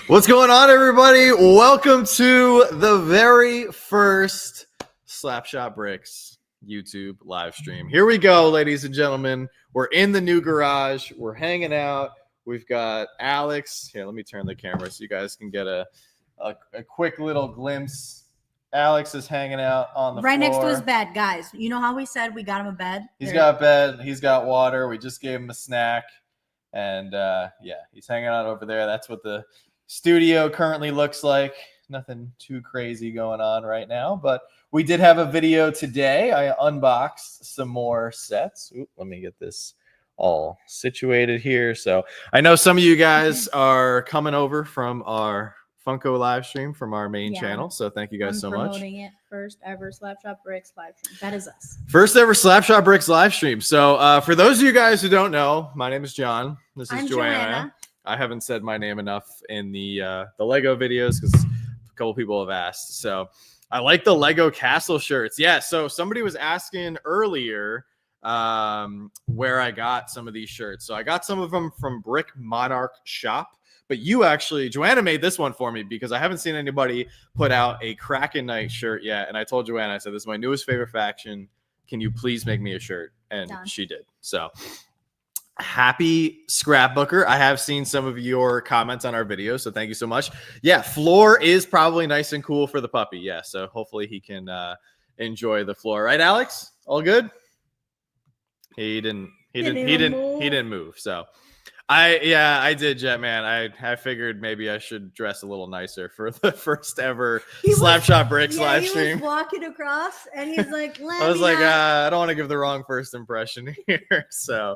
What's going on, everybody? Welcome to the very first Slapshot Bricks YouTube live stream. Here we go, ladies and gentlemen. We're in the new garage. We're hanging out. We've got Alex. Here, let me turn the camera so you guys can get a quick little glimpse. Alex is hanging out on the right floor. Next to his bed, guys. You know how we said we got him a bed? He's got a bed. He's got water. We just gave him a snack. And yeah, he's hanging out over there. That's what the studio currently looks like. Nothing too crazy going on right now, but we did have a video today. I unboxed some more sets. Ooh, let me get this all situated here. So I know some of you guys are coming over from our Funko live stream from our main channel. So thank you guys so much. Promoting it. First ever Slapshot Bricks live stream. That is us. First ever Slapshot Bricks live stream. So for those of you guys who don't know, my name is John. This is Joanna. I haven't said my name enough in the Lego videos because a couple people have asked. So I like the Lego Castle shirts. Yeah. So somebody was asking earlier where I got some of these shirts. So I got some of them from Brick Monarch Shop. But you actually, Joanna made this one for me because I haven't seen anybody put out a Kraken Knight shirt yet. And I told Joanna, I said, this is my newest favorite faction. Can you please make me a shirt? And she did. So happy scrapbooker. I have seen some of your comments on our videos, so thank you so much. Yeah, floor is probably nice and cool for the puppy. Yeah, so hopefully he can enjoy the floor. Right, Alex? All good? He didn't move. So I did, Jetman. I figured maybe I should dress a little nicer for the first ever Slapshot Bricks live stream. He was walking across and he's like, I was like, I don't want to give the wrong first impression here. So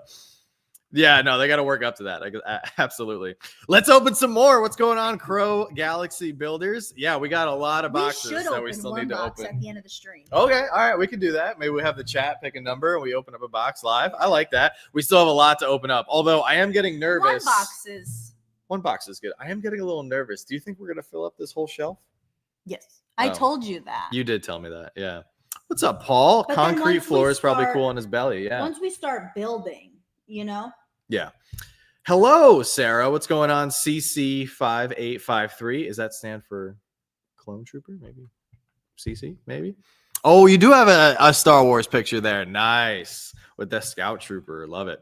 yeah, no, they got to work up to that. Absolutely. Let's open some more. What's going on, Crow Galaxy Builders? Yeah, we got a lot of boxes that we still need to open at the end of the stream. Okay, all right, we can do that. Maybe we have the chat pick a number and we open up a box live. I like that. We still have a lot to open up. Although I am getting nervous. One box is good. I am getting a little nervous. Do you think we're gonna fill up this whole shelf? Yes, I told you that. You did tell me that. Yeah. What's up, Paul? But concrete floor is probably cool on his belly. Yeah. Once we start building. You know? Yeah. Hello, Sarah. What's going on? CC5853. Is that stand for Clone Trooper? Maybe. CC? Maybe. Oh, you do have a Star Wars picture there. Nice. With the Scout Trooper. Love it.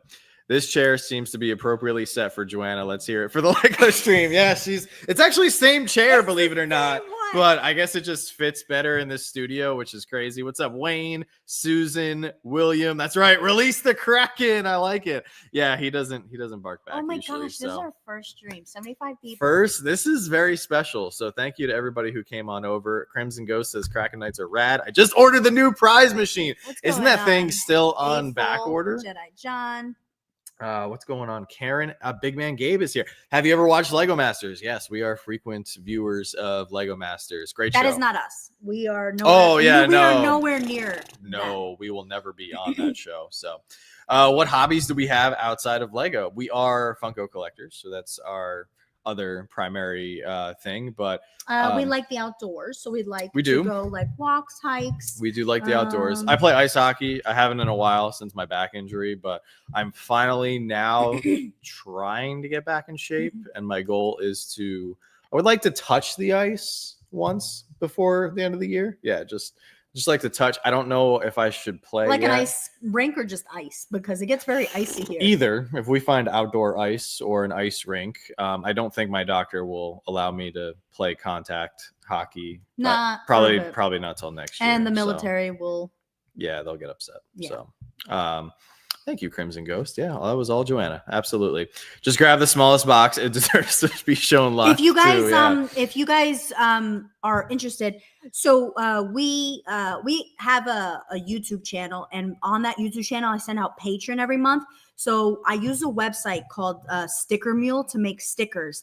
This chair seems to be appropriately set for Joanna. Let's hear it for the Lego stream. Yeah, it's actually same chair, believe it or not. But I guess it just fits better in this studio, which is crazy. What's up, Wayne, Susan, William? That's right. Release the Kraken. I like it. Yeah, he doesn't bark back. Oh my usually, gosh, this is our first stream. 75 people. First, this is very special. So thank you to everybody who came on over. Crimson Ghost says Kraken Knights are rad. I just ordered the new prize machine. Isn't that thing still on back order? Jedi John. What's going on? Karen, Big Man Gabe is here. Have you ever watched Lego Masters? Yes, we are frequent viewers of Lego Masters. Great show. That is not us. We are nowhere. We are nowhere near. No, we will never be on that show. So, what hobbies do we have outside of Lego? We are Funko collectors, so that's our other primary thing. But we like the outdoors, so we'd like to go like walks, hikes. We do like the outdoors. I play ice hockey. I haven't in a while since my back injury, but I'm finally now trying to get back in shape, and my goal is I would like to touch the ice once before the end of the year. Yeah, just like to touch. I don't know if I should play like an ice rink or just ice, because it gets very icy here. Either. If we find outdoor ice or an ice rink, I don't think my doctor will allow me to play contact hockey. Probably not till next year. And the military will. Yeah, they'll get upset. Yeah. So, thank you, Crimson Ghost. Yeah, that was all Joanna. Absolutely. Just grab the smallest box. It deserves to be shown live. If you guys, are interested, so we have a YouTube channel, and on that YouTube channel, I send out Patreon every month. So I use a website called Sticker Mule to make stickers.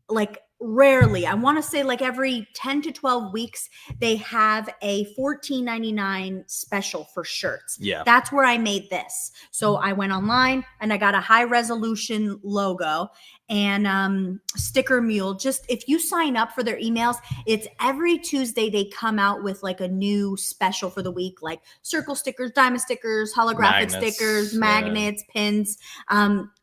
Like rarely, I want to say like every 10 to 12 weeks, they have a $14.99 special for shirts. Yeah. That's where I made this. So I went online and I got a high resolution logo and sticker mule. Just if you sign up for their emails, it's every Tuesday they come out with like a new special for the week, like circle stickers, diamond stickers, holographic stickers, magnets, pins.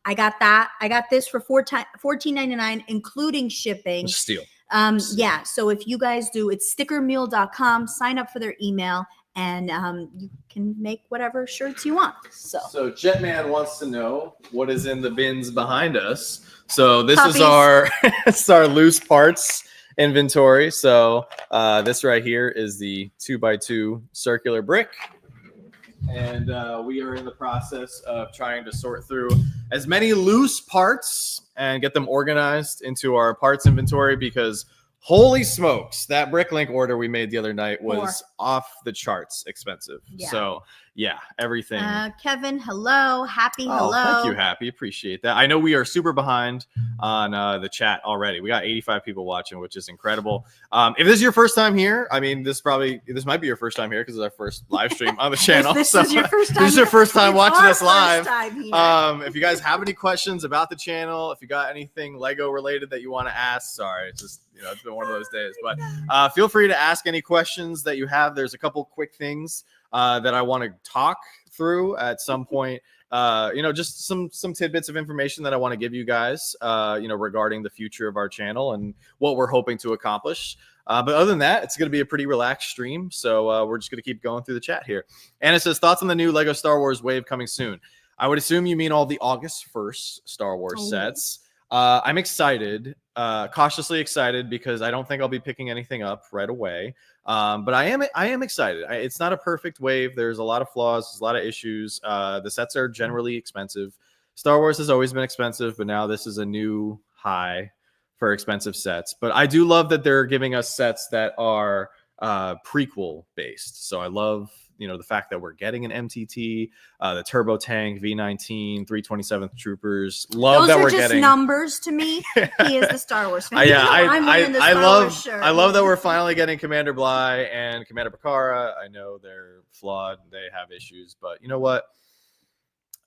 I got that. I got this for $14.99, including shipping. Steal. Yeah. So if you guys do, it's stickermule.com, sign up for their email, and you can make whatever shirts you want. So Jetman wants to know what is in the bins behind us. So this Puppies. is our it's our loose parts inventory. So this right here is the 2x2 circular brick. And we are in the process of trying to sort through as many loose parts and get them organized into our parts inventory, because holy smokes, that BrickLink order we made the other night was off the charts expensive. Yeah. So yeah, everything. Kevin, hello. Happy, hello. Thank you, Happy. Appreciate that. I know we are super behind on the chat already. We got 85 people watching, which is incredible. If this is your first time here, I mean, this might be your first time here because it's our first live stream on the channel. This is your first time. This is your first time watching us live. If you guys have any questions about the channel, if you got anything Lego related that you want to ask, sorry, it's just, it's been one of those days, but feel free to ask any questions that you have. There's a couple quick things that I want to talk through at some point. Just some tidbits of information that I want to give you guys, regarding the future of our channel and what we're hoping to accomplish. But other than that, it's going to be a pretty relaxed stream. So we're just going to keep going through the chat here. And it says, thoughts on the new Lego Star Wars wave coming soon? I would assume you mean all the August 1st Star Wars sets. I'm excited, cautiously excited, because I don't think I'll be picking anything up right away. But I am excited. It's not a perfect wave. There's a lot of flaws, there's a lot of issues. The sets are generally expensive. Star Wars has always been expensive, but now this is a new high for expensive sets. But I do love that they're giving us sets that are prequel based. So I love the fact that we're getting an MTT, the Turbo Tank, V19, 327th Troopers. Love that we're getting. Those are just numbers to me. He is the Star Wars fan. I love that we're finally getting Commander Bly and Commander Bakara. I know they're flawed, they have issues, but you know what?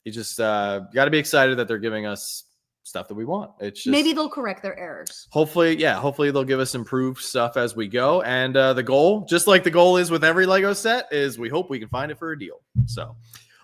You just got to be excited that they're giving us stuff that we want. It's just, maybe they'll correct their errors. Hopefully they'll give us improved stuff as we go. And the goal, just like the goal is with every Lego set, is we hope we can find it for a deal. So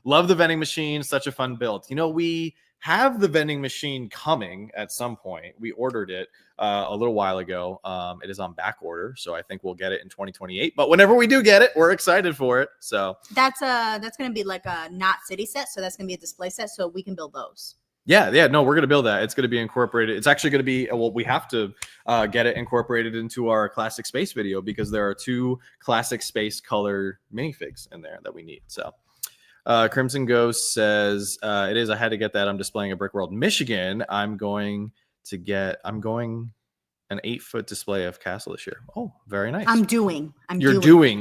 love the vending machine. Such a fun build. We have the vending machine coming at some point. We ordered it a little while ago. It is on back order, so I think we'll get it in 2028. But whenever we do get it, we're excited for it. So that's going to be like a not city set. So that's going to be a display set. So we can build those. Yeah. No, we're going to build that. It's going to be incorporated. It's actually going to be, we have to get it incorporated into our classic space video, because there are 2 classic space color minifigs in there that we need. So Crimson Ghost says, it is, I had to get that. I'm displaying a Brick World, Michigan. I'm going an 8-foot display of Castle this year. Oh, very nice. I think doing an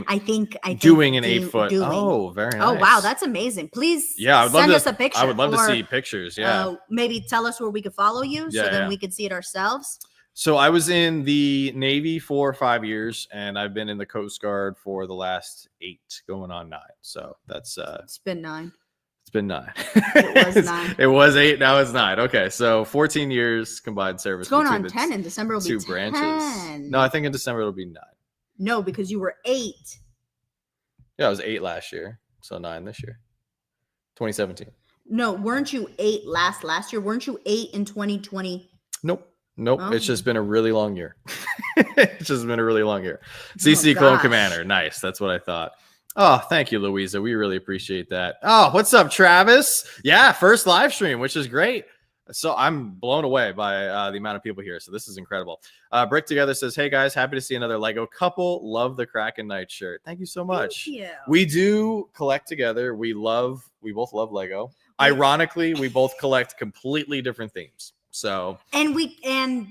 8-foot. Oh, very nice. Oh, wow. That's amazing. Please send us a picture. I would love to see pictures. Yeah. Maybe tell us where we could follow you then we could see it ourselves. So I was in the Navy for 5 years, and I've been in the Coast Guard for the last 8, going on 9. So that's it's been 9. It's been 9. It was 9. It was 8. Now it's 9. Okay, so 14 years combined service. It's going on 10 in December. Will be 10. Branches. No, I think in December it'll be 9. No, because you were 8. Yeah, I was 8 last year, so 9 this year. 2017. No, weren't you 8 last year? Weren't you 8 in 2020? Nope. Oh. It's just been a really long year. CC Clone Commander. Nice. That's what I thought. Oh, thank you, Louisa. We really appreciate that. Oh, what's up, Travis? Yeah, first live stream, which is great. So I'm blown away by the amount of people here. So this is incredible. Brick Together says, hey, guys, happy to see another Lego couple. Love the Kraken Knight shirt. Thank you so much. Thank you. We do collect together. We both love Lego. Ironically, we both collect completely different themes. So and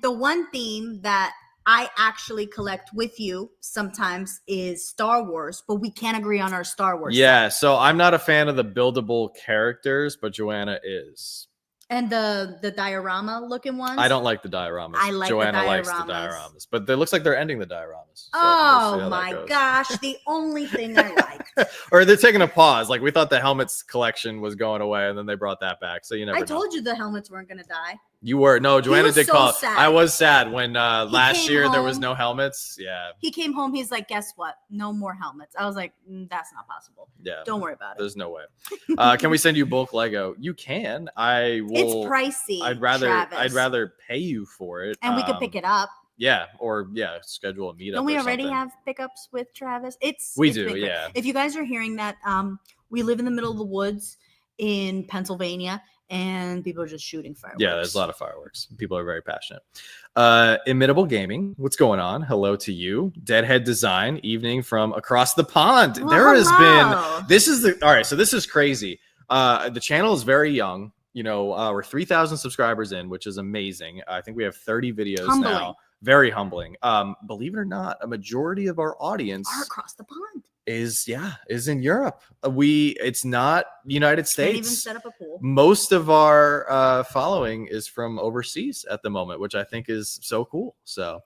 the one theme that I actually collect with you sometimes is Star Wars, but we can't agree on our Star Wars. Yeah, so I'm not a fan of the buildable characters, but Joanna is. And the diorama looking ones. I don't like the dioramas. I like Joanna the likes the dioramas, but it looks like they're ending the dioramas. So we'll see how my that goes. gosh, the only thing I liked. Or they're taking a pause. Like we thought the helmets collection was going away, and then they brought that back. So you never. I told you the helmets weren't gonna die. You were Joanna was did so call. sad. I was sad when last came year there was home. no helmets. Yeah, He came home. He's like, guess what? No more helmets. I was like, that's not possible. yeah. Don't worry about it. There's no way. Can we send you bulk Lego? You can. I will. It's pricey. I'd rather. Travis. I'd rather pay you for it. And we could pick it up. Yeah, or schedule a meetup. Don't we or already something. have pickups with Travis? We it's do, big. yeah. If you guys are hearing that, we live in the middle of the woods in Pennsylvania, and people are just shooting fireworks. Yeah, there's a lot of fireworks. People are very passionate. Imitable Gaming, what's going on? Hello to you. Deadhead Design, evening from across the pond. Well, there has hello. been. This is all right. So this is crazy. The channel is very young. You know, we're 3,000 subscribers in, which is amazing. I think we have 30 videos Humbling. now. Very humbling. Believe it or not, a majority of our audience Are across the pond. is in Europe. It's not United Can't even States. set up a pool. Most of our following is from overseas at the moment, which I think is so cool. So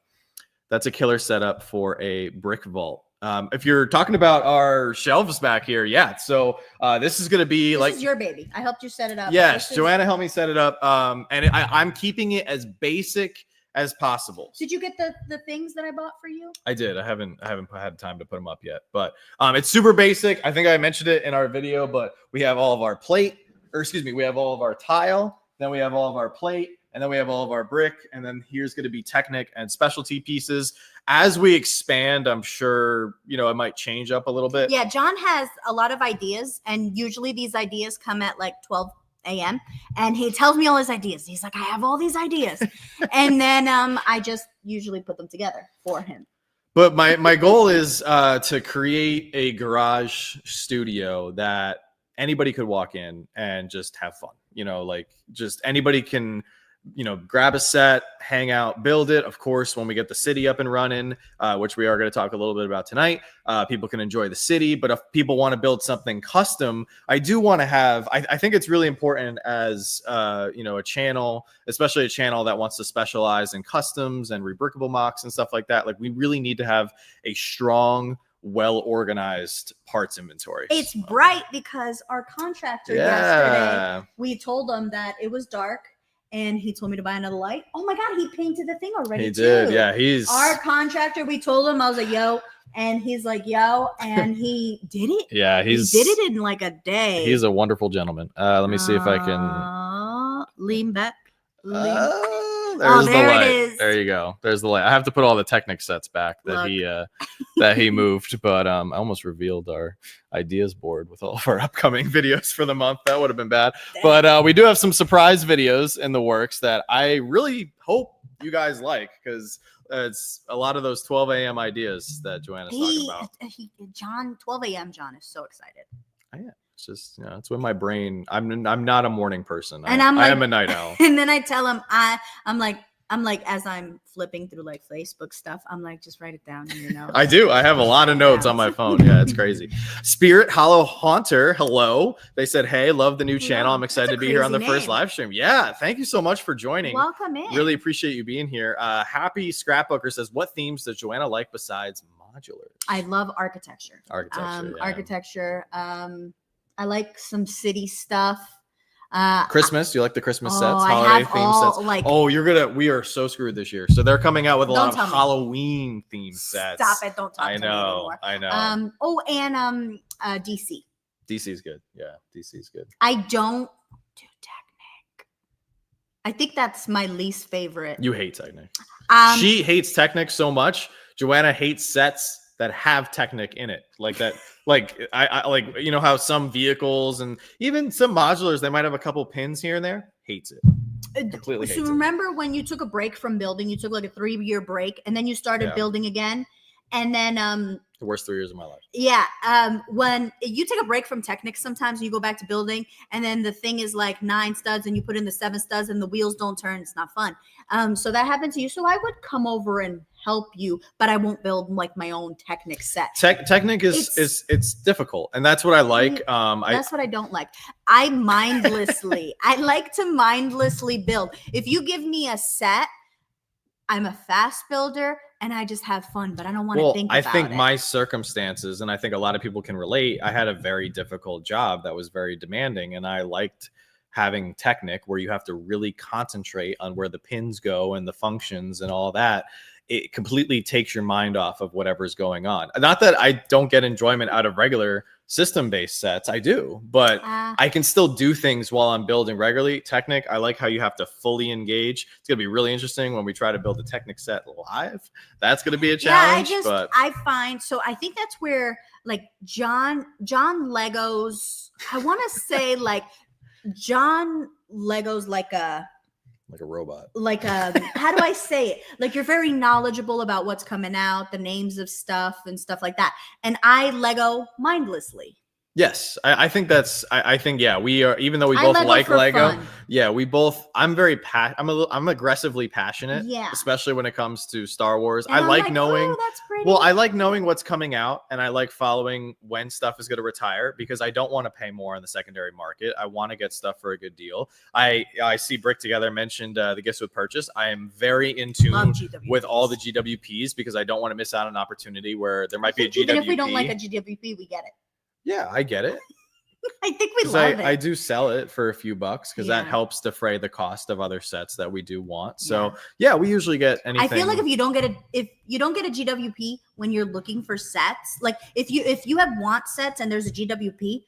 that's a killer setup for a brick vault. If you're talking about our shelves back here, yeah. So this is going to be This is your baby. I helped you set it up. Yes, This is- Joanna helped me set it up. And I'm keeping it as basic as possible. Did you get the things that I bought for you? I did. I haven't had time to put them up yet, but it's super basic. I think I mentioned it in our video, but we have all of our we have all of our tile, then we have all of our plate, and then we have all of our brick, and then here's going to be Technic and specialty pieces. As we expand, I'm sure, it might change up a little bit. Yeah, John has a lot of ideas, and usually these ideas come at like 12 a.m. and he tells me all his ideas. He's like, I have all these ideas. And then I just usually put them together for him. But my goal is to create a garage studio that anybody could walk in and just have fun. Like just anybody can, grab a set, hang out, build it. Of course, when we get the city up and running, which we are going to talk a little bit about tonight, people can enjoy the city. But if people want to build something custom, I do want to have, I think it's really important as, a channel, especially a channel that wants to specialize in customs and rebrickable mocks and stuff like that. Like we really need to have a strong, well-organized parts inventory. It's bright because our contractor yesterday, we told him that it was dark. And he told me to buy another light. Oh my God, he painted the thing already. He did. Yeah, he's our contractor. We told him, I was like, yo. And he's like, yo. And he did it. Yeah, he did it in like a day. He's a wonderful gentleman. Let me see if I can lean back. There's the light. It is. There you go. There's the light. I have to put all the Technic sets back that he moved, but I almost revealed our ideas board with all of our upcoming videos for the month. That would have been bad. Dang. But we do have some surprise videos in the works that I really hope you guys like, because it's a lot of those 12 a.m. ideas that Joanna's talking about. John, 12 a.m. John is so excited. I am. It's just, it's when my brain, I'm not a morning person. And I am a night owl. And then I tell him, I'm like, as I'm flipping through like Facebook stuff, I'm like, just write it down in your notes. I do. I have a lot of notes on my phone. Yeah, it's crazy. Spirit Hollow Haunter. Hello. They said, hey, love the new channel. I'm excited to be here on the first live stream. Yeah. Thank you so much for joining. Welcome in. Really appreciate you being here. Happy Scrapbooker says, what themes does Joanna like besides modulars? I love architecture. Architecture. I like some city stuff. Christmas. You like the Christmas sets? Holiday theme sets? We are so screwed this year. So they're coming out with a lot of Halloween themed sets. Stop it. Don't talk to me anymore. I know. And DC. DC is good. Yeah, DC is good. I don't do Technic. I think that's my least favorite. You hate Technic. She hates Technic so much. Joanna hates sets that have Technic in it, like that. Like I like, how some vehicles and even some modulars, they might have a couple pins here and there. Hates it. Completely hates it. So remember when you took a break from building, you took like a 3-year break and then you started building again. And then The worst 3 years of my life. Yeah. When you take a break from Technics, sometimes you go back to building and then the thing is like 9 studs and you put in the 7 studs and the wheels don't turn. It's not fun. So that happened to you. So I would come over and help you, but I won't build like my own Technics set. Technic it's difficult. And that's what I like. That's what I don't like. I like to mindlessly build. If you give me a set, I'm a fast builder and I just have fun, but I don't want to think about it. I think my circumstances, and I think a lot of people can relate, I had a very difficult job that was very demanding, and I liked having Technic where you have to really concentrate on where the pins go and the functions and all that. It completely takes your mind off of whatever's going on. Not that I don't get enjoyment out of regular system-based sets. I do, but I can still do things while I'm building regularly. Technic, I like how you have to fully engage. It's going to be really interesting when we try to build a Technic set live. That's going to be a challenge. I find, so I think that's where like John Legos, I want to say like John Legos like a robot. Like how do I say it? Like you're very knowledgeable about what's coming out, the names of stuff and stuff like that. And I Lego mindlessly. Yes, I think that's. I think we are. Even though we both like Lego, fun. I'm aggressively passionate. Yeah. Especially when it comes to Star Wars. And I like knowing. Oh, that's pretty. Well, I like knowing what's coming out, and I like following when stuff is going to retire because I don't want to pay more on the secondary market. I want to get stuff for a good deal. I see Brick Together mentioned the gifts with purchase. I am very in tune with all the GWPs because I don't want to miss out on an opportunity where there might be a GWP. Even if we don't like a GWP, we get it. Yeah, I get it. I think we love it. I do sell it for a few bucks because that helps defray the cost of other sets that we do want. So we usually get anything. I feel like if you don't get a GWP when you're looking for sets, like if you have want sets and there's a GWP,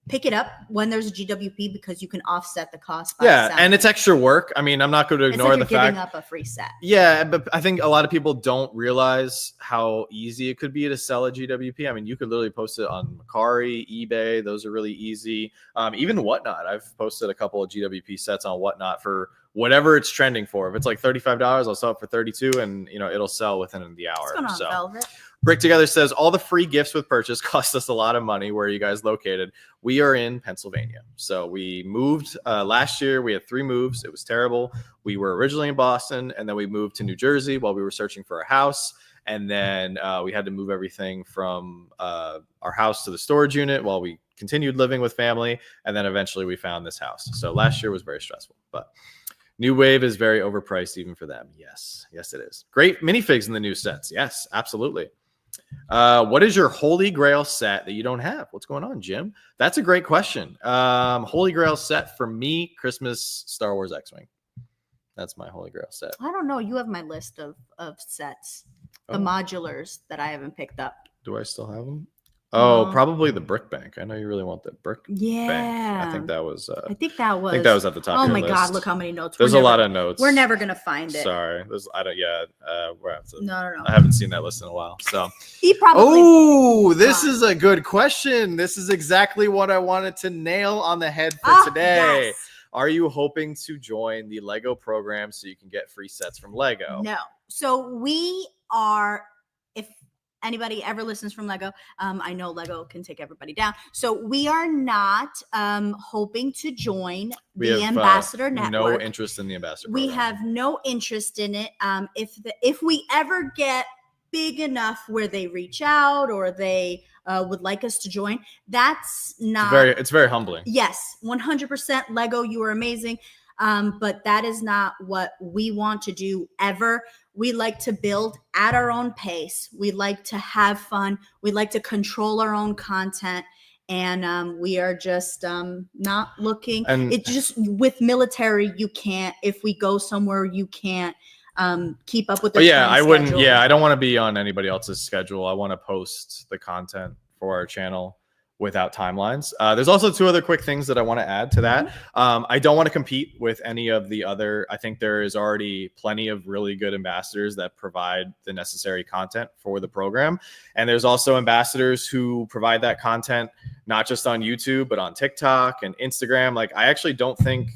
pick it up when there's a GWP because you can offset the cost. And it's extra work. I mean, I'm not going to ignore the fact giving up a free set. Yeah, but I think a lot of people don't realize how easy it could be to sell a GWP. I mean, you could literally post it on Mercari, eBay. Those are really easy. Even Whatnot. I've posted a couple of GWP sets on Whatnot for whatever it's trending for. If it's like $35, I'll sell it for $32, and it'll sell within the hour. What's going on, Velvet? Brick Together says all the free gifts with purchase cost us a lot of money. Where are you guys located? We are in Pennsylvania. So we moved last year. We had 3 moves. It was terrible. We were originally in Boston, and then we moved to New Jersey while we were searching for a house. And then we had to move everything from our house to the storage unit while we continued living with family. And then eventually we found this house. So last year was very stressful, but New Wave is very overpriced even for them. Yes, it is. Great minifigs in the new sets. Yes, absolutely. What is your Holy Grail set that you don't have? What's going on, Jim? That's a great question. Holy Grail set for me, Christmas Star Wars X-Wing. That's my Holy Grail set. I don't know. You have my list of sets, the modulars that I haven't picked up. Do I still have them? Oh, probably the Brick Bank. I know you really want the Brick Bank. I think that was at the top of your list. Oh my God, look how many notes. There's a lot of notes. We're never going to find it. Sorry. No. I haven't seen that list in a while. So he probably. Oh, this is a good question. This is exactly what I wanted to nail on the head for today. Yes. Are you hoping to join the Lego program so you can get free sets from Lego? No. So we are, if anybody ever listens from Lego, I know Lego can take everybody down. So we are not hoping to join the Ambassador Network. No interest in the Ambassador program. We have no interest in it. If we ever get big enough where they reach out or they would like us to join, that's not. It's very humbling. Yes, 100% Lego. You are amazing. But that is not what we want to do ever. We like to build at our own pace. We like to have fun. We like to control our own content. And we are just not looking. And it just with military, you can't. If we go somewhere, you can't keep up with the I wouldn't. Schedule. Yeah, I don't want to be on anybody else's schedule. I want to post the content for our channel without timelines. There's also 2 other quick things that I want to add to that. I don't want to compete with any of the other. I think there is already plenty of really good ambassadors that provide the necessary content for the program. And there's also ambassadors who provide that content, not just on YouTube, but on TikTok and Instagram. Like, I actually don't think,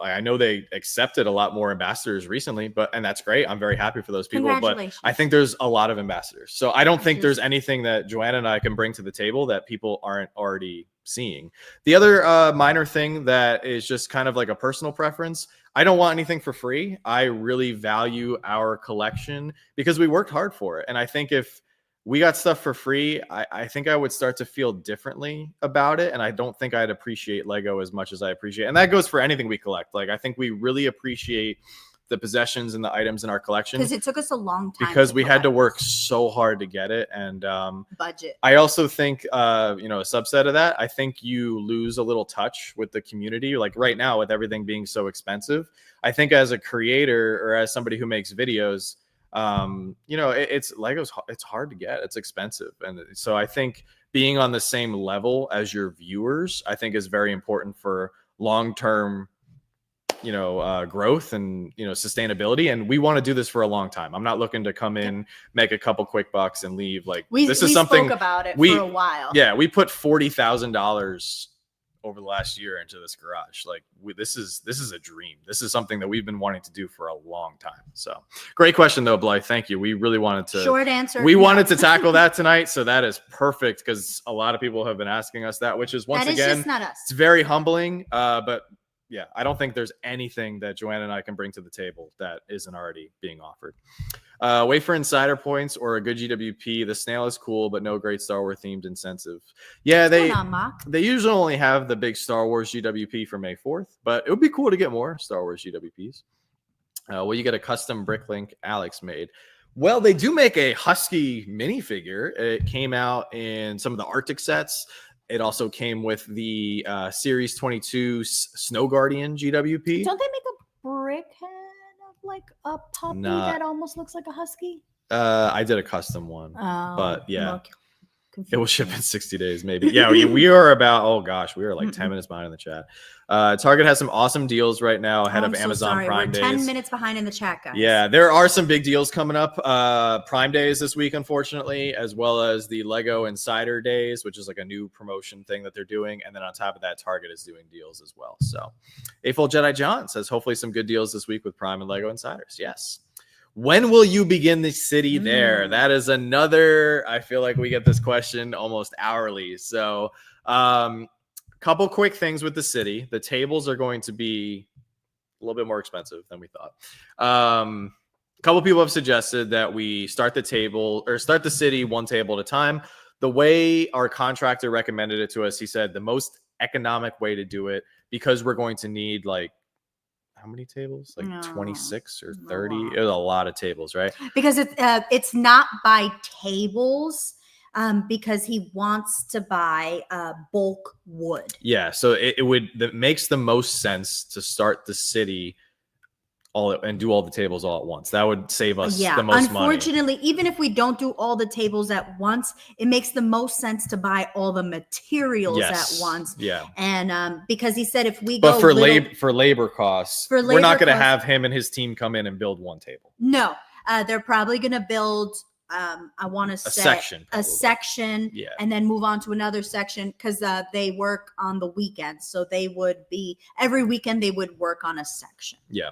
I know they accepted a lot more ambassadors recently, and that's great. I'm very happy for those people, but I think there's a lot of ambassadors. So I don't think there's anything that Joanna and I can bring to the table that people aren't already seeing. The other minor thing that is just kind of like a personal preference, I don't want anything for free. I really value our collection because we worked hard for it. And I think if we got stuff for free, I think I would start to feel differently about it. And I don't think I'd appreciate Lego as much as I appreciate. And that goes for anything we collect. Like, I think we really appreciate the possessions and the items in our collection. Because it took us a long time. Because we had to work so hard to get it. And budget. I also think, a subset of that, I think you lose a little touch with the community. Like right now, with everything being so expensive, I think as a creator or as somebody who makes videos, it's Lego's, it's hard to get, it's expensive. And so I think being on the same level as your viewers, I think is very important for long-term, growth and, sustainability. And we want to do this for a long time. I'm not looking to come in, make a couple quick bucks and leave. Like this is something spoke about it for a while. Yeah. We put $40,000 over the last year into this garage. Like this is a dream. This is something that we've been wanting to do for a long time. So great question though, Blythe. Thank you. We really wanted to short answer. We wanted to tackle that tonight. So that is perfect because a lot of people have been asking us that, which is once again, just not us. It's very humbling. But yeah, I don't think there's anything that Joanna and I can bring to the table that isn't already being offered. Wait for insider points or a good GWP. The snail is cool, but no great Star Wars themed incentive. Yeah, they usually only have the big Star Wars GWP for May 4th, but it would be cool to get more Star Wars GWPs. You get a custom BrickLink Alex made. Well, they do make a Husky minifigure. It came out in some of the Arctic sets. It also came with the Series 22 Snow Guardian GWP. Don't they make a brick head of like a puppy that almost looks like a husky? I did a custom one, but yeah, it will ship in 60 days, maybe. Yeah, we are about, we are like 10 minutes behind in the chat. Target has some awesome deals right now ahead of Amazon Prime Days. We're 10 minutes behind in the chat, guys. Yeah, there are some big deals coming up. Prime Days this week, unfortunately, as well as the Lego Insider Days, which is like a new promotion thing that they're doing. And then on top of that, Target is doing deals as well. So April Jedi John says, hopefully some good deals this week with Prime and Lego Insiders. Yes. When will you begin the city there? That is another, I feel like we get this question almost hourly. So couple quick things with the city. The tables are going to be a little bit more expensive than we thought. A couple people have suggested that we start the city one table at a time. The way our contractor recommended it to us, he said the most economic way to do it, because we're going to need like, how many tables? Like 26 or 30? It was a lot of tables, right? Because it's not by tables. Because he wants to buy bulk wood. Yeah, so it makes the most sense to start the city and do all the tables all at once. That would save us the most money. Unfortunately, even if we don't do all the tables at once, it makes the most sense to buy all the materials at once. Yeah, and because he said if we go for labor costs, we're not going to have him and his team come in and build one table. No, they're probably going to build. I want to say a section, and then move on to another section because they work on the weekends. So they would be every weekend they would work on a section. Yeah.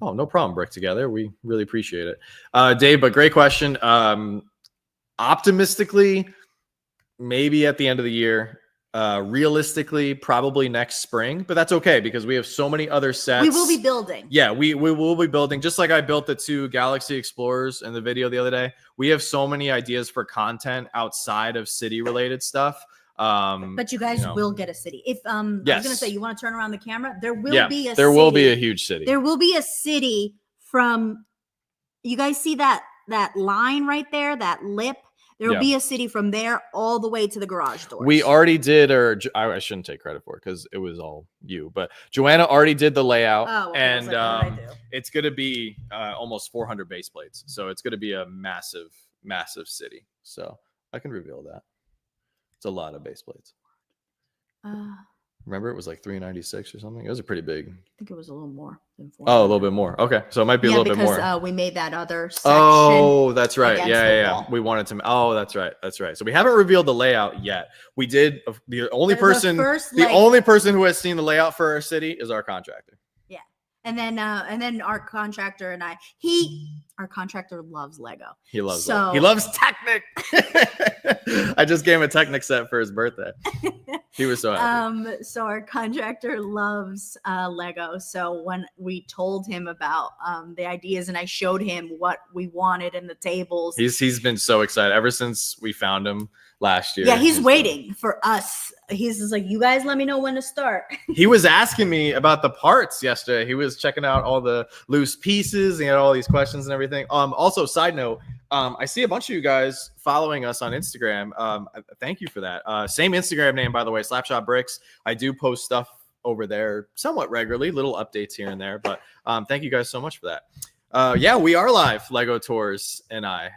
Oh, no problem, Brick Together. We really appreciate it. Dave, but great question. Optimistically, maybe at the end of the year. Realistically, probably next spring, but that's okay because we have so many other sets. We will be building. Yeah, we will be building. Just like I built the 2 Galaxy Explorers in the video the other day. We have so many ideas for content outside of city related stuff. But you guys will get a city. If I was gonna say you want to turn around the camera, there will be a there will be a huge city. There will be a city from you guys see that line right there, that lip. There will be a city from there all the way to the garage doors. We already did, or I shouldn't take credit for it because it was all you. But Joanna already did the layout, and it's going to be almost 400 base plates. So it's going to be a massive, massive city. So I can reveal that. It's a lot of base plates. Remember, it was like 396 or something. It was a pretty big. I think it was a little more than 400. Oh, a little bit more. Okay, so it might be a little bit more. Because we made that other section. Oh, that's right. Yeah. We wanted to. Oh, that's right. So we haven't revealed the layout yet. We did. The only person who has seen the layout for our city is our contractor. Yes. And then our contractor and our contractor loves Lego. He loves Lego. He loves Technic. I just gave him a Technic set for his birthday. He was so happy. So our contractor loves Lego. So when we told him about the ideas and I showed him what we wanted in the tables, he's been so excited ever since we found him last year. Yeah, he's waiting for us. He's just like, you guys let me know when to start. He was asking me about the parts yesterday. He was checking out all the loose pieces. He had all these questions and everything. Also, side note, I see a bunch of you guys following us on Instagram. Thank you for that. Same Instagram name, by the way, Slapshot Bricks. I do post stuff over there somewhat regularly, little updates here and there. But thank you guys so much for that. Yeah, we are live, Lego Tours and I.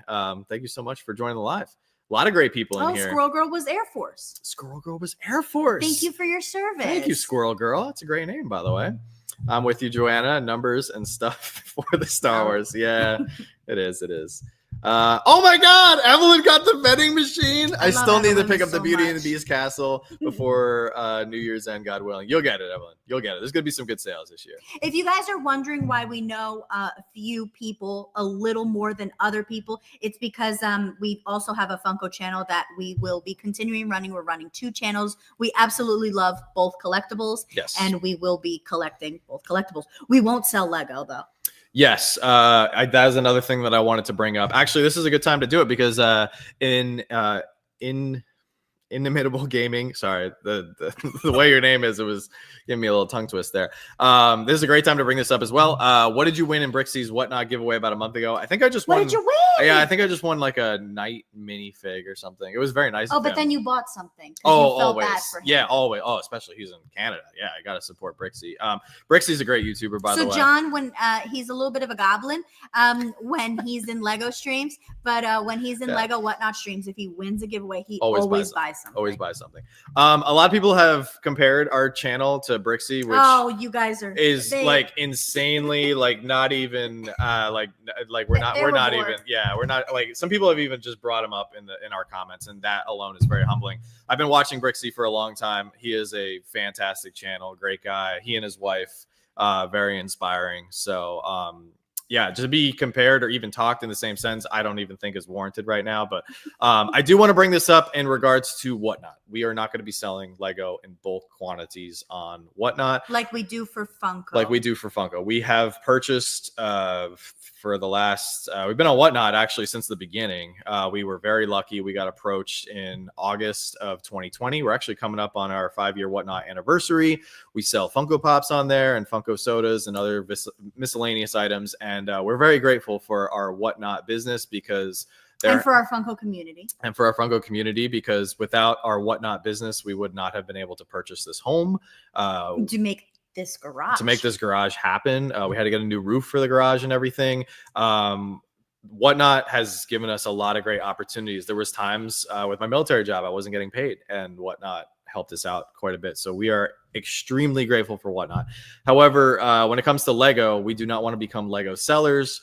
Thank you so much for joining the live. A lot of great people in here. Squirrel Girl was Air Force. Squirrel Girl was Air Force. Thank you for your service. Thank you, Squirrel Girl. That's a great name, by the way. I'm with you, Joanna. Numbers and stuff for the Star Wars. Yeah, it is. It is. Oh my God, Evelyn got the vending machine. I still need to pick up the Beauty and the Beast castle before New Year's End, God willing. You'll get it, Evelyn. You'll get it. There's gonna be some good sales this year. If you guys are wondering why we know a few people a little more than other people, it's because we also have a Funko channel that we will be continuing running. We're running 2 channels. We absolutely love both collectibles. Yes. And we will be collecting both collectibles. We won't sell Lego though. Yes, that is another thing that I wanted to bring up. Actually, this is a good time to do it because in Inimitable Gaming, sorry, the way your name is, it was giving me a little tongue twist there. This is a great time to bring this up as well. What did you win in Brixie's Whatnot giveaway about a month ago? I think I just won. What did you win? Yeah, I think I just won like a night minifig or something. It was very nice. Oh, but then you bought something. Oh, always. Bad for him. Yeah, always. Oh, especially he's in Canada. Yeah, I gotta support Brixie. Brixie's a great YouTuber, by the way. So John, when he's a little bit of a goblin, when he's in Lego streams, but when he's in Lego Whatnot streams, if he wins a giveaway, he always buys something. Always buy something. A lot of people have compared our channel to Brixie, which you guys are like insanely like not even like we're not even we're not like some people have even just brought him up in our comments, and that alone is very humbling. I've been watching Brixie for a long time. He is a fantastic channel, great guy. He and his wife, very inspiring. So yeah, to be compared or even talked in the same sense, I don't even think is warranted right now. But I do want to bring this up in regards to Whatnot. We are not going to be selling Lego in bulk quantities on Whatnot. Like we do for Funko. We have purchased for the last, we've been on Whatnot actually since the beginning. We were very lucky. We got approached in August of 2020. We're actually coming up on our 5-year Whatnot anniversary. We sell Funko Pops on there and Funko sodas and other miscellaneous items. And we're very grateful for our Whatnot business because and for our Funko community. Because without our Whatnot business, we would not have been able to purchase this home. To make this garage happen. We had to get a new roof for the garage and everything. Whatnot has given us a lot of great opportunities. There was times with my military job, I wasn't getting paid, and Whatnot helped us out quite a bit. So we are extremely grateful for Whatnot. However, when it comes to Lego, we do not want to become Lego sellers.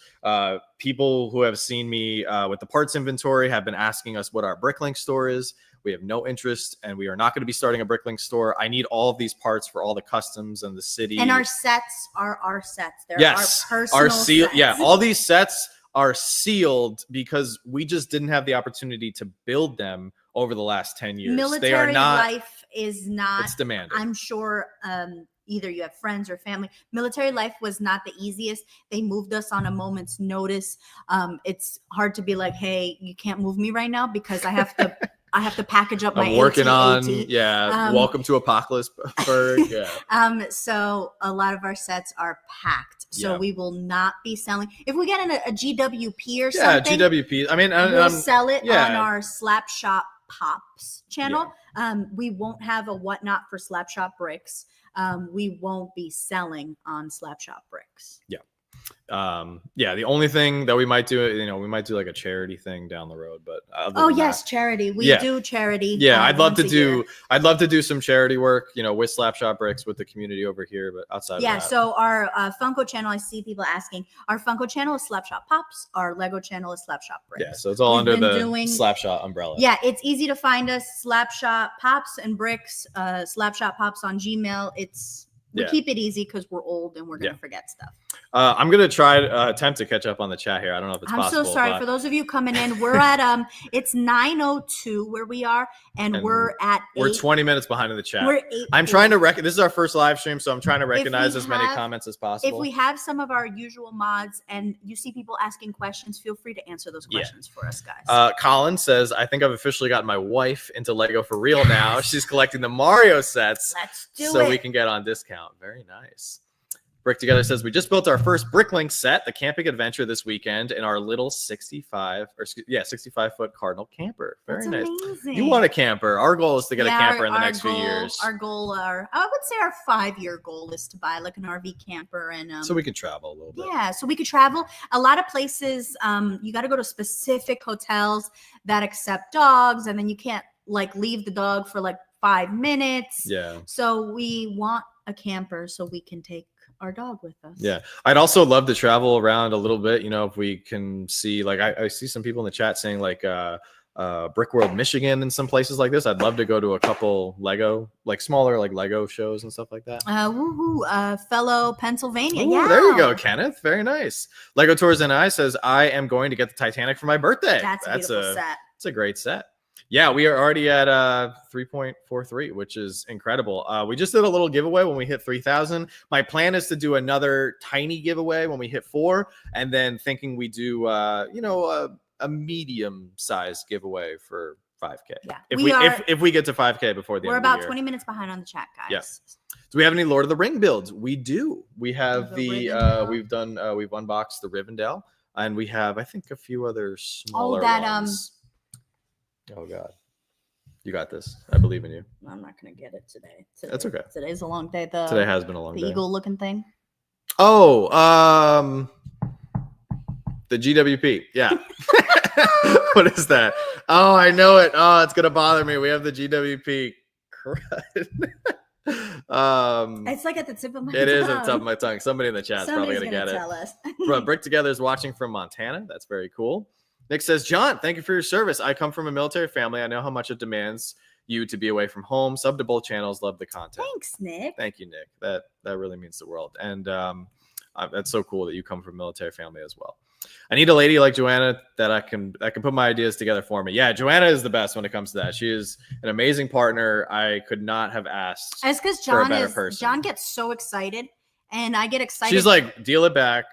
People who have seen me with the parts inventory have been asking us what our BrickLink store is. We have no interest, and we are not going to be starting a BrickLink store. I need all of these parts for all the customs and the city. And our sets are our sets. They're our personal sets. Yeah, all these sets are sealed because we just didn't have the opportunity to build them over the last 10 years. Military life is not, it's demanding. I'm sure either you have friends or family. Military life was not the easiest. They moved us on a moment's notice. It's hard to be like, hey, you can't move me right now because I have to package up my working on welcome to Apocalypseburg. So a lot of our sets are packed, so we will not be selling. If we get in a GWP or something, GWP, I mean, we'll sell it on our Slapshot Pops channel. We won't have a Whatnot for Slapshot Bricks. We won't be selling on Slapshot Bricks. The only thing that we might do, we might do like a charity thing down the road, but charity. We do charity. I'd love to do some charity work, with Slapshot Bricks with the community over here, but outside of that. So our Funko channel, I see people asking, our Funko channel is Slapshot Pops, our Lego channel is Slapshot Bricks. So it's all under the Slapshot umbrella. It's easy to find us, Slapshot Pops and Bricks, Slapshot Pops on Gmail. We keep it easy because we're old and we're going to forget stuff. I'm going to try attempt to catch up on the chat here. I don't know if it's possible. I'm so sorry. For those of you coming in, we're at, it's 9:02 where we are, and we're at We're 20 minutes behind in the chat. We're I'm trying to this is our first live stream, so I'm trying to recognize as many comments as possible. If we have some of our usual mods and you see people asking questions, feel free to answer those questions for us, guys. Colin says, I think I've officially gotten my wife into Lego for real now. She's collecting the Mario sets. Let's do so it. We can get on discount. Very nice. Brick Together says, we just built our first BrickLink set, the camping adventure this weekend, in our little 65-foot Cardinal camper. Very nice. Amazing. You want a camper. Our goal is to get a camper in the next few years. I would say our 5-year goal is to buy like an RV camper. And so we can travel a little bit. Yeah, so we could travel. A lot of places, you got to go to specific hotels that accept dogs, and then you can't like leave the dog for like 5 minutes. Yeah. So we want a camper so we can take our dog with us. Yeah, I'd also love to travel around a little bit, if we can see, like I see some people in the chat saying like Brick World Michigan and some places like this. I'd love to go to a couple Lego, like smaller like Lego shows and stuff like that. Fellow Pennsylvania. Ooh, yeah, there you go, Kenneth. Very nice. Lego Tours and I says, I am going to get the Titanic for my birthday. That's a beautiful set. It's a great set. Yeah, we are already at 3.43, which is incredible. We just did a little giveaway when we hit 3,000. My plan is to do another tiny giveaway when we hit 4, and then thinking we do, a medium-sized giveaway for 5K. Yeah, if we get to 5K before the end of the year. We're about 20 minutes behind on the chat, guys. Yeah. Do we have any Lord of the Ring builds? We do. We have we've unboxed the Rivendell, and we have, I think, a few other smaller ones. Oh God, you got this. I believe in you. I'm not gonna get it today. That's okay. Today's a long day. Today has been a long day. The eagle-looking thing. Oh, the GWP. Yeah. What is that? Oh, I know it. Oh, it's gonna bother me. We have the GWP. It's like at the tip of my tongue. It is at the top of my tongue. Somebody in the chat is probably gonna get tell it. Us. Bro, Brick Together is watching from Montana. That's very cool. Nick says, John, thank you for your service. I come from a military family. I know how much it demands you to be away from home. Sub to both channels. Love the content. Thanks, Nick. Thank you, Nick. That really means the world. And that's so cool that you come from a military family as well. I need a lady like Joanna that can put my ideas together for me. Yeah, Joanna is the best when it comes to that. She is an amazing partner. I could not have asked for a better person. John gets so excited, and I get excited. She's like, deal it back.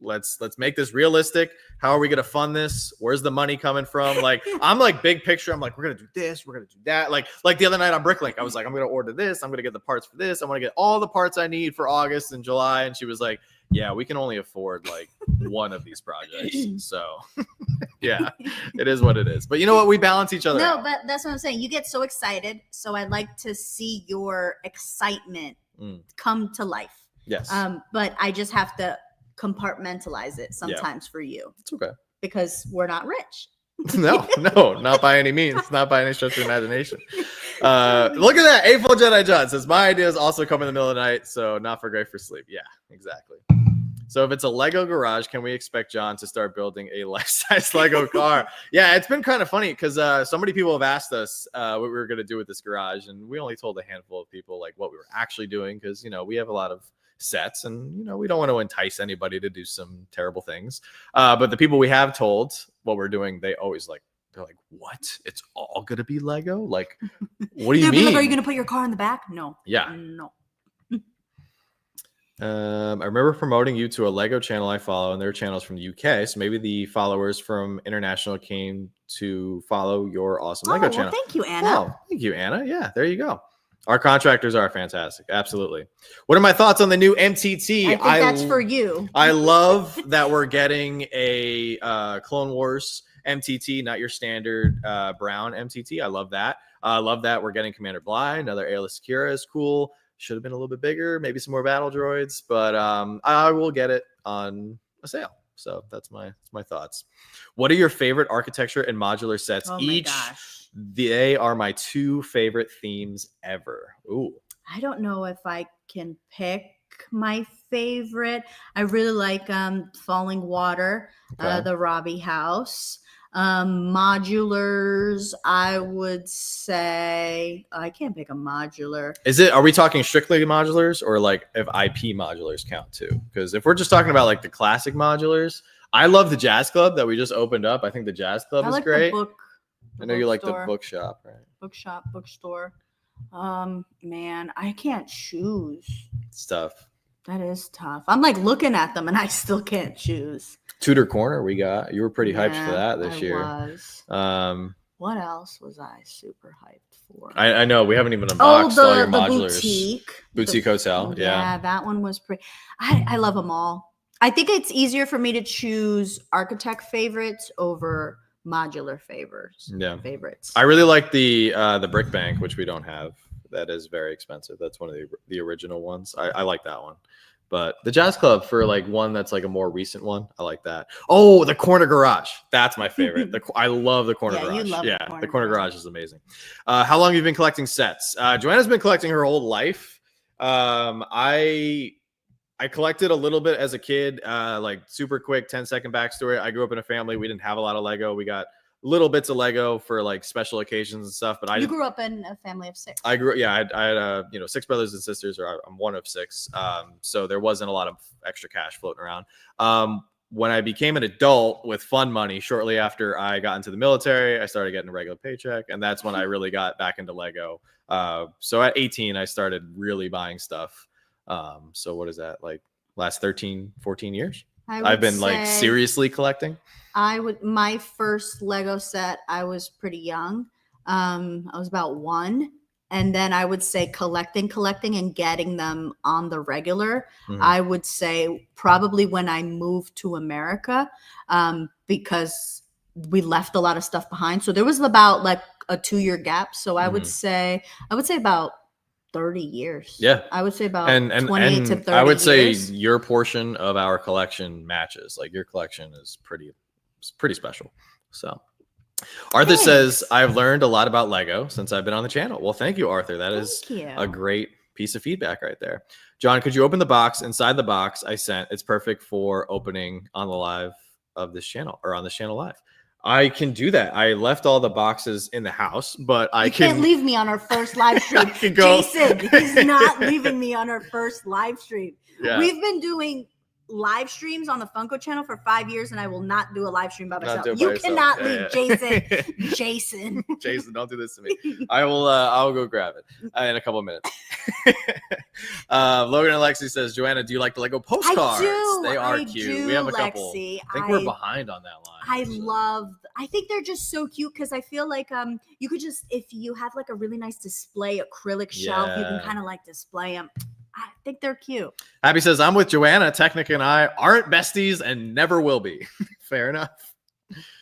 Let's make this realistic. How are we going to fund this? Where's the money coming from? Like, I'm like big picture. I'm like, we're going to do this. We're going to do that. Like the other night on BrickLink, I was like, I'm going to order this. I'm going to get the parts for this. I want to get all the parts I need for August and July. And she was like, yeah, we can only afford like one of these projects. So yeah, it is what it is. But you know what? We balance each other out. But that's what I'm saying. You get so excited. So I'd like to see your excitement come to life. Yes. But I just have to compartmentalize it sometimes for you. It's okay. Because we're not rich. No, not by any means. Not by any stretch of imagination. Look at that. Eightfold Jedi John says, my ideas also come in the middle of the night, so not for great for sleep. Yeah, exactly. So if it's a Lego garage, can we expect John to start building a life-size Lego car? Yeah, it's been kind of funny because so many people have asked us what we were going to do with this garage, and we only told a handful of people like what we were actually doing because, we have a lot of sets and we don't want to entice anybody to do some terrible things, but the people we have told what we're doing, they're like, what, it's all gonna be Lego? Like, what do you mean? Like, are you gonna put your car in the back? No. I remember promoting you to a Lego channel I follow, and their channels from the UK, so maybe the followers from international came to follow your awesome Lego channel. Thank you, Anna. Oh, thank you, Anna. Yeah, there you go. Our contractors are fantastic. Absolutely. What are my thoughts on the new MTT? I think that's for you. I love that we're getting a Clone Wars MTT, not your standard brown MTT. I love that. I love that we're getting Commander Bly. Another Airless Kira is cool. Should have been a little bit bigger. Maybe some more battle droids. But I will get it on a sale. So that's my thoughts. What are your favorite architecture and modular sets? Oh my gosh. They are my 2 favorite themes ever. Ooh. I don't know if I can pick my favorite. I really like Falling Water, the Robbie house. Modulars, I would say I can't pick a modular. Are we talking strictly modulars or like if IP modulars count too? Because if we're just talking about like the classic modulars, I love the Jazz Club that we just opened up. I think the Jazz Club is great. I know you like the bookshop, right? Bookstore. Man, I can't choose. It's tough. That is tough. I'm like looking at them and I still can't choose. Tudor Corner, you were pretty hyped for that this year. What else was I super hyped for? I know we haven't even unboxed all your modulars. Boutique Hotel. Yeah, that one was pretty. I love them all. I think it's easier for me to choose architect favorites over modular favorites. I really like the Brick Bank, which we don't have. That is very expensive. That's one of the original ones. I like that one. But the Jazz Club for like one that's like a more recent one, I like that. Oh, the Corner Garage. That's my favorite. I love the Corner Garage. The Corner Garage is amazing. How long have you been collecting sets? Joanna's been collecting her whole life. I collected a little bit as a kid, like super quick 10-second backstory. I grew up in a family. We didn't have a lot of Lego. We got little bits of Lego for like special occasions and stuff. But you grew up in a family of 6. I had 6 brothers and sisters, or I'm one of 6. So there wasn't a lot of extra cash floating around. When I became an adult with fun money, shortly after I got into the military, I started getting a regular paycheck. And that's when I really got back into Lego. So at 18, I started really buying stuff. So what is that, like last 13, 14 years? I've been like seriously collecting. My first Lego set, I was pretty young. I was about 1. And then I would say collecting and getting them on the regular. Mm-hmm. I would say probably when I moved to America, because we left a lot of stuff behind. So there was about like a 2-year gap. So I would say about 30 years. Yeah. I would say about 28 to 30 years. I would say your portion of our collection matches. Like your collection is pretty special. So Arthur says, I've learned a lot about Lego since I've been on the channel. Well, thank you, Arthur. That is a great piece of feedback right there. John, could you open the box? Inside the box I sent, it's perfect for opening on the live of this channel, or on this channel live. I can do that. I left all the boxes in the house, but you can't leave me on our first live stream. Jason, he's not leaving me on our first live stream. Yeah. We've been doing live streams on the Funko channel for 5 years, and I will not do a live stream by myself. You cannot leave, Jason. Jason, don't do this to me. I'll go grab it in a couple of minutes. Logan and Lexi says, Joanna, do you like the Lego postcards? I do. They are cute. We have a couple. Lexi. I think we're behind on that line. I think they're just so cute because I feel like you could just, if you have like a really nice display acrylic shelf, you can kind of like display them. I think they're cute. Happy says, I'm with Joanna. Technic and I aren't besties and never will be. Fair enough.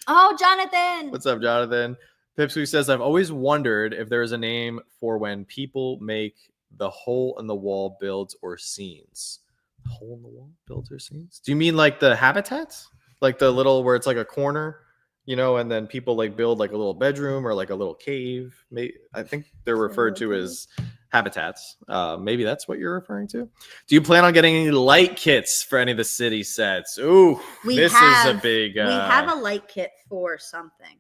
Oh, Jonathan. What's up, Jonathan? Pipsqueak says, I've always wondered if there is a name for when people make the hole in the wall builds or scenes. Hole in the wall builds or scenes? Do you mean like the habitats? Like the little, where it's like a corner, and then people like build like a little bedroom or like a little cave. I think they're referred to as habitats. Maybe that's what you're referring to. Do you plan on getting any light kits for any of the city sets? Ooh, this is a big. We have a light kit for something.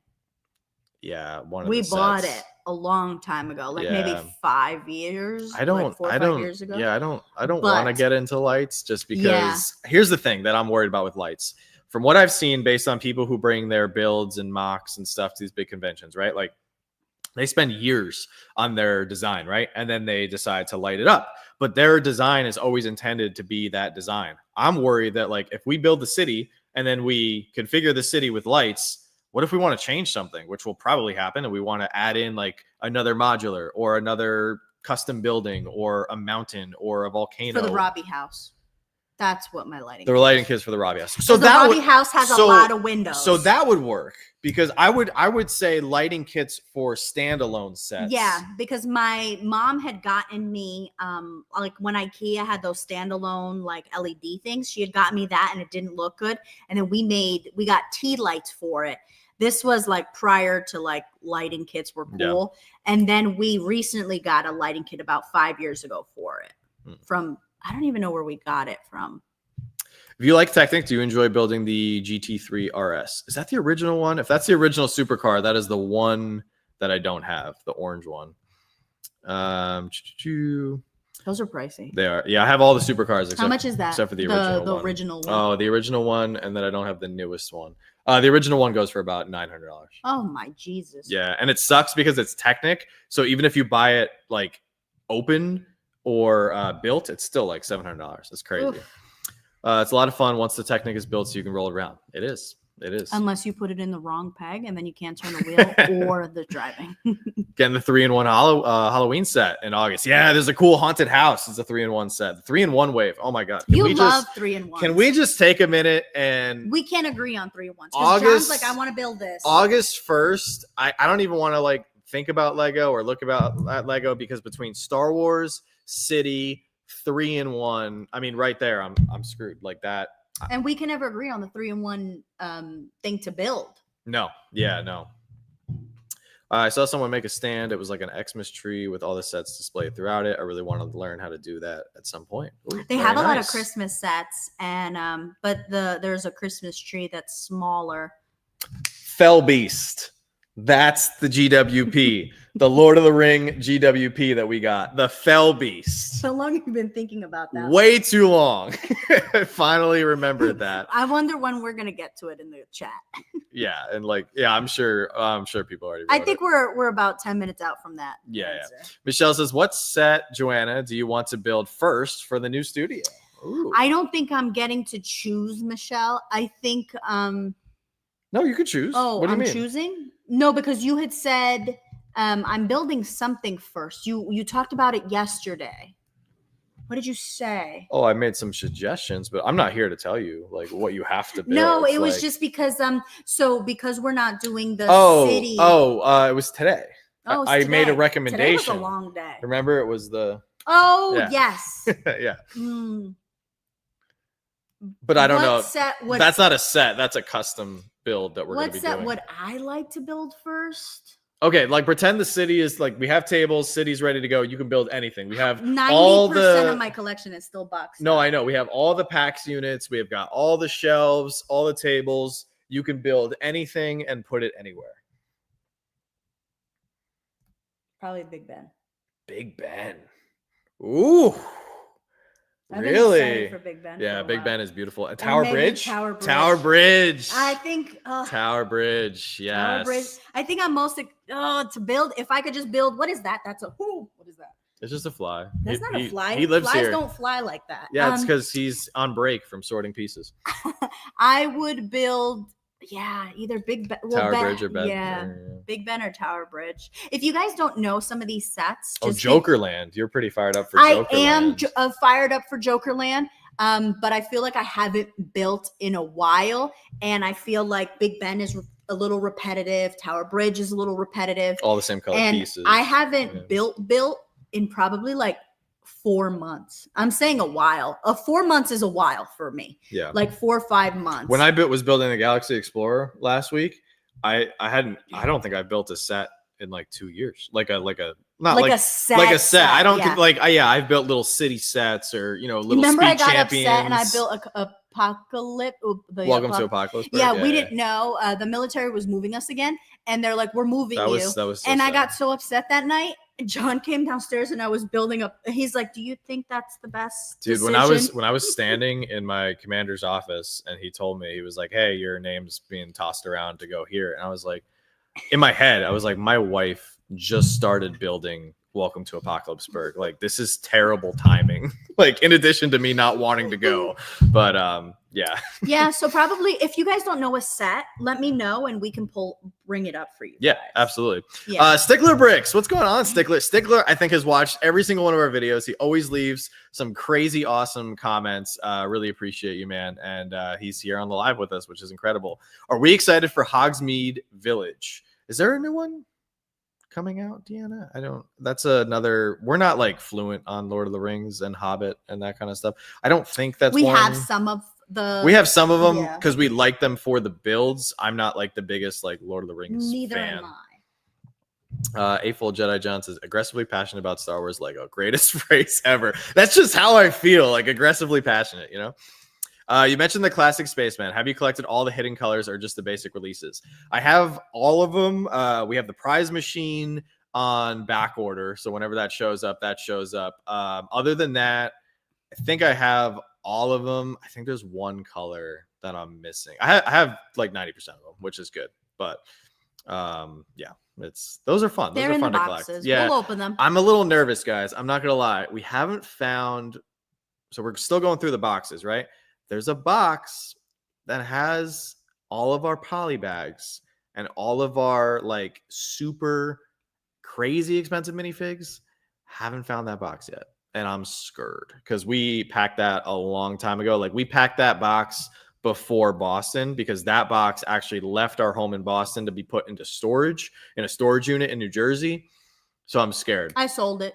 Yeah, we bought it a long time ago, like maybe 5 years. I don't. 4 or 5 years ago. Yeah, I don't want to get into lights just because. Here's the thing that I'm worried about with lights. From what I've seen, based on people who bring their builds and mocks and stuff to these big conventions, right? Like, they spend years on their design, right? And then they decide to light it up. But their design is always intended to be that design. I'm worried that, like, if we build the city and then we configure the city with lights, what if we want to change something, which will probably happen, and we want to add in like another modular or another custom building or a mountain or a volcano? For the Robbie house. That's what my lighting. The lighting kits for the Robbie house. So the Robbie house has a lot of windows. So that would work, because I would say lighting kits for standalone sets. Yeah, because my mom had gotten me like when IKEA had those standalone like LED things, she had got me that and it didn't look good. And then we got tea lights for it. This was like prior to like lighting kits were cool. Yeah. And then we recently got a lighting kit about 5 years ago for it from. I don't even know where we got it from. If you like Technic, do you enjoy building the GT3 RS? Is that the original one? If that's the original supercar, that is the one that I don't have, the orange one. Those are pricey. They are. Yeah, I have all the supercars. How much is that? Except for the original one. The original one. Oh, the original one, and then I don't have the newest one. The original one goes for about $900. Oh my Jesus. Yeah, and it sucks because it's Technic. So even if you buy it like open or built, it's still like $700. That's crazy. It's a lot of fun once the Technic is built, so you can roll it around. It is. It is. Unless you put it in the wrong peg and then you can't turn the wheel or the driving. Getting the 3-in-1 Halloween set in August. Yeah, there's a cool haunted house. It's a 3-in-1 set. The 3-in-1 wave. Oh my God. You love 3-in-1. Can we just take a minute and we can't agree on 3-in-1s? Because John's like, I want to build this. August 1st. I don't even want to like think about Lego or look about at Lego because between Star Wars, City, 3-in-1, I mean, right there, I'm screwed like that. And we can never agree on the 3-in-1 thing to build. No. Yeah, no. I saw someone make a stand. It was like an Xmas tree with all the sets displayed throughout it. I really wanted to learn how to do that at some point. Ooh, they have a lot of Christmas sets, and but there's a Christmas tree that's smaller. Fell Beast. That's the GWP, the Lord of the Ring GWP that we got, the Fell Beast. So long have you been thinking about that? Way too long. I finally remembered that. I wonder when we're gonna get to it in the chat. Yeah, and like, yeah, I'm sure people already. I think we're about 10 minutes out from that. Yeah. Michelle says, "What set, Joanna, do you want to build first for the new studio?" Ooh. I don't think I'm getting to choose, Michelle. I think No, you could choose. Oh, what do you mean? Choosing? No, because you had said I'm building something first. You talked about it yesterday. What did you say? Oh, I made some suggestions, but I'm not here to tell you like what you have to build. No, it was just because because we're not doing the city. It was today. Oh, I made a recommendation. Today was a long day. Remember, it was the. Oh yes. Yeah. Mm. But I don't know. That's not a set. That's a custom build that we're going to be doing. What set would I like to build first? Okay, like pretend the city is like we have tables, city's ready to go. You can build anything. We have 90% of my collection is still boxed. No, I know. We have all the PAX units. We have got all the shelves, all the tables. You can build anything and put it anywhere. Probably Big Ben. Big Ben. Ooh. I've really? been excited for Big Ben. Yeah, Big Ben is beautiful. And Tower Bridge? Tower Bridge. Tower Bridge. I think Tower Bridge. Yes. Tower Bridge. I think I'm most to build. If I could just build, what is that? That's what is that? It's just a fly. That's not a fly. He lives Flies here. Don't fly like that. Yeah, it's because he's on break from sorting pieces. I would build, either Big Ben. Tower Bridge or Ben. Yeah, Big Ben or Tower Bridge. If you guys don't know some of these sets. Jokerland. You're pretty fired up for Jokerland. I am fired up for Jokerland. But I feel like I haven't built in a while. And I feel like Big Ben is a little repetitive. Tower Bridge is a little repetitive. All the same color pieces. I haven't built in probably like 4 months. I'm saying a while. 4 months is a while for me. Yeah. Like 4 or 5 months. When I was building the Galaxy Explorer last week, I don't think I built a set in like 2 years. Like a set. I don't think I've built little city sets or little. Remember, I got upset and I built a Apocalypse. Welcome to Apocalypse. Yeah, we didn't know the military was moving us again, and they're like, "We're moving you." That was so sad. I got so upset that night. John came downstairs and I was building up. He's like, "Do you think that's the best decision?" When I was standing in my commander's office and he told me, he was like, "Hey, your name's being tossed around to go here," and I was like, in my head, I was like, my wife just started building Welcome to Apocalypseburg. Like, this is terrible timing. Like, in addition to me not wanting to go, but yeah. Yeah. So probably if you guys don't know a set, let me know and we can bring it up for you. Yeah, guys. absolutely. Yeah. Stickler Bricks. What's going on, Stickler? Stickler, I think, has watched every single one of our videos. He always leaves some crazy, awesome comments. Really appreciate you, man. And he's here on the live with us, which is incredible. Are we excited for Hogsmeade Village? Is there a new one coming out, Deanna? We're not like fluent on Lord of the Rings and Hobbit and that kind of stuff. I don't think that's we have some of them because we like them for the builds. I'm not like the biggest like Lord of the Rings Neither fan. am I. A-Fold Jedi John says, aggressively passionate about Star Wars Lego. Greatest phrase ever. That's just how I feel, like aggressively passionate, You mentioned the classic Spaceman. Have you collected all the hidden colors or just the basic releases? I have all of them. We have the prize machine on back order, so whenever that shows up, that shows up. Other than that, I think I have all of them. I think there's one color that I'm missing. I have like 90% of them, which is good. But yeah, those are fun. Those They're are in fun the to boxes. collect. Yeah, We'll open them. I'm a little nervous, guys. I'm not gonna lie. We haven't found. So we're still going through the boxes, right? There's a box that has all of our poly bags and all of our like super crazy expensive minifigs. Haven't found that box yet. And I'm scared because we packed that a long time ago. Like we packed that box before Boston because that box actually left our home in Boston to be put into storage in a storage unit in New Jersey. So I'm scared. I sold it.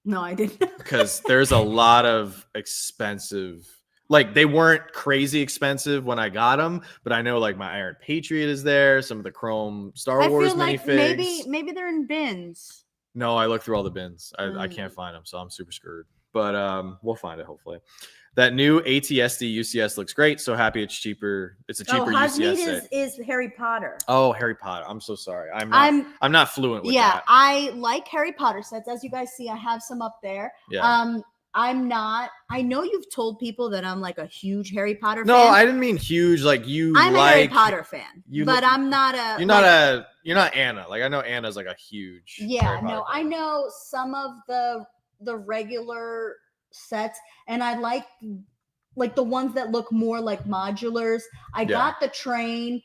No, I didn't. Because there's a lot of expensive, like they weren't crazy expensive when I got them, but I know like my Iron Patriot is there, some of the Chrome Star Wars minifigs. Maybe they're in bins. No, I looked through all the bins. I can't find them, so I'm super screwed. But we'll find it hopefully. That new ATSD UCS looks great. So happy it's cheaper. It's a cheaper UCS set. is Harry Potter. Oh, Harry Potter. I'm so sorry. I'm not fluent with that. I like Harry Potter sets. As you guys see, I have some up there. Yeah. I'm not. I know you've told people that I'm like a huge Harry Potter fan. No, I didn't mean huge. Like you. I'm like, a Harry Potter fan, but I'm not a. You're not Anna. Like I know Anna's like a huge. Yeah. No, I know some of the regular sets, and I like the ones that look more like modulars. I got the train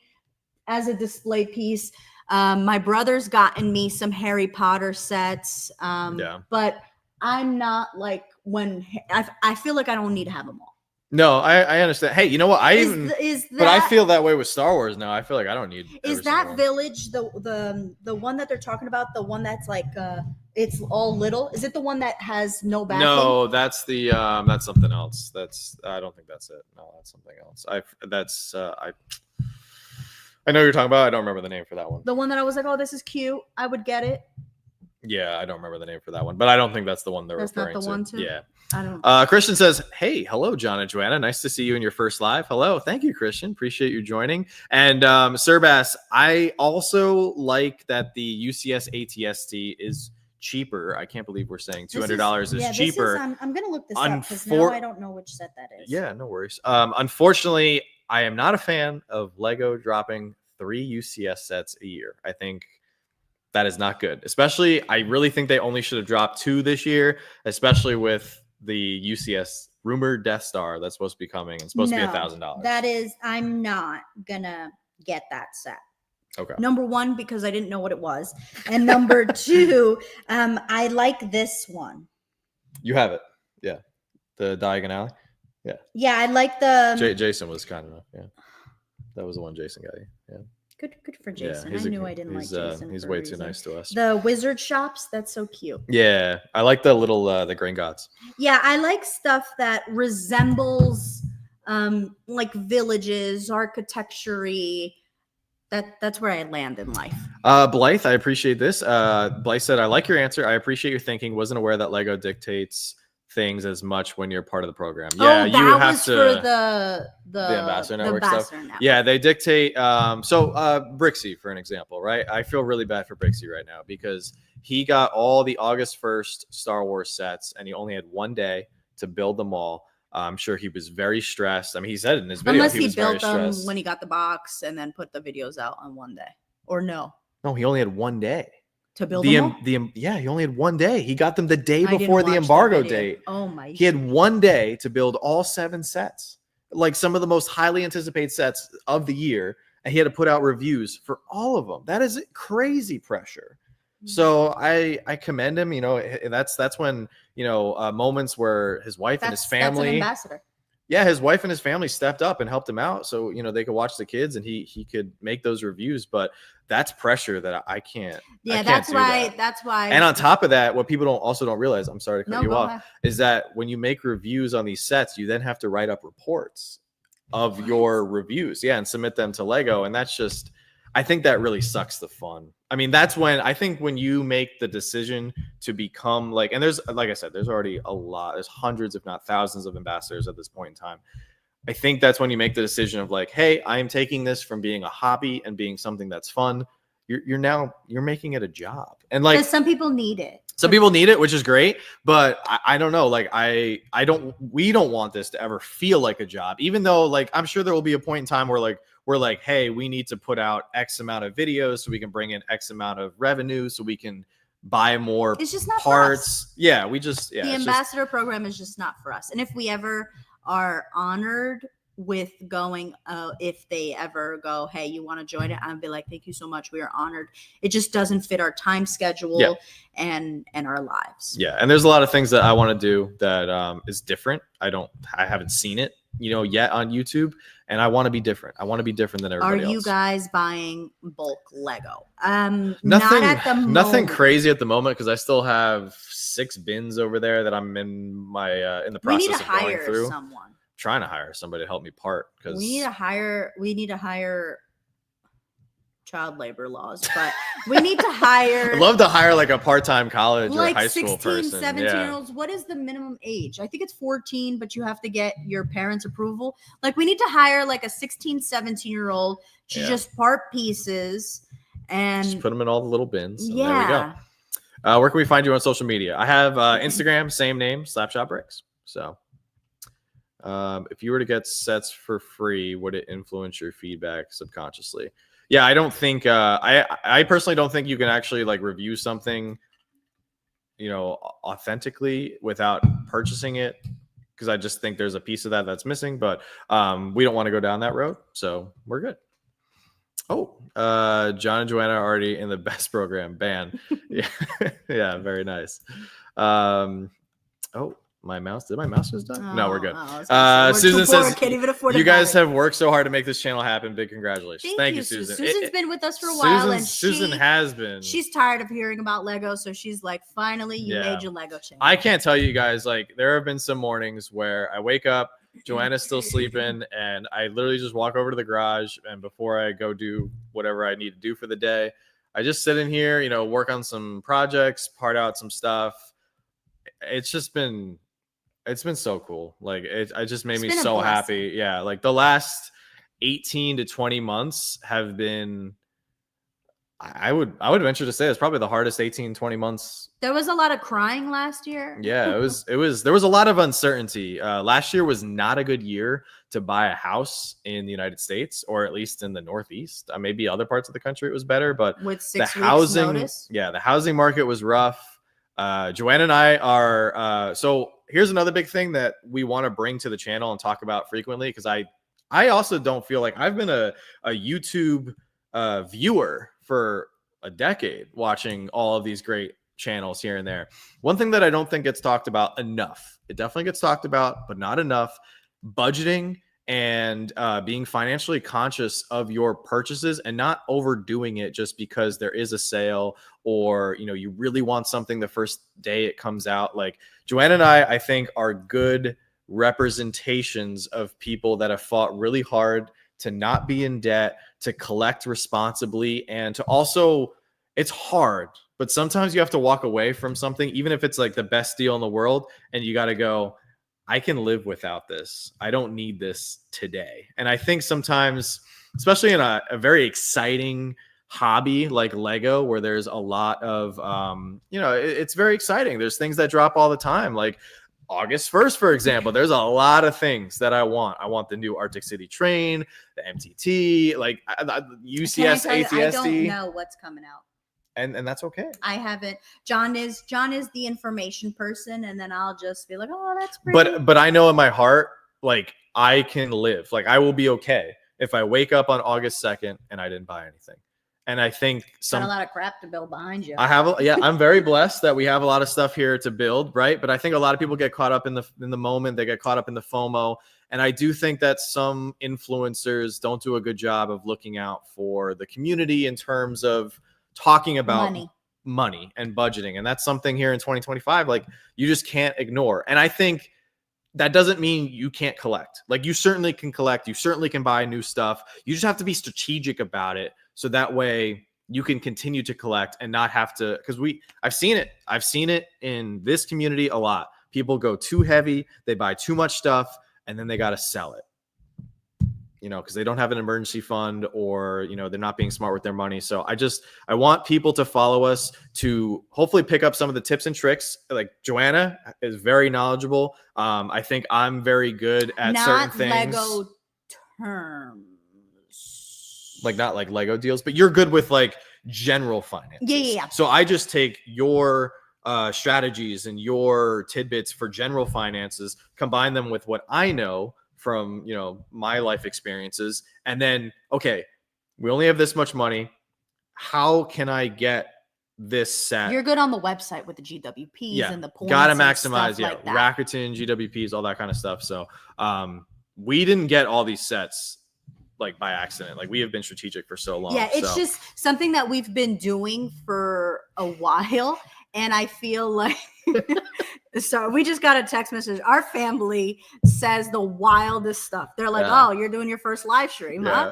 as a display piece. My brother's gotten me some Harry Potter sets. But I'm not like I feel like I don't need to have them all. No, I understand. Hey, you know what? But I feel that way with Star Wars now. I feel like I don't need. Is that Village the one that they're talking about? The one that's like it's all little. Is it the one that has no backing? No, that's the that's something else. I don't think that's it. No, that's something else. I know what you're talking about. I don't remember the name for that one. The one that I was like, oh, this is cute. I would get it. Yeah, I don't remember the name for that one, but I don't think that's the one they're referring to. That's not the one too? Yeah. I don't. Christian says, hey, hello, John and Joanna. Nice to see you in your first live. Hello. Thank you, Christian. Appreciate you joining. And Sirbass, I also like that the UCS ATST is cheaper. I can't believe we're saying $200 is cheaper. I'm going to look this up because now I don't know which set that is. Yeah, no worries. Unfortunately, I am not a fan of Lego dropping 3 UCS sets a year. I think that is not good. Especially, I really think they only should have dropped 2 this year, especially with the UCS rumored Death Star that's supposed to be coming. It's supposed to be $1,000. That is, I'm not gonna get that set. Okay. Number 1, because I didn't know what it was, and number 2, I like this one. You have it, yeah. The Diagon Alley, yeah. Yeah, I like the. Jason was kind enough, yeah. That was the one Jason got you, yeah. Good for Jason. Yeah, I knew I didn't like Jason. He's way too nice to us. The wizard shops, that's so cute. Yeah, I like the little the grain gods. Yeah, I like stuff that resembles like villages, architecture-y. That's where I land in life. Blythe, I appreciate this. Blythe said, I like your answer. I appreciate your thinking. Wasn't aware that Lego dictates things as much when you're part of the program. Yeah, you have to for the Ambassador Network stuff. Yeah, they dictate. So Brixie, for an example, right? I feel really bad for Brixie right now because he got all the August 1st Star Wars sets and he only had 1 day to build them all. I'm sure he was very stressed. I mean, he said it in his video. Unless he built them when he got the box and then put the videos out on 1 day, or no? No, he only had 1 day. To build them all? Yeah, he only had 1 day. He got them the day before the embargo date. Oh my! He had 1 day to build all 7 sets, like some of the most highly anticipated sets of the year, and he had to put out reviews for all of them. That is crazy pressure. So I commend him. You know, that's when moments where his wife and his family. That's an ambassador. Yeah, his wife and his family stepped up and helped him out, so they could watch the kids and he could make those reviews. But that's pressure that I can't. Yeah, that's why. That's why. And on top of that, what people don't realize, I'm sorry to cut you off, is that when you make reviews on these sets, you then have to write up reports of your reviews, and submit them to Lego, and that's just. I think that really sucks the fun. I mean, that's when you make the decision to become like I said, there's already there's hundreds, if not thousands of ambassadors at this point in time. I think that's when you make the decision of like, hey, I'm taking this from being a hobby and being something that's fun. You're making it a job. And like some people need it. Some people need it, which is great, but I don't know. Like we don't want this to ever feel like a job, even though like I'm sure there will be a point in time where we're like, hey, we need to put out X amount of videos so we can bring in X amount of revenue so we can buy more it's just not parts. Yeah, the ambassador program is just not for us. And if we ever are honored with going, if they ever go, hey, you want to join it, I'd be like, thank you so much, we are honored. It just doesn't fit our time schedule and our lives. And there's a lot of things that I want to do that is different. I haven't seen it yet on YouTube, and I want to be different. I want to be different than everybody else. Are you guys buying bulk Lego? Nothing, not at the moment. Nothing crazy at the moment, because I still have 6 bins over there that I'm in my in the process of going through. Someone. Trying to hire somebody to help me part, because we need to hire child labor laws, but we need to hire I'd love to hire like a part-time college or high 16, school person. 17-year-olds. What is the minimum age? I think it's 14, but you have to get your parents' approval. Like we need to hire like a 16, 17-year-old to just part pieces and just put them in all the little bins. There we go. Where can we find you on social media? I have Instagram, same name, Slapshot Bricks. So if you were to get sets for free, would it influence your feedback subconsciously? Yeah, I don't think I personally don't think you can actually like review something, authentically without purchasing it, because I just think there's a piece of that that's missing. But we don't want to go down that road, so we're good. Oh, John and Joanna are already in the best program band. Yeah, very nice. My mouse just die? No, we're good. Susan says, can't even afford you guys have worked so hard to make this channel happen. Big congratulations. Thank you, Susan. Susan's been with us for a while, and Susan has been. She's tired of hearing about Lego, so she's like, finally, you made your Lego channel. I can't tell you guys, like, there have been some mornings where I wake up, Joanna's still sleeping, and I literally just walk over to the garage, and before I go do whatever I need to do for the day, I just sit in here, work on some projects, part out some stuff. It's been so cool. Like it just made me so happy. Yeah. Like the last 18 to 20 months have been, I would venture to say it's probably the hardest 18, 20 months. There was a lot of crying last year. Yeah, there was a lot of uncertainty. Last year was not a good year to buy a house in the United States, or at least in the Northeast. Maybe other parts of the country it was better, but with 6 weeks notice. Yeah, the housing market was rough. Joanna and I are so here's another big thing that we want to bring to the channel and talk about frequently, because I also don't feel like I've been a YouTube viewer for a decade, watching all of these great channels here and there. One thing that I don't think gets talked about enough, it definitely gets talked about, but not enough, budgeting and being financially conscious of your purchases and not overdoing it just because there is a sale, or you really want something the first day it comes out. Like Joanna and I think are good representations of people that have fought really hard to not be in debt, to collect responsibly, and to also, it's hard, but sometimes you have to walk away from something, even if it's like the best deal in the world, and you got to go, I can live without this. I don't need this today. And I think sometimes, especially in a very exciting hobby like Lego, where there's a lot of, it's very exciting. There's things that drop all the time. Like August 1st, for example, there's a lot of things that I want. I want the new Arctic City train, the MTT, like UCS, ATSD. I don't know what's coming out. And that's okay. I haven't. John is the information person, and then I'll just be like, oh, that's pretty. But I know in my heart, like I can live. Like I will be okay if I wake up on August 2nd and I didn't buy anything. And I think got a lot of crap to build behind you. I'm very blessed that we have a lot of stuff here to build, right? But I think a lot of people get caught up in the moment. They get caught up in the FOMO. And I do think that some influencers don't do a good job of looking out for the community in terms of talking about money and budgeting. And that's something here in 2025, like you just can't ignore. And I think that doesn't mean you can't collect. Like you certainly can collect. You certainly can buy new stuff. You just have to be strategic about it. So that way you can continue to collect and not have to, because I've seen it in this community a lot. People go too heavy, they buy too much stuff, and then they got to sell it. you know, because they don't have an emergency fund, or, you know, they're not being smart with their money. So I want people to follow us to hopefully pick up some of the tips and tricks. Like Joanna is very knowledgeable. I think I'm very good at certain things. Lego terms. Like not like Lego deals, but you're good with like general finances. Yeah. So I just take your strategies and your tidbits for general finances, combine them with what I know from, you know, my life experiences, and then, okay, we only have this much money. How can I get this set? You're good on the website with the GWPs and the points. Gotta maximize, like that. Rakuten, GWPs, all that kind of stuff. So we didn't get all these sets like by accident. Like we have been strategic for so long. Yeah, it's just something that we've been doing for a while. And I feel like, so we just got a text message. Our family says the wildest stuff. They're like, oh, you're doing your first live stream, huh?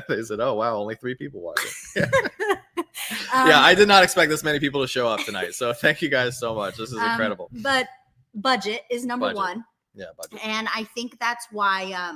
They said, oh, wow, only 3 people watch it. Yeah, I did not expect this many people to show up tonight. So thank you guys so much. This is incredible. But budget is number one. Yeah, budget. And I think that's why,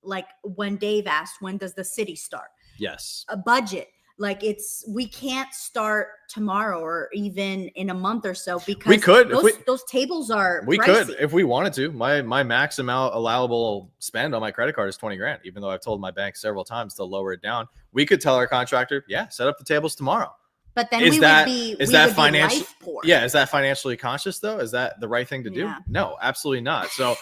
like when Dave asked, when does the city start? Yes. A budget. Like we can't start tomorrow or even in a month or so, because we could. Those tables are we pricey. could if we wanted to. My max amount allowable spend on my credit card is 20 grand, even though I've told my bank several times to lower it down. We could tell our contractor, set up the tables tomorrow. But then is that financially poor? Yeah, is that financially conscious though? Is that the right thing to do? No, absolutely not. So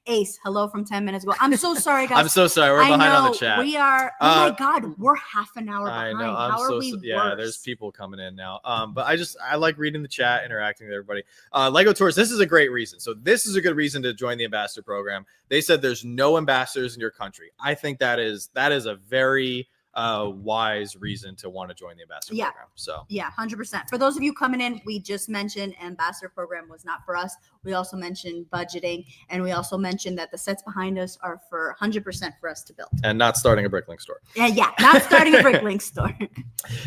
Ace, hello from 10 minutes ago. I'm so sorry, guys. I'm so sorry. We're behind on the chat. We are. Oh my God, we're half an hour behind. I know. How are we? Yeah, there's people coming in now. But I like reading the chat, interacting with everybody. Lego Tours. This is a great reason. So this is a good reason to join the ambassador program. They said there's no ambassadors in your country. I think that is a very wise reason to want to join the ambassador program. So 100%. For those of you coming in, we just mentioned ambassador program was not for us. We also mentioned budgeting, and we also mentioned that the sets behind us are for 100% for us to build, and not starting a BrickLink store. Not starting a BrickLink store.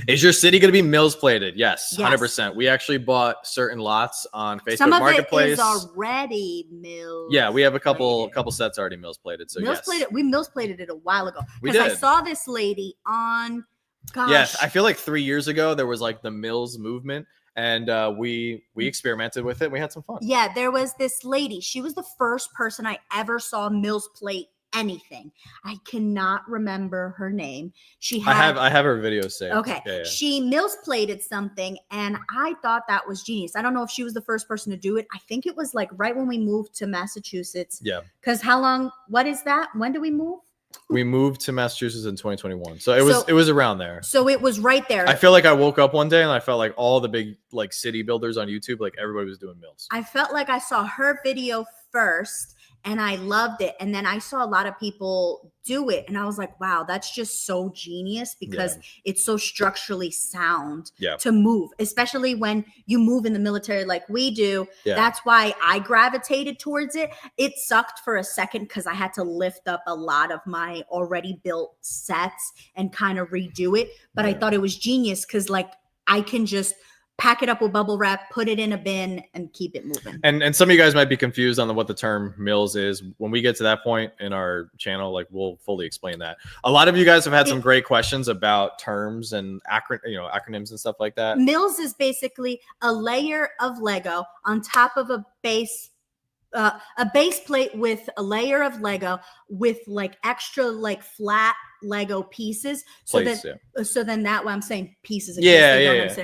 Is your city going to be mills plated? Yes, 100%. We actually bought certain lots on Facebook Some of Marketplace. It is already mills. Yeah, we have a couple sets already mills plated. So we mills plated it a while ago. We did. I saw this lady on, yes, I feel like 3 years ago there was like the mills movement, and we experimented with it. We had some fun. Yeah, there was this lady. She was the first person I ever saw mills plate anything. I cannot remember her name. I have her video saved. Okay. Yeah. She mills plated something, and I thought that was genius. I don't know if she was the first person to do it. I think it was like right when we moved to Massachusetts. Yeah. Because what is that? When do we move? We moved to Massachusetts in 2021. So it was around there. So it was right there. I feel like I woke up one day and I felt like all the big like city builders on YouTube, like everybody was doing mills. I felt like I saw her video first and I loved it. And then I saw a lot of people do it. And I was like, wow, that's just so genius, because it's so structurally sound to move, especially when you move in the military like we do. Yeah. That's why I gravitated towards it. It sucked for a second because I had to lift up a lot of my already built sets and kind of redo it. But I thought it was genius because like I can just pack it up with bubble wrap, put it in a bin, and keep it moving. And some of you guys might be confused on what the term mills is. When we get to that point in our channel, like we'll fully explain that. A lot of you guys have had some great questions about terms and acronyms and stuff like that. Mills is basically a layer of Lego on top of a base plate with a layer of Lego with like extra like flat Lego pieces. So then that way I'm saying pieces.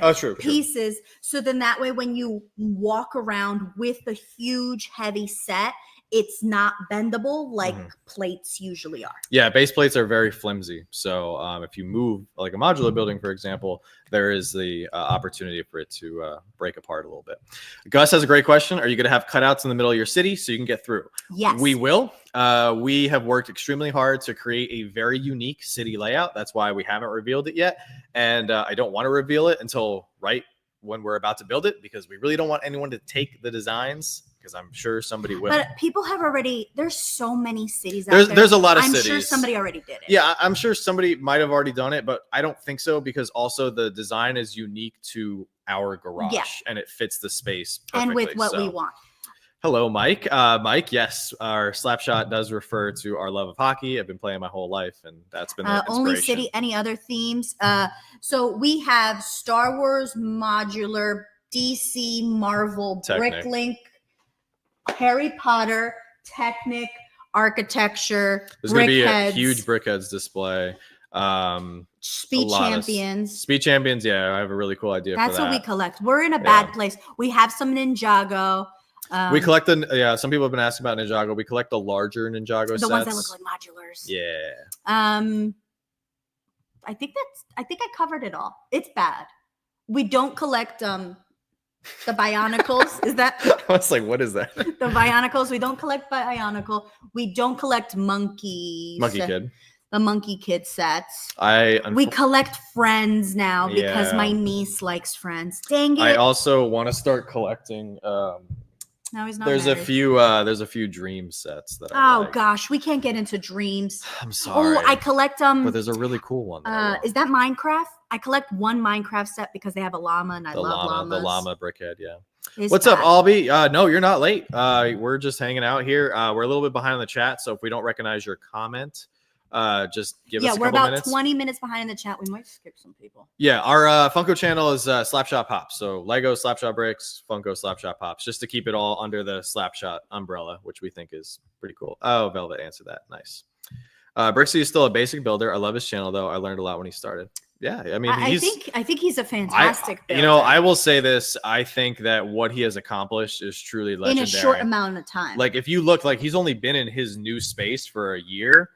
Oh, true. Pieces. So then that way when you walk around with the huge heavy set, it's not bendable like plates usually are. Yeah, base plates are very flimsy. So if you move like a modular building, for example, there is the opportunity for it to break apart a little bit. Gus has a great question. Are you going to have cutouts in the middle of your city so you can get through? Yes. We will. We have worked extremely hard to create a very unique city layout. That's why we haven't revealed it yet. And I don't want to reveal it until right when we're about to build it, because we really don't want anyone to take the designs, because I'm sure somebody will. But people have there's so many cities out there. There's a lot of cities. I'm sure somebody already did it. Yeah, I'm sure somebody might have already done it, but I don't think so, because also the design is unique to our garage and it fits the space perfectly. And with what we want. Hello, Mike. Mike, yes, our Slapshot does refer to our love of hockey. I've been playing my whole life, and that's been the inspiration. Only city. Any other themes? So we have Star Wars, modular, DC, Marvel, Technic. BrickLink, Harry Potter, Technic, architecture. There's going to be a huge BrickHeads display. Speed Champions. Speed Champions, yeah, I have a really cool idea That's for that. what we collect. We're in a bad place. We have some Ninjago. We collect some people have been asking about Ninjago. We collect the larger Ninjago sets. The ones that look like modulars. Yeah. I think I covered it all. It's bad. We don't collect the Bionicles. Is that? I was like, what is that? The Bionicles. We don't collect Bionicle. We don't collect monkeys. Monkey Kid. The Monkey Kid sets. We collect Friends now because my niece likes Friends. Dang it. I also want to start collecting no, he's not. There's a few dream sets that I like. Gosh, we can't get into dreams. I'm sorry. Oh, I collect but there's a really cool one. Is that Minecraft? I collect one Minecraft set because they have a llama and I love llamas. The llama BrickHead, yeah. What's up, Albie? No, you're not late. We're just hanging out here. We're a little bit behind on the chat, so if we don't recognize your comment, just give us a couple minutes. Yeah, we're about 20 minutes behind in the chat. We might skip some people. Yeah, our Funko channel is Slapshot Pops. So Lego Slapshot Bricks, Funko Slapshot Pops, just to keep it all under the Slapshot umbrella, which we think is pretty cool. Oh, Velvet answered that. Nice. Brixie is still a basic builder. I love his channel, though. I learned a lot when he started. Yeah, I mean, I think he's a fantastic builder. I will say this. I think that what he has accomplished is truly legendary. In a short amount of time. Like, if you look, like, he's only been in his new space for a year.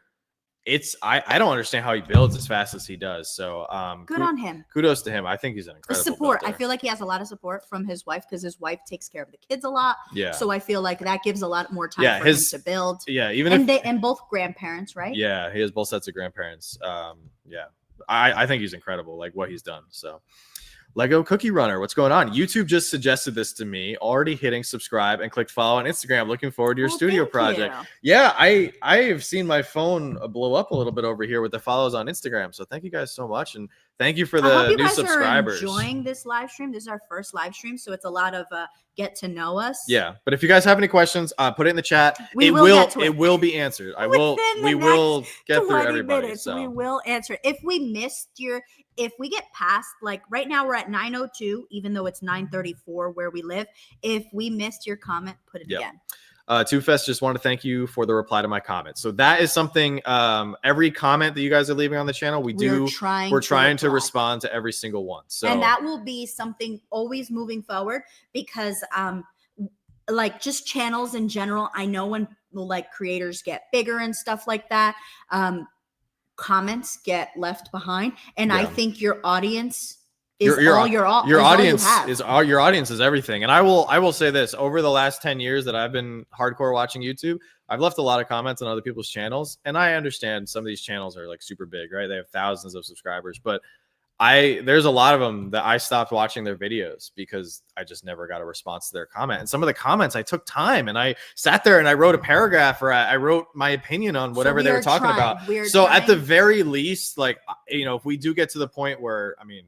I don't understand how he builds as fast as he does. So good on him. Kudos to him. I think he's an incredible support. builder. I feel like he has a lot of support from his wife because his wife takes care of the kids a lot. Yeah. So I feel like that gives a lot more time for him to build. Yeah. And both grandparents, right? Yeah, he has both sets of grandparents. Yeah. I think he's incredible, like what he's done. So Lego Cookie Runner, what's going on? YouTube just suggested this to me. Already hitting subscribe and click follow on Instagram. Looking forward to your studio project. Yeah, I have seen my phone blow up a little bit over here with the follows on Instagram. So thank you guys so much, and thank you for the new subscribers. Are enjoying this live stream. This is our first live stream, so it's a lot of get to know us. Yeah, but if you guys have any questions, put it in the chat. It will be answered. We will get through everybody. So we will answer. If we get past, like right now we're at 9:02, even though it's 9:34 where we live. If we missed your comment, put it again. Two Fest just want to thank you for the reply to my comment. So that is something, every comment that you guys are leaving on the channel, we're trying to respond to every single one. So, and that will be something always moving forward because, like just channels in general, I know when like creators get bigger and stuff like that, comments get left behind. And I think your audience your audience is everything. And I will say this, over the last 10 years that I've been hardcore watching YouTube, I've left a lot of comments on other people's channels, and I understand some of these channels are like super big, right? They have thousands of subscribers, but there's a lot of them that I stopped watching their videos because I just never got a response to their comment. And some of the comments, I took time and I sat there and I wrote a paragraph, or I wrote my opinion on whatever they were talking about. So at the very least, like, if we do get to the point where, I mean,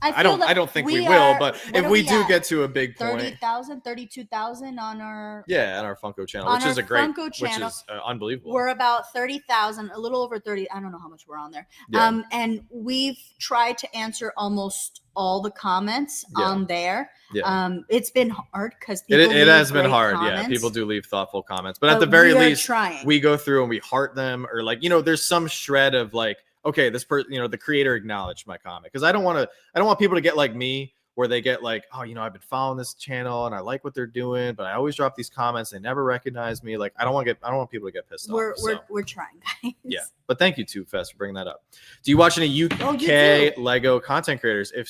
I don't think we will, but if we do get to a big point, 30,000, 32,000 on our on our Funko channel, which is unbelievable. We're about 30,000, a little over 30. I don't know how much we're on there. Yeah. And we've tried to answer almost all the comments on there. Yeah. It's been hard because it has been hard. Comments. Yeah, people do leave thoughtful comments, but at the very least, we go through and we heart them, or like, there's some shred of like, okay, this person, the creator acknowledged my comment, because I don't want people to get like me, where they get like, oh, I've been following this channel and I like what they're doing, but I always drop these comments, they never recognize me. Like, I don't want people to get pissed off. We're trying, guys. Yeah, but thank you, Two Fest, for bringing that up. Do you watch any UK Lego content creators? If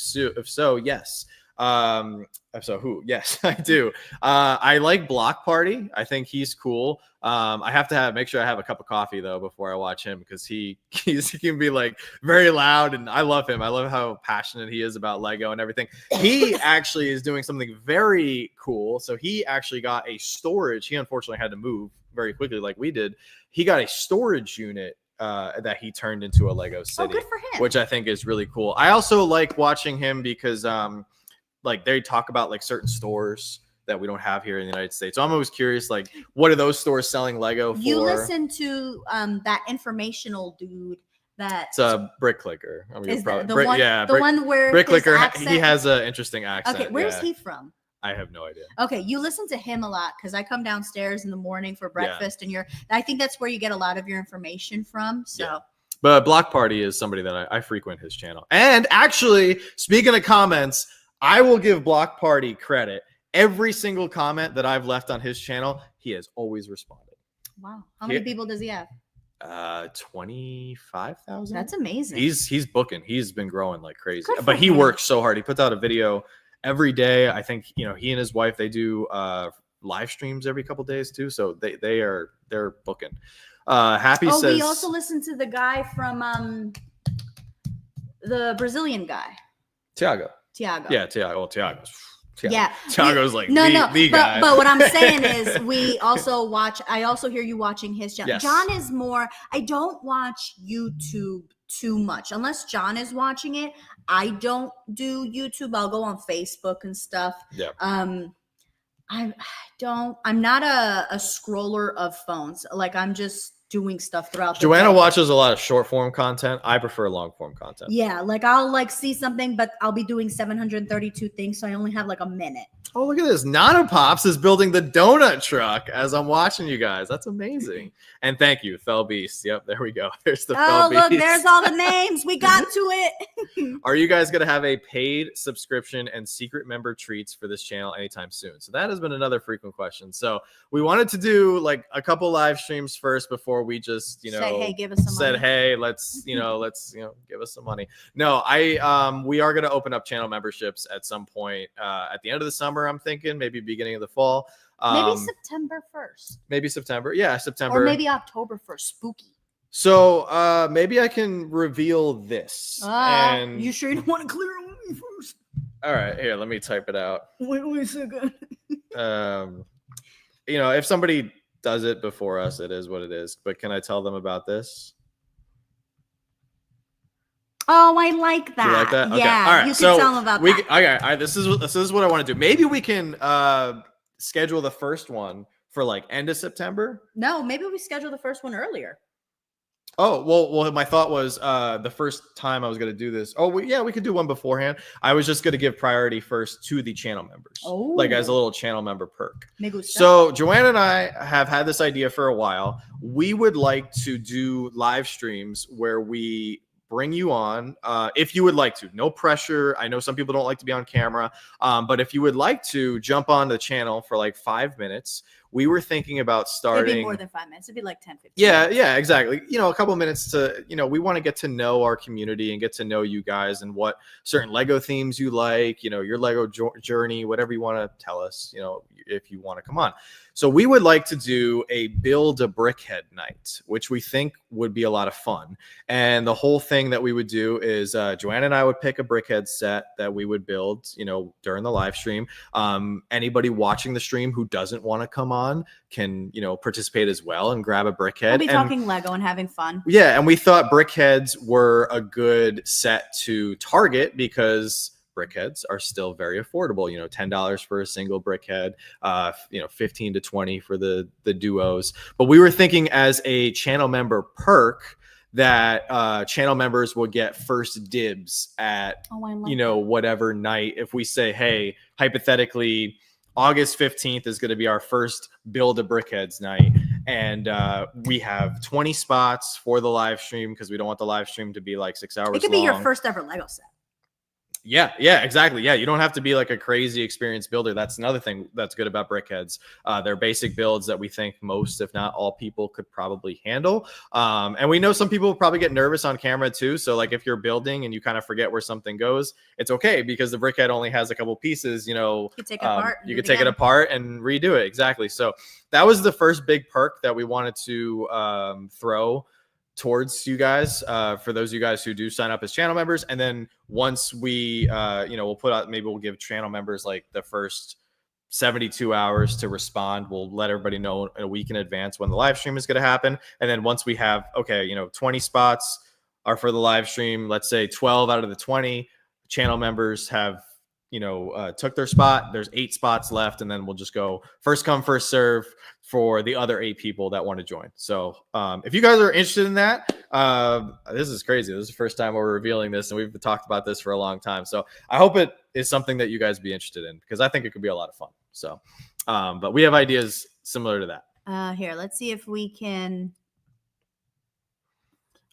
so, yes. So who? Yes, I do. I like Block Party. I think he's cool. I have to make sure I have a cup of coffee though before I watch him, because he can be like very loud, and I love him. I love how passionate he is about Lego and everything. He actually is doing something very cool. So he actually got a storage. He unfortunately had to move very quickly, like we did. He got a storage unit that he turned into a Lego city. Oh, good for him. Which I think is really cool. I also like watching him because like they talk about like certain stores that we don't have here in the United States. So I'm always curious, like, what are those stores selling Lego for? You listen to that informational dude. It's a brick clicker. I mean, is probably, the one, yeah, the one where brick his clicker. accent, he has an interesting accent. Okay, where's he from? I have no idea. Okay, you listen to him a lot because I come downstairs in the morning for breakfast, and I think that's where you get a lot of your information from. So. Yeah. But Block Party is somebody that I frequent his channel. And actually, speaking of comments, I will give Block Party credit. Every single comment that I've left on his channel, he has always responded. Wow. How many people does he have? 25,000. That's amazing. He's booking. He's been growing like crazy. Good for But he him. works so hard. He puts out a video every day. I think, he and his wife, they do live streams every couple days too. So they're booking. Happy says we also listened to the guy from the Brazilian guy. Tiago. Yeah, Tiago's Yeah. Tiago's like the guy. But what I'm saying is I also hear you watching his channel. Yes. John is more, I don't watch YouTube too much. Unless John is watching it, I don't do YouTube. I'll go on Facebook and stuff. Yeah. I'm not a scroller of phones. Like I'm just doing stuff throughout the Joanna day. watches a lot of short form content. I prefer long form content. Yeah, like I'll like see something, but I'll be doing 732 things, so I only have like a minute. Oh, look at this. Nana Pops is building the donut truck as I'm watching you guys. That's amazing. And thank you, Fell Beast. Yep, there we go. There's the Fell Beast. Oh, look, there's all the names. We got to it. Are you guys going to have a paid subscription and secret member treats for this channel anytime soon? So that has been another frequent question. So we wanted to do like a couple live streams first before we just, say, hey, give us some money. Hey, let's give us some money. No, we are going to open up channel memberships at some point at the end of the summer. I'm thinking maybe beginning of the fall. Maybe September 1st. Maybe September. Yeah, September. Or maybe October 1st. Spooky. So maybe I can reveal this. And you sure you don't want to clear it with me first? All right, here, let me type it out. Wait a second. If somebody does it before us, it is what it is. But can I tell them about this? Oh, I like that. You like that? Okay. Yeah, all right. you can tell them about that. Okay, this is what I want to do. Maybe we can schedule the first one for like end of September. No, maybe we schedule the first one earlier. Oh, well, my thought was the first time I was going to do this. Oh, we could do one beforehand. I was just going to give priority first to the channel members, like as a little channel member perk. So Joanna and I have had this idea for a while. We would like to do live streams where we bring you on if you would like to. No pressure. I know some people don't like to be on camera, but if you would like to jump on the channel for like 5 minutes, we were thinking about starting. It'd be more than 5 minutes. It'd be like 10, 15 minutes. Yeah, exactly. A couple minutes to, we want to get to know our community and get to know you guys and what certain Lego themes you like, your Lego journey, whatever you want to tell us, if you want to come on. So we would like to do a build a brickhead night, which we think would be a lot of fun. And the whole thing that we would do is Joanna and I would pick a brickhead set that we would build, during the live stream. Anybody watching the stream who doesn't want to come on can, participate as well and grab a brickhead. We'll be talking Lego and having fun. Yeah. And we thought brickheads were a good set to target because brickheads are still very affordable, $10 for a single brickhead, 15 to 20 for the duos. But we were thinking as a channel member perk that channel members will get first dibs at, whatever night. If we say, hey, hypothetically, August 15th is going to be our first build a brickheads night. And we have 20 spots for the live stream because we don't want the live stream to be like 6 hours long. It could be your first ever Lego set. Yeah, exactly. Yeah, you don't have to be like a crazy experienced builder. That's another thing that's good about brickheads. They're basic builds that we think most, if not all people could probably handle. And we know some people probably get nervous on camera too. So like if you're building and you kind of forget where something goes, it's okay because the brickhead only has a couple pieces, you could take it apart. You could take it apart and redo it. Exactly. So that was the first big perk that we wanted to throw towards you guys, for those of you guys who do sign up as channel members. And then once we, we'll put out, maybe we'll give channel members like the first 72 hours to respond. We'll let everybody know a week in advance when the live stream is going to happen. And then once we have, 20 spots are for the live stream, let's say 12 out of the 20 channel members have took their spot. There's 8 spots left, and then we'll just go first come, first serve for the other 8 people that want to join. So if you guys are interested in that, this is crazy. This is the first time we're revealing this, and we've talked about this for a long time. So I hope it is something that you guys be interested in, because I think it could be a lot of fun. So, but we have ideas similar to that. Here, let's see if we can.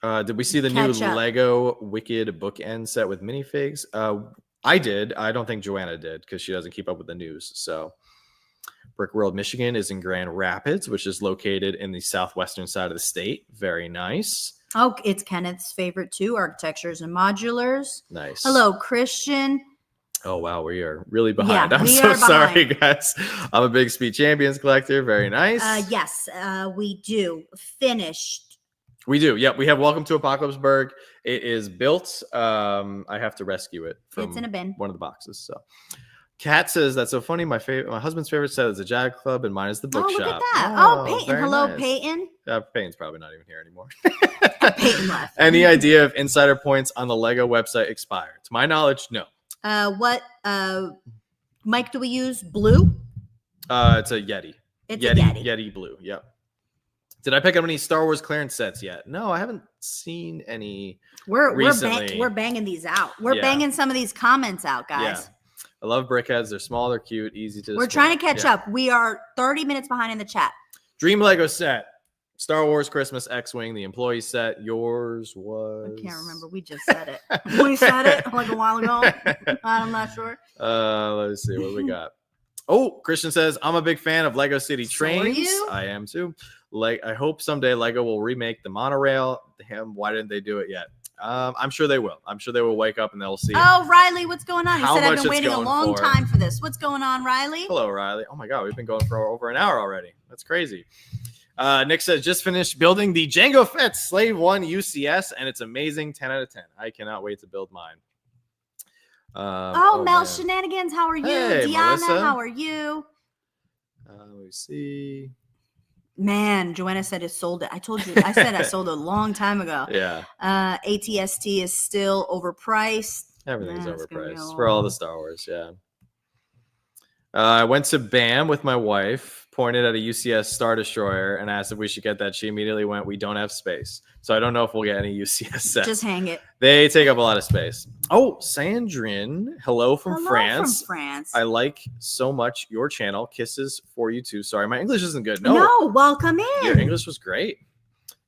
Did we see the new Lego Wicked bookend set with minifigs? I did. I don't think Joanna did, because she doesn't keep up with the news. So Brick World, Michigan is in Grand Rapids, which is located in the southwestern side of the state. Very nice. Oh, it's Kenneth's favorite too, architectures and modulars. Nice. Hello, Christian. Oh, wow. We are really behind. Yeah, I'm so sorry, guys. I'm a big Speed Champions collector. Very nice. Yes, we do. Finished. We do. Yep. We have Welcome to Apocalypseburg. It is built. I have to rescue it from it's in a bin. One of the boxes. So Kat says, that's so funny. My husband's favorite set is the Jag Club, and mine is the bookshop. Oh, look at that. Peyton. Hello, nice. Peyton. Peyton's probably not even here anymore. Peyton left. Any idea if insider points on the Lego website expire? To my knowledge, no. What mic do we use? Blue? It's a Yeti. It's a Yeti. Yeti Blue. Yep. Did I pick up any Star Wars clearance sets yet? No, I haven't seen any. We're banging these out. We're banging some of these comments out, guys. Yeah. I love brickheads. They're small, they're cute, easy to. We're trying to catch up. We are 30 minutes behind in the chat. Dream Lego set. Star Wars Christmas X-Wing, the employee set. Yours was. I can't remember. We just said it. We said it like a while ago. I'm not sure. Let's see what we got. Oh, Christian says, I'm a big fan of Lego City Trains. You? I am too. I hope someday Lego will remake the monorail. Damn, why didn't they do it yet? I'm sure they will. I'm sure they will wake up and they'll see. Oh, Riley, what's going on? He said I've been waiting a long for. time for this. What's going on, Riley? Hello, Riley. Oh my God, we've been going for over an hour already. That's crazy. Nick says, just finished building the Jango Fett Slave 1 UCS, and it's amazing. 10 out of 10. I cannot wait to build mine. Mel man. Shenanigans, how are you? Hey, Deanna, Melissa. how are you? Let me see. Man, Joanna said it sold it. I told you. I said I sold it a long time ago. Yeah. ATST is still overpriced. Everything's overpriced for all the Star Wars. Yeah. I went to BAM with my wife, pointed at a UCS Star Destroyer, and asked if we should get that. She immediately went, we don't have space. So I don't know if we'll get any UCS sets. Just hang it. They take up a lot of space. Oh, Sandrine. Hello from France. From France. I like so much your channel. Kisses for you too. Sorry, my English isn't good. No, welcome in. Your English was great.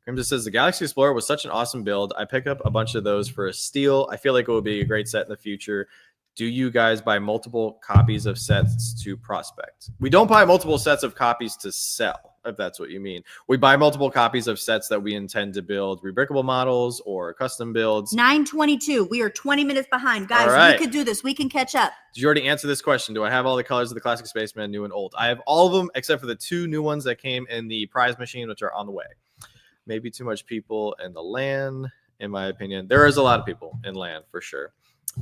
Grim just says, the Galaxy Explorer was such an awesome build. I picked up a bunch of those for a steal. I feel like it would be a great set in the future. Do you guys buy multiple copies of sets to prospect? We don't buy multiple sets of copies to sell, if that's what you mean. We buy multiple copies of sets that we intend to build rebrickable models or custom builds. 9:22. We are 20 minutes behind. Guys, right. We could do this. We can catch up. Did you already answer this question? Do I have all the colors of the Classic Spaceman, new and old? I have all of them except for the 2 new ones that came in the prize machine, which are on the way. Maybe too much people in the LAN, in my opinion. There is a lot of people in LAN for sure.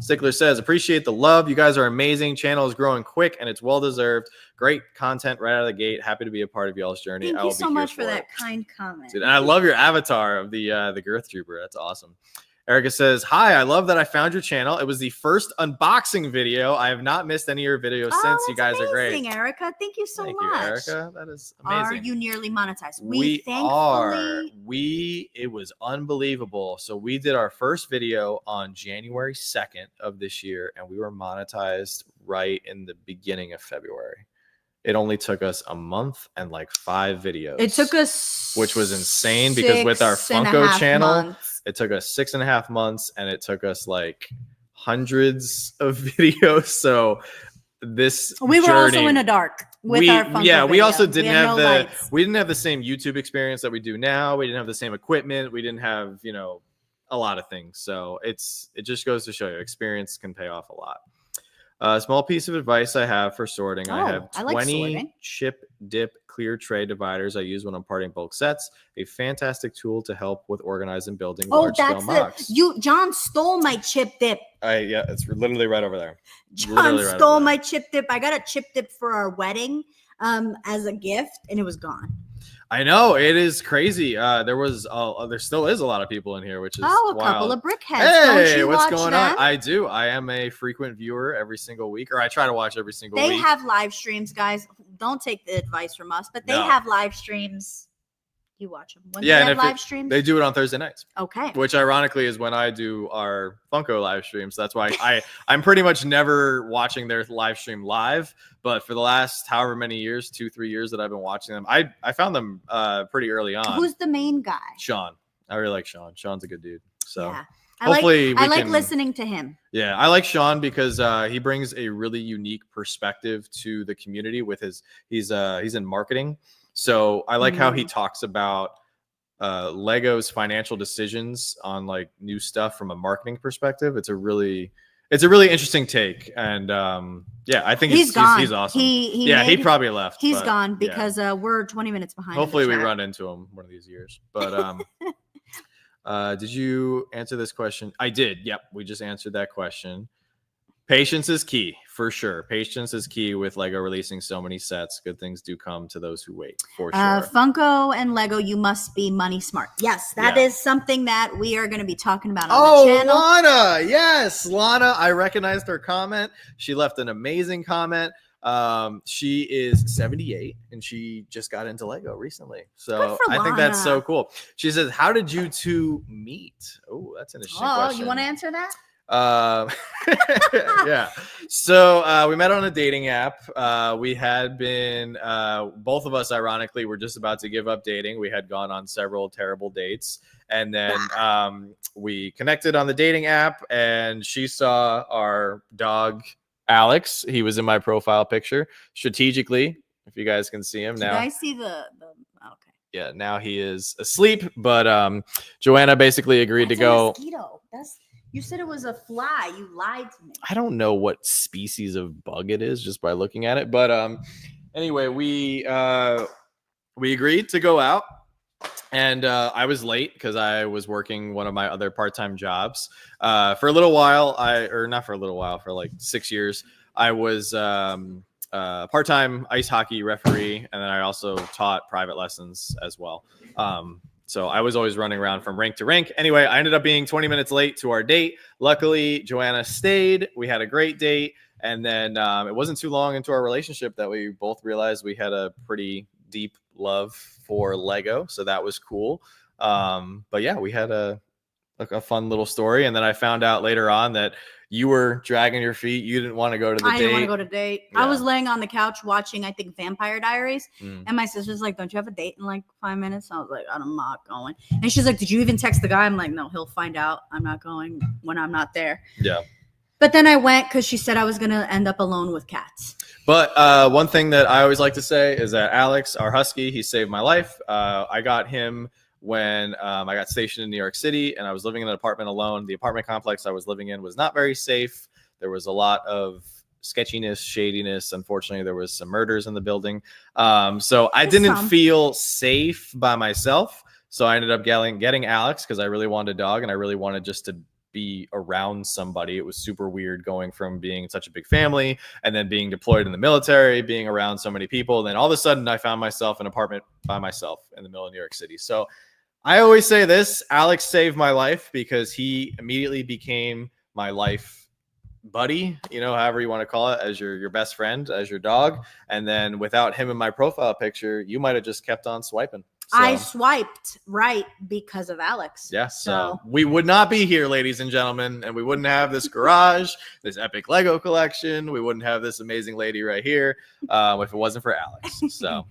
Stickler says, appreciate the love. You guys are amazing. Channel is growing quick and it's well-deserved. Great content right out of the gate. Happy to be a part of y'all's journey. Thank you so much for that kind comment. Dude, and I love your avatar of the Girth Trooper. That's awesome. Erica says, hi, I love that I found your channel. It was the first unboxing video. I have not missed any of your videos since. You guys are great. Erica. Thank you so much. Thank you, Erica. That is amazing. Are you nearly monetized? We are. It was unbelievable. So we did our first video on January 2nd of this year, and we were monetized right in the beginning of February. It only took us a month and like 5 videos. It took us, which was insane because with our Funko channel, months. It took us 6.5 months, and it took us like hundreds of videos. So we were also in the dark with our Funko video. We also didn't have we didn't have the same YouTube experience that we do now. We didn't have the same equipment. We didn't have a lot of things. So it just goes to show you, experience can pay off a lot. A small piece of advice I have for sorting. I have 20 chip dip clear tray dividers I use when I'm parting bulk sets. A fantastic tool to help with organizing building large scale mocks. John stole my chip dip. Yeah, it's literally right over there. John stole my chip dip. I got a chip dip for our wedding as a gift, and it was gone. I know, it is crazy. There still is a lot of people in here, which is wild. couple of brickheads. Hey, Don't what's watch going them? on? I do. I am a frequent viewer every single week, or I try to watch every single week. They have live streams, guys. Don't take the advice from us, but they have live streams. You watch them. When they have live streams? They do it on Thursday nights. Okay. Which ironically is when I do our Funko live streams. That's why I'm pretty much never watching their live stream live. But for the last however many years, 2-3 years that I've been watching them, I found them pretty early on. Who's the main guy? Sean. I really like Sean. Sean's a good dude. So yeah. I like listening to him. Yeah, I like Sean because he brings a really unique perspective to the community with he's in marketing. So I like how he talks about Lego's financial decisions on like new stuff from a marketing perspective. It's a really interesting take. And I think he's awesome. He probably left. He's gone because we're 20 minutes behind. Hopefully we run into him one of these years. But did you answer this question? I did. Yep. We just answered that question. Patience is key, for sure. Patience is key with Lego releasing so many sets. Good things do come to those who wait, for sure. Funko and Lego, you must be money smart. Yes, that is something that we are going to be talking about on the channel. Lana. Yes, Lana. I recognized her comment. She left an amazing comment. She is 78 and she just got into Lego recently. So I think that's so cool. She says, how did you two meet? Oh, that's an interesting question. You want to answer that? Yeah. So we met on a dating app. We had been both of us, ironically, were just about to give up dating. We had gone on several terrible dates, and then we connected on the dating app, and she saw our dog Alex. He was in my profile picture strategically, if you guys can see him now. I see the okay. Yeah, now he is asleep, but Joanna basically agreed to go. Mosquito. You said it was a fly. You lied to me. I don't know what species of bug it is just by looking at it. But anyway, we agreed to go out. And I was late because I was working one of my other part-time jobs. For a little while, for like 6 years, I was part-time ice hockey referee. And then I also taught private lessons as well. So I was always running around from rink to rink. Anyway, I ended up being 20 minutes late to our date. Luckily, Joanna stayed. We had a great date. And then it wasn't too long into our relationship that we both realized we had a pretty deep love for Lego. So that was cool. But yeah, we had a fun little story. And then I found out later on that you were dragging your feet. You didn't want to go to the date. I didn't want to go to date. Yeah. I was laying on the couch watching, I think, Vampire Diaries. And my sister's like, don't you have a date in like 5 minutes? I was like, I'm not going. And she's like, did you even text the guy? I'm like, no, he'll find out I'm not going when I'm not there. Yeah. But then I went because she said I was going to end up alone with cats. But one thing that I always like to say is that Alex, our husky, he saved my life. I got him when I got stationed in New York City and I was living in an apartment alone. The apartment complex I was living in was not very safe. There was a lot of sketchiness, shadiness. Unfortunately, there was some murders in the building. So I didn't feel safe by myself. So I ended up getting Alex because I really wanted a dog and I really wanted just to be around somebody. It was super weird going from being such a big family and then being deployed in the military, being around so many people. And then all of a sudden I found myself in an apartment by myself in the middle of New York City. So I always say this, Alex saved my life because he immediately became my life buddy, however you want to call it, as your best friend, as your dog. And then without him in my profile picture, you might have just kept on swiping. So, I swiped right because of Alex. Yeah, so we would not be here, ladies and gentlemen, and we wouldn't have this garage, this epic Lego collection. We wouldn't have this amazing lady right here if it wasn't for Alex. So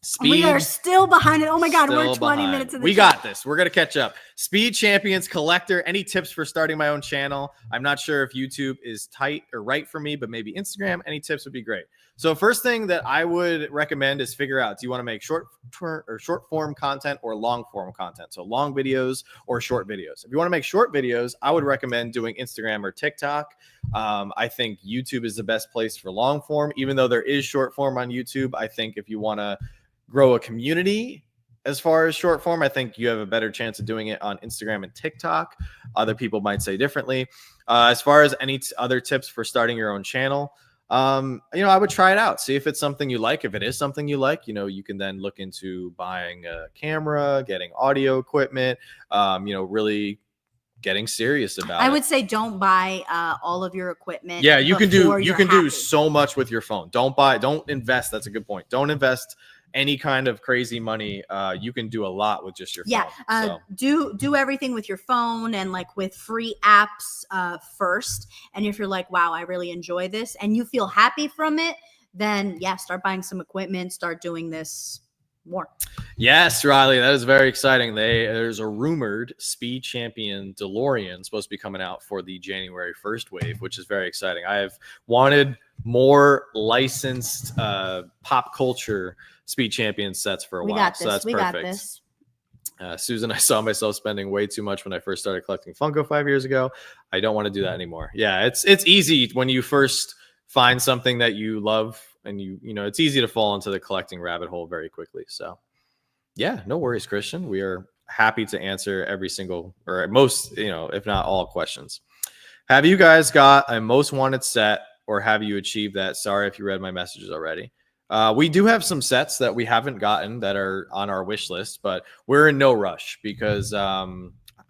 Speed. We are still behind it. Oh my God, we're 20 minutes in the We got this. We're going to catch up. Speed Champions Collector. Any tips for starting my own channel? I'm not sure if YouTube is tight or right for me, but maybe Instagram. Any tips would be great. So first thing that I would recommend is figure out, do you want to make short form content or long form content? So long videos or short videos. If you want to make short videos, I would recommend doing Instagram or TikTok. I think YouTube is the best place for long form, even though there is short form on YouTube. I think if you want to grow a community as far as short form, I think you have a better chance of doing it on Instagram and TikTok. Other people might say differently. As far as any other tips for starting your own channel, I would try it out, see if it's something you like. If it is something you like, you can then look into buying a camera, getting audio equipment, really getting serious about it. I would say don't buy all of your equipment. Yeah, you can do so much with your phone. Don't invest. That's a good point. Don't invest any kind of crazy money. You can do a lot with just your phone. Do everything with your phone and like with free apps first. And if you're like, wow, I really enjoy this and you feel happy from it, then start buying some equipment, start doing this more. Yes, Riley, that is very exciting. There's a rumored Speed Champion DeLorean supposed to be coming out for the January 1st wave, which is very exciting. I have wanted more licensed pop culture Speed Champion sets for a while. So that's perfect. Susan, I saw myself spending way too much when I first started collecting Funko 5 years ago. I don't want to do that anymore. Yeah, it's easy when you first find something that you love, and it's easy to fall into the collecting rabbit hole very quickly. So yeah, no worries, Christian. We are happy to answer every single, or most, if not all, questions. Have you guys got a most wanted set, or have you achieved that? Sorry if you read my messages already. We do have some sets that we haven't gotten that are on our wish list, but we're in no rush because I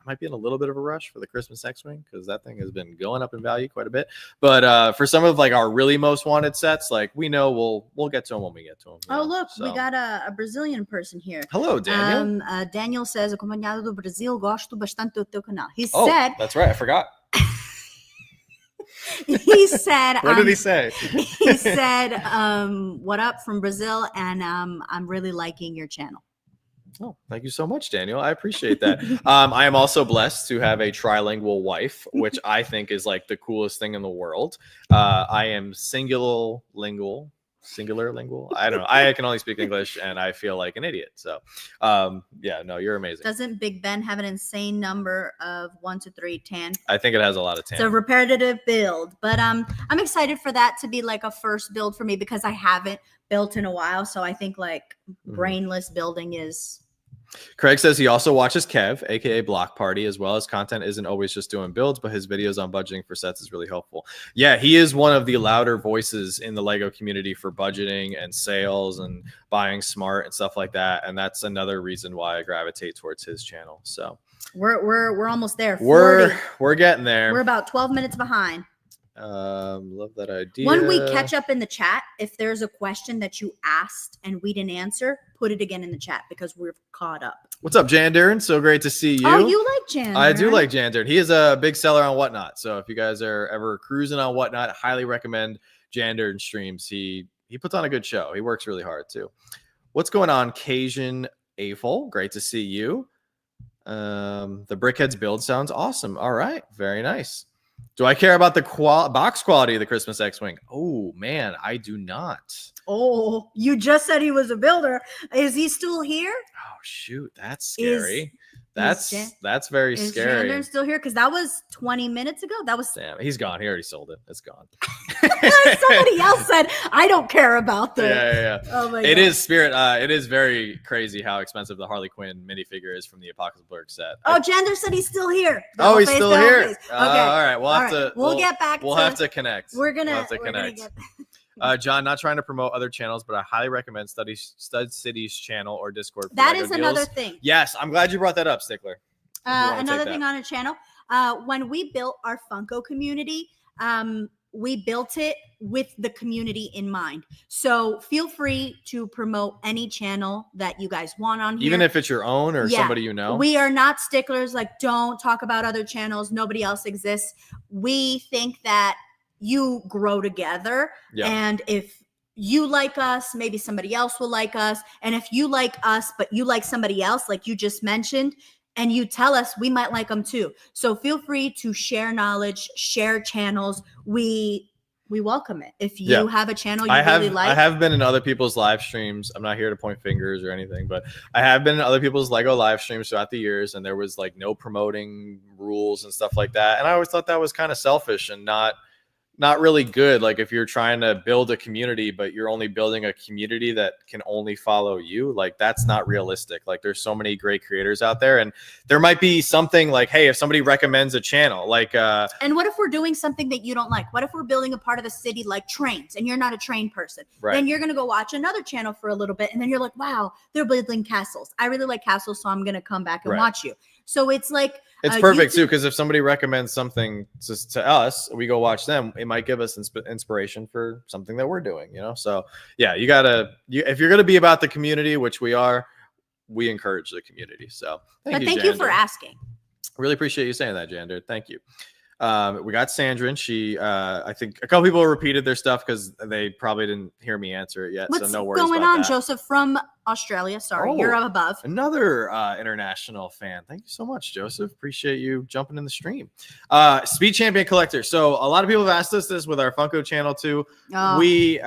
might be in a little bit of a rush for the Christmas X-Wing because that thing has been going up in value quite a bit. But for some of like our really most wanted sets, like we know we'll get to them when we get to them. Oh, look, we got a Brazilian person here. Hello, Daniel. Daniel says, acompanhado do Brasil, gosto bastante do teu canal. He said, that's right. I forgot. He said, what did he say? He said, what up from Brazil? And I'm really liking your channel. Oh, thank you so much, Daniel. I appreciate that. I am also blessed to have a trilingual wife, which I think is like the coolest thing in the world. I am singular lingual. I don't know. I can only speak English and I feel like an idiot. So you're amazing. Doesn't Big Ben have an insane number of 1 to 3 tan? I think it has a lot of tan. It's a repetitive build, but I'm excited for that to be like a first build for me because I haven't built in a while. So I think like brainless building is. Craig says he also watches Kev, aka Block Party, as well. As content isn't always just doing builds, but his videos on budgeting for sets is really helpful. Yeah, he is one of the louder voices in the Lego community for budgeting and sales and buying smart and stuff like that. And that's another reason why I gravitate towards his channel. So we're almost there. We're getting there. We're about 12 minutes behind. Love that idea. When we catch up in the chat, if there's a question that you asked and we didn't answer, put it again in the chat because we're caught up. What's up, Jandurin? So great to see you. Oh, you like Jandurin? I do like Jandurin. He is a big seller on Whatnot. So if you guys are ever cruising on Whatnot, I highly recommend Jandurin streams. He puts on a good show. He works really hard too. What's going on, Cajun Afol? Great to see you. The Brickheads build sounds awesome. All right, very nice. Do I care about the box quality of the Christmas X-Wing? Oh, man, I do not. Oh, you just said he was a builder. Is he still here? Oh, shoot. That's scary. That's very scary. Is Jandurin still here? Because that was 20 minutes ago. Damn, he's gone. He already sold it. It's gone. Somebody else said, I don't care about this. Yeah. Oh my God. It is Spirit. It is very crazy how expensive the Harley Quinn minifigure is from the Apocalypse set. Oh, Jandurin said he's still here. He's still here. Okay. All right. We'll get back. We'll have to connect. We're gonna have to connect. John, not trying to promote other channels, but I highly recommend Stud City's channel or Discord. That is another thing. Yes, I'm glad you brought that up, Stickler. Another thing on a channel. When we built our Funko community, we built it with the community in mind. So feel free to promote any channel that you guys want on here. Even if it's your own or somebody you know. We are not sticklers. Like, don't talk about other channels. Nobody else exists. We think that you grow together. Yep. And if you like us, maybe somebody else will like us. And if you like us, but you like somebody else, like you just mentioned, and you tell us, we might like them too. So feel free to share knowledge, share channels. We welcome it. If you have a channel you really like. I have been in other people's live streams. I'm not here to point fingers or anything, but I have been in other people's Lego live streams throughout the years, and there was like no promoting rules and stuff like that. And I always thought that was kind of selfish and not not really good. Like if you're trying to build a community, but you're only building a community that can only follow you, like that's not realistic. Like there's so many great creators out there, and there might be something like, hey, if somebody recommends a channel, like and what if we're doing something that you don't like? What if we're building a part of the city like trains and you're not a train person? Right. Then you're going to go watch another channel for a little bit, and then you're like, wow, they're building castles. I really like castles, so I'm going to come back and watch you. So it's like it's perfect too, because if somebody recommends something to us, we go watch them. It might give us inspiration for something that we're doing, you know. So yeah, if you're gonna be about the community, which we are, we encourage the community. So thank you for asking. Really appreciate you saying that, Jander. Thank you. We got Sandra, and she I think a couple people repeated their stuff because they probably didn't hear me answer it yet. What's so no worries going about on, that. Joseph from Australia? Sorry, you're up above. Another international fan. Thank you so much, Joseph. Appreciate you jumping in the stream. Speed Champion Collector. So a lot of people have asked us this with our Funko channel too. I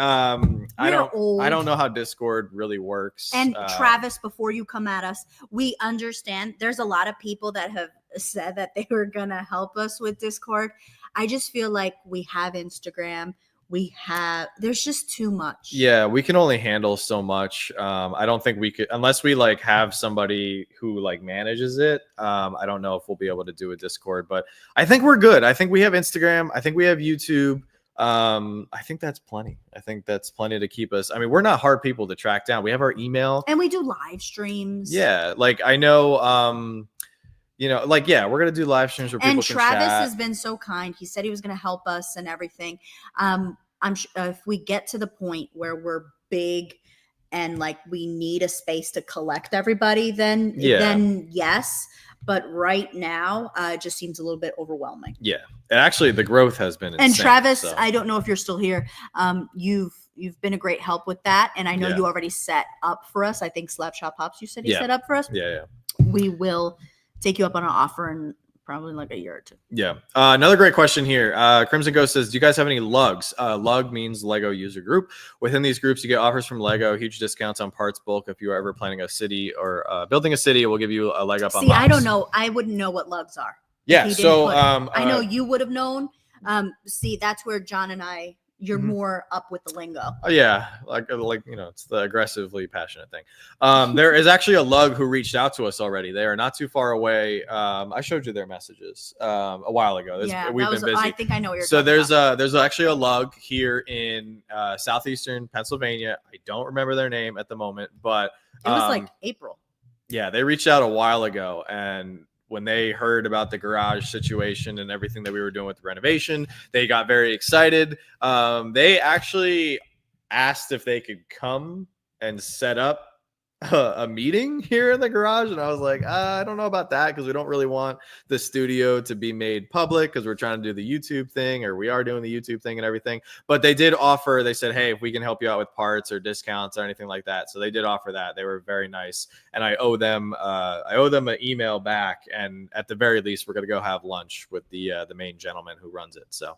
don't know how Discord really works. And Travis, before you come at us, we understand there's a lot of people that have said that they were gonna help us with Discord. I just feel like we have Instagram. There's just too much. Yeah, we can only handle so much. I don't think we could, unless we like have somebody who like manages it. I don't know if we'll be able to do a Discord, but I think we're good. I think we have Instagram. I think we have YouTube. I think that's plenty. I think that's plenty to keep us. I mean, we're not hard people to track down. We have our email. And we do live streams. Yeah, like I know, you know, like, yeah, we're going to do live streams where people can chat. And Travis has been so kind. He said he was going to help us and everything. I'm sure if we get to the point where we're big and like we need a space to collect everybody, then yes. But right now, it just seems a little bit overwhelming. Yeah. And actually, the growth has been insane. And Travis, I don't know if you're still here. You've been a great help with that. And I know you already set up for us. I think Slapshot Pops, you said he set up for us. Yeah. We will take you up on an offer in probably like a year or two. Yeah. Another great question here. Crimson Ghost says, do you guys have any LUGs? LUG means Lego User Group. Within these groups, you get offers from Lego, huge discounts on parts bulk. If you are ever planning a city or building a city, it will give you a leg up on box. I don't know. I wouldn't know what LUGs are. Yeah. So I know you would have known. That's where John and I, you're more up with the lingo. Oh yeah, like you know, it's the aggressively passionate thing. There is actually a LUG who reached out to us already. They are not too far away. I showed you their messages a while ago. We've been busy. I think I know what you're so talking about. There's actually a LUG here in southeastern Pennsylvania. I don't remember their name at the moment, but it was like April. Yeah, they reached out a while ago, and when they heard about the garage situation and everything that we were doing with the renovation, they got very excited. They actually asked if they could come and set up a meeting here in the garage. And I was like, I don't know about that, because we don't really want the studio to be made public, because we're trying to do the YouTube thing, or we are doing the YouTube thing and everything. But they did offer, they said, hey, if we can help you out with parts or discounts or anything like that. So they did offer that. They were very nice. And I owe them an email back. And at the very least, we're going to go have lunch with the main gentleman who runs it. So,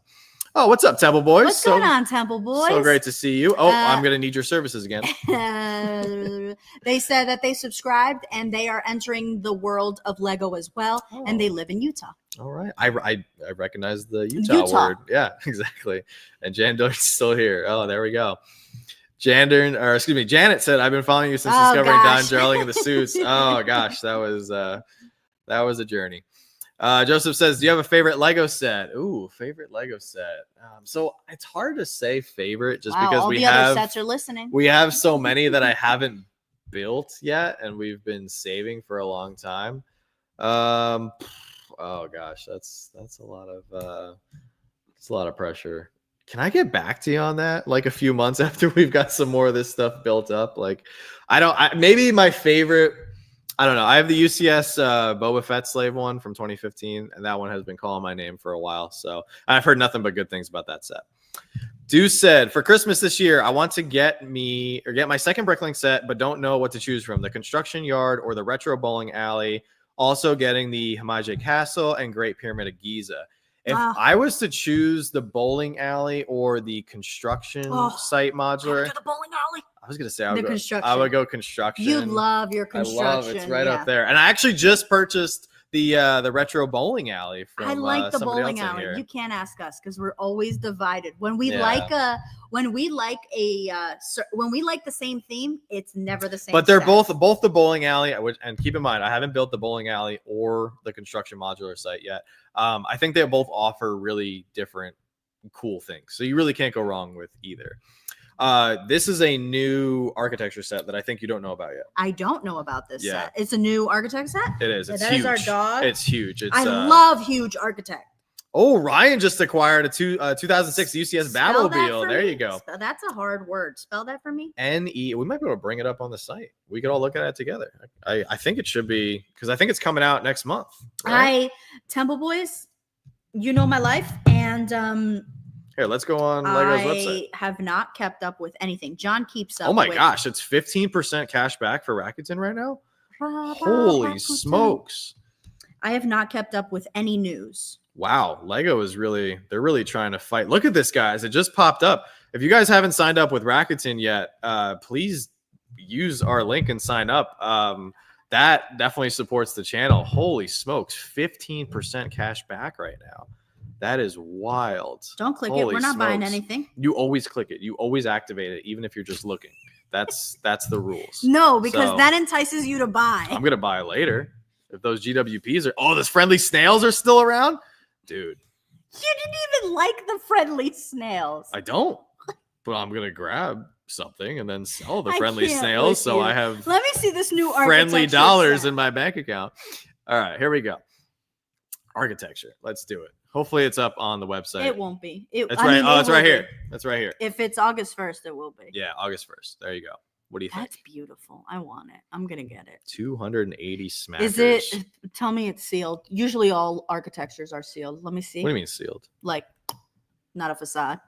oh, what's up, Temple Boys? What's going on, Temple Boys? So great to see you. Oh, I'm going to need your services again. They said that they subscribed and they are entering the world of Lego as well. Oh. And they live in Utah. All right. I recognize the Utah word. Yeah, exactly. And Jander's still here. Oh, there we go. Janet said, I've been following you since discovering Don Jarling in the suits. Oh gosh, that was a journey. Joseph says, do you have a favorite Lego set? Ooh, favorite Lego set. So it's hard to say favorite just because all the other sets are listening. We have so many that I haven't built yet, and we've been saving for a long time. Oh gosh, that's a lot of pressure. Can I get back to you on that? Like a few months after we've got some more of this stuff built up? Like, maybe my favorite, I don't know. I have the UCS Boba Fett slave one from 2015, and that one has been calling my name for a while. So I've heard nothing but good things about that set. Deuce said, for Christmas this year, I want to get my second BrickLink set, but don't know what to choose from, the construction yard or the retro bowling alley. Also getting the Hamaje Castle and Great Pyramid of Giza. If I was to choose the bowling alley or the construction site modular, the bowling alley. I was gonna say I would go construction. You love your construction. I love it's right up there. And I actually just purchased the retro bowling alley from I like the somebody bowling else in alley. here. You can't ask us because we're always divided. When we Yeah. like the same theme, it's never the same. But they're set. both the bowling alley, and keep in mind, I haven't built the bowling alley or the construction modular site yet. I think they both offer really different cool things, so you really can't go wrong with either. This is a new architecture set that I think you don't know about yet. I don't know about this set. It's a new architect set. It is. It's that huge. Is our dog. It's huge. I love huge architect. Oh, Ryan just acquired a 2006 UCS Batmobile. There you go. That's a hard word. Spell that for me. NE. We might be able to bring it up on the site. We could all look at it together. I think it should be, because I think it's coming out next month. Right? Temple Boys, you know my life, and here, let's go on Lego's website. I have not kept up with anything. John keeps up. Oh my gosh, it's 15% cash back for Rakuten right now. Holy smokes! I have not kept up with any news. Wow, Lego is they're really trying to fight. Look at this, guys. It just popped up. If you guys haven't signed up with Rakuten yet, please use our link and sign up. That definitely supports the channel. Holy smokes, 15% cash back right now. That is wild. Don't click it. We're not buying anything. You always click it. You always activate it, even if you're just looking. That's the rules. No, because that entices you to buy. I'm going to buy later. If those GWPs are... Oh, those friendly snails are still around? Dude. You didn't even like the friendly snails. I don't. But I'm going to grab something and then sell the friendly snails. So I have... Let me see this new friendly dollars in my bank account. All right, here we go. Architecture. Let's do it. Hopefully it's up on the website. It won't be. It's right. Oh, it's right here. That's right here. If it's August 1st, it will be. Yeah, August 1st. There you go. What do you think? That's beautiful. I want it. I'm gonna get it. 280 smackers. Is it? Tell me it's sealed. Usually all architectures are sealed. Let me see. What do you mean sealed? Like, not a facade.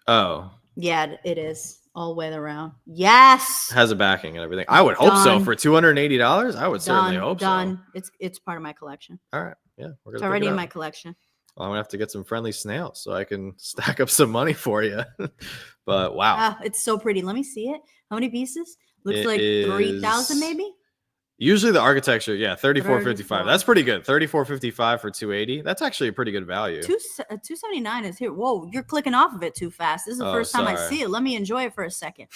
Oh. Yeah, it is all the way around. Yes. Has a backing and everything. I would hope so. For $280, I would certainly hope so. It's part of my collection. All right. Yeah, it's already in my collection. Well, I'm gonna have to get some friendly snails so I can stack up some money for you. But wow, it's so pretty. Let me see it. How many pieces? Looks like 3,000 maybe. Usually the architecture, 34.55. That's pretty good. 34.55 for 280. That's actually a pretty good value. 279 is here. Whoa, you're clicking off of it too fast. This is the first time I see it. Let me enjoy it for a second.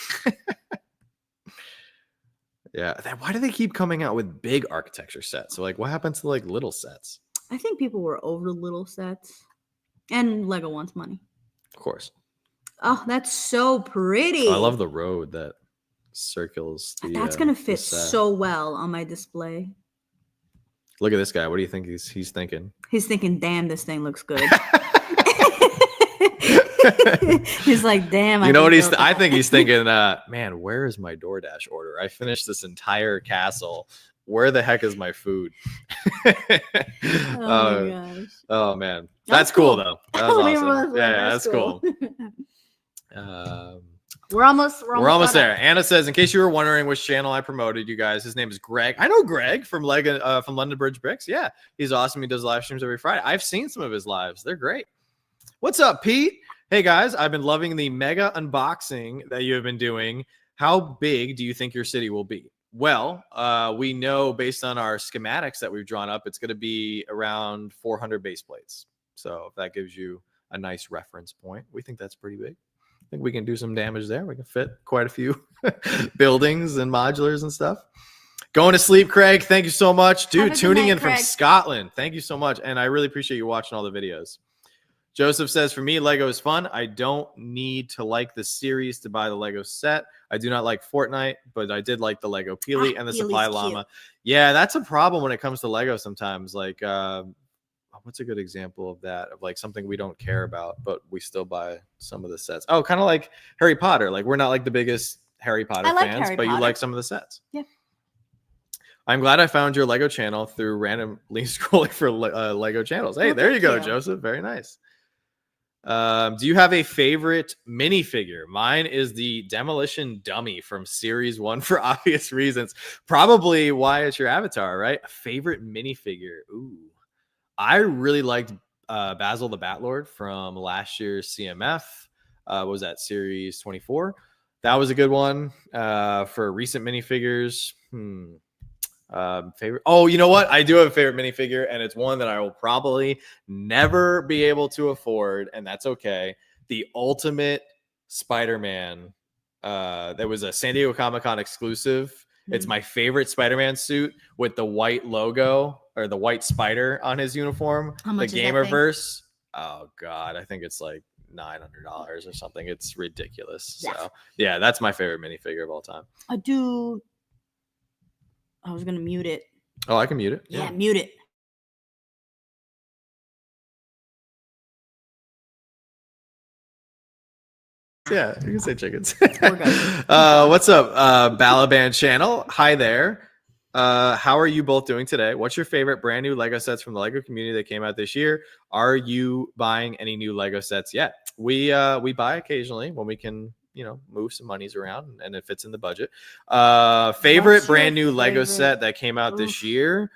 Yeah. Why do they keep coming out with big architecture sets? So like, what happened to like little sets? I think people were over little sets, and Lego wants money. Of course. Oh, that's so pretty. I love the road that circles. That's gonna fit so well on my display. Look at this guy. What do you think he's thinking? He's thinking, "Damn, this thing looks good." He's like, "Damn." You know what I think he's thinking. Man, where is my DoorDash order? I finished this entire castle. Where the heck is my food? Oh my gosh. Oh man. That's cool though. That was awesome. Yeah, that's cool. We're almost there. Anna says, in case you were wondering which channel I promoted, you guys, his name is Greg. I know Greg from London Bridge Bricks. Yeah, he's awesome. He does live streams every Friday. I've seen some of his lives. They're great. What's up, Pete? Hey guys, I've been loving the mega unboxing that you have been doing. How big do you think your city will be? Well, we know based on our schematics that we've drawn up, it's going to be around 400 base plates. So if that gives you a nice reference point, we think that's pretty big. I think we can do some damage there. We can fit quite a few buildings and modulars and stuff. Going to sleep, Craig. Thank you so much. Dude, tuning in from Scotland. Thank you so much. And I really appreciate you watching all the videos. Joseph says, for me, Lego is fun. I don't need to like the series to buy the Lego set. I do not like Fortnite, but I did like the Lego Peely and the Supply Llama. Yeah, that's a problem when it comes to Lego sometimes. Like, what's a good example of that? Of like something we don't care about, but we still buy some of the sets. Oh, kind of like Harry Potter. Like, we're not like the biggest Harry Potter fans, but you like some of the sets. Yeah. I'm glad I found your Lego channel through randomly scrolling for Lego channels. Hey, there you go, Joseph. Very nice. Do you have a favorite minifigure? Mine is the Demolition Dummy from Series 1 for obvious reasons. Probably why it's your avatar, right? A favorite minifigure. Ooh. I really liked Basil the Batlord from last year's CMF. What was that, Series 24? That was a good one. For recent minifigures, Favorite. Oh, you know what? I do have a favorite minifigure, and it's one that I will probably never be able to afford, and that's okay. The Ultimate Spider-Man. That was a San Diego Comic-Con exclusive. It's my favorite Spider-Man suit with the white logo or the white spider on his uniform. How much the is that thing? Gamerverse. Oh God, I think it's like $900 or something. It's ridiculous. Yeah. So yeah, that's my favorite minifigure of all time. I was gonna mute it. Oh, I can mute it. Yeah, mute it. Yeah, you can say chickens. We're good. What's up, Balaban channel? Hi there. How are you both doing today? What's your favorite brand new Lego sets from the Lego community that came out this year? Are you buying any new Lego sets yet? We buy occasionally when we can, move some monies around and it fits in the budget. Favorite brand new Lego set that came out this year?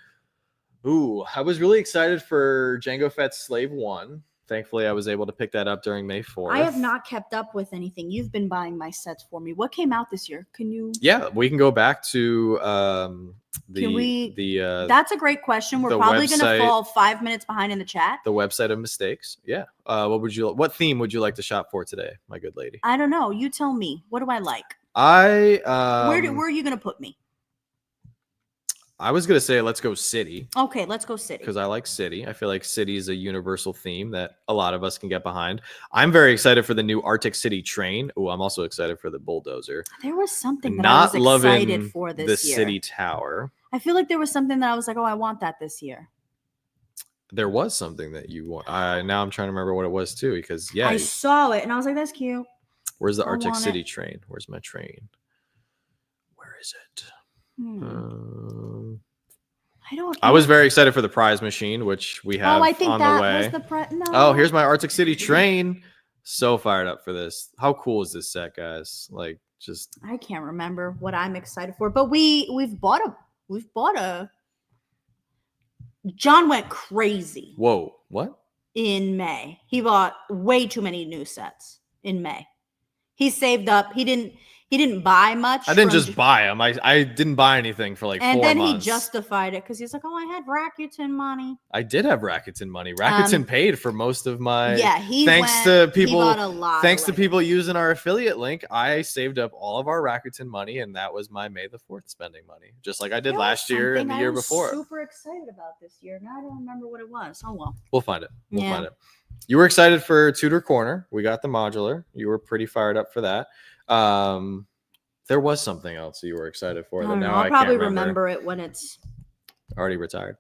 Ooh, I was really excited for Jango Fett's Slave 1. Thankfully, I was able to pick that up during May 4th. I have not kept up with anything. You've been buying my sets for me. What came out this year? Can you? Yeah, we can go back to That's a great question. We're probably going to fall 5 minutes behind in the chat. The website of mistakes. Yeah. What theme would you like to shop for today, my good lady? I don't know. You tell me. What do I like? Where are you going to put me? I was going to say, let's go city. Okay, let's go city. Because I like city. I feel like city is a universal theme that a lot of us can get behind. I'm very excited for the new Arctic City train. Oh, I'm also excited for the bulldozer. There was something that I was excited for this year. The city tower. I feel like there was something that I was like, oh, I want that this year. There was something that you want. Now I'm trying to remember what it was too. Because I saw it and I was like, that's cute. Where's the Arctic City train? Where's my train? Where is it? I was very excited for the prize machine, which we have on the way. Oh, here's my Arctic City train. So fired up for this. How cool is this set, guys? Like, just I can't remember what I'm excited for, but we've bought a John went crazy. Whoa, what? In May. He bought way too many new sets in May. He saved up. He didn't buy much. I didn't just buy them. I didn't buy anything for like 4 months. And then he justified it because he's like, oh, I had Rakuten money. I did have Rakuten money. Rakuten paid for most of my. Yeah, he bought a lot. Thanks to people using our affiliate link, I saved up all of our Rakuten money, and that was my May the 4th spending money, just like I did last year and the year before. I was super excited about this year. Now I don't remember what it was. Oh well. We'll find it. We'll find it. You were excited for Tudor Corner. We got the modular. You were pretty fired up for that. There was something else you were excited for. I'll probably remember it when it's already retired.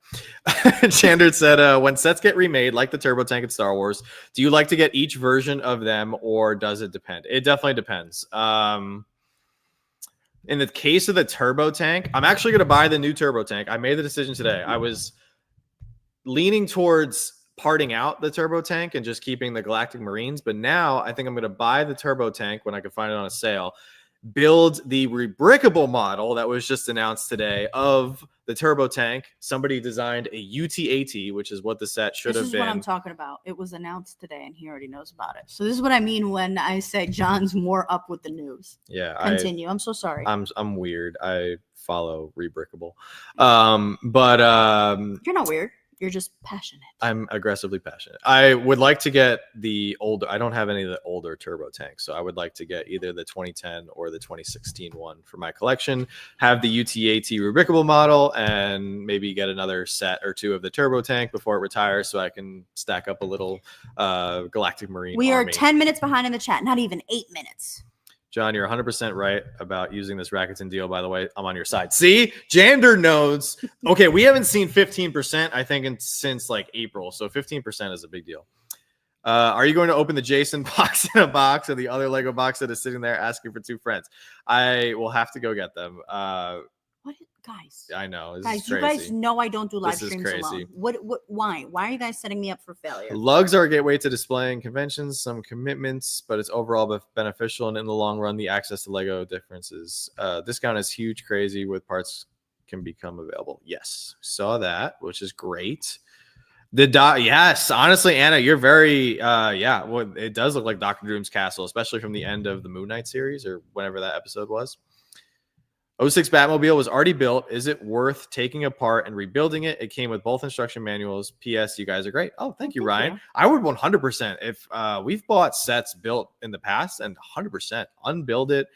Chandler said, when sets get remade, like the Turbo Tank in Star Wars, do you like to get each version of them, or does it depend? It definitely depends. In the case of the Turbo Tank, I'm actually going to buy the new Turbo Tank. I made the decision today. I was leaning towards parting out the Turbo Tank and just keeping the Galactic Marines, but now I think I'm going to buy the Turbo Tank when I can find it on a sale, build the rebrickable model that was just announced today of the Turbo Tank. Somebody designed a UTAT, which is what the set should have been. This is what I'm talking about. It was announced today and he already knows about it. So this is what I mean when I say John's more up with the news. Yeah. Continue. I'm so sorry. I'm weird. I follow rebrickable. You're not weird. You're just passionate. I'm aggressively passionate. I would like to get the older. I don't have any of the older turbo tanks, so I would like to get either the 2010 or the 2016 one for my collection. Have the UTAT rebrickable model, and maybe get another set or two of the turbo tank before it retires, so I can stack up a little Galactic Marine. We are 10 minutes behind in the chat. Not even 8 minutes. John, you're 100% right about using this Rakuten deal, by the way. I'm on your side. See? Jander knows. Okay, we haven't seen 15%, I think, since like April. So 15% is a big deal. Are you going to open the Jason box in a box or the other Lego box that is sitting there asking for 2 friends? I will have to go get them. What, guys? I know. Guys, you guys know I don't do live streams alone. Why? Why are you guys setting me up for failure? LUGs are a gateway to displaying conventions, some commitments, but it's overall beneficial, and in the long run, the access to Lego differences. Discount is huge, crazy with parts can become available. Yes, saw that, which is great. Yes, honestly, Anna, you're very well, it does look like Dr. Doom's castle, especially from the end of the Moon Knight series or whenever that episode was. 06 Batmobile was already built. Is it worth taking apart and rebuilding it? It came with both instruction manuals. P.S. You guys are great. Oh, thank you, Ryan. I would 100%. If we've bought sets built in the past, and 100% unbuild it,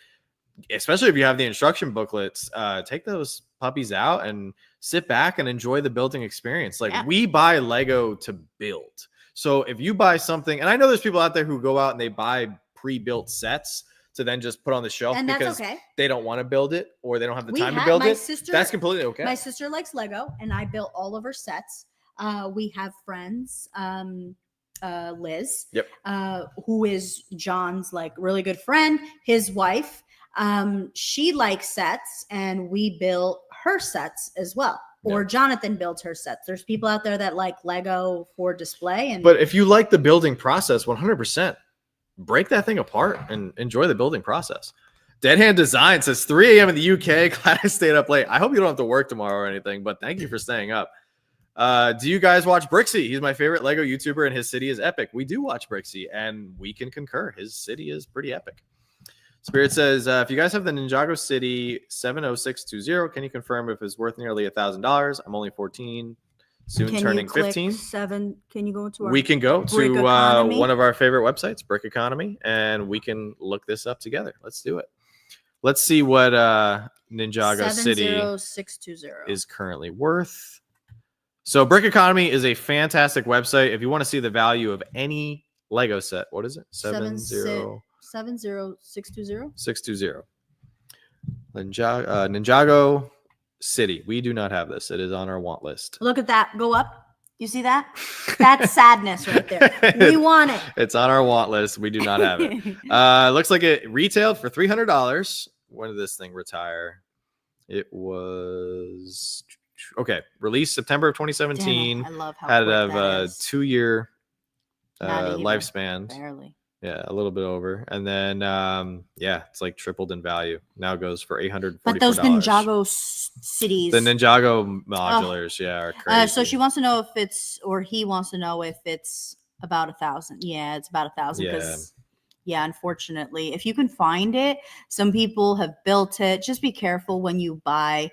especially if you have the instruction booklets, take those puppies out and sit back and enjoy the building experience. Like we buy Lego to build. So if you buy something, and I know there's people out there who go out and they buy pre-built sets to then just put on the shelf and because okay. they don't want to build it or they don't have the time to build it. That's completely okay. My sister likes Lego and I built all of her sets. We have friends, Liz, who is John's like really good friend, his wife. She likes sets and we built her sets as well. Or Jonathan builds her sets. There's people out there that like Lego for display. But if you like the building process, 100%. Break that thing apart and enjoy the building process. Dead Hand Design says 3 a.m. in the UK. Glad I stayed up late. I hope you don't have to work tomorrow or anything, but thank you for staying up. Do you guys watch Brixie? He's my favorite Lego YouTuber and his city is epic. We do watch Brixie and we can concur. His city is pretty epic. Spirit says, if you guys have the Ninjago City 70620, can you confirm if it's worth nearly $1,000? I'm only 14. Soon turning 15. Can you go to we can go to one of our favorite websites, Brick Economy, and we can look this up together. Let's do it. Let's see what Ninjago City 70620 is currently worth. So Brick Economy is a fantastic website. If you want to see the value of any Lego set, what is it? 70620. 620. Ninjago City. We do not have this. It is on our want list. Look at that. Go up. You see that? That's sadness right there. We want it. It's on our want list. We do not have it. Looks like it retailed for $300. When did this thing retire? It was released September of 2017. I love how had a 2-year lifespan. Barely. Yeah, a little bit over. And then, it's like tripled in value. Now goes for $844. But those Ninjago cities. The Ninjago modulars, are crazy. So she wants to know he wants to know if it's about 1,000. Yeah, it's about 1,000. Because, unfortunately, if you can find it, some people have built it. Just be careful when you buy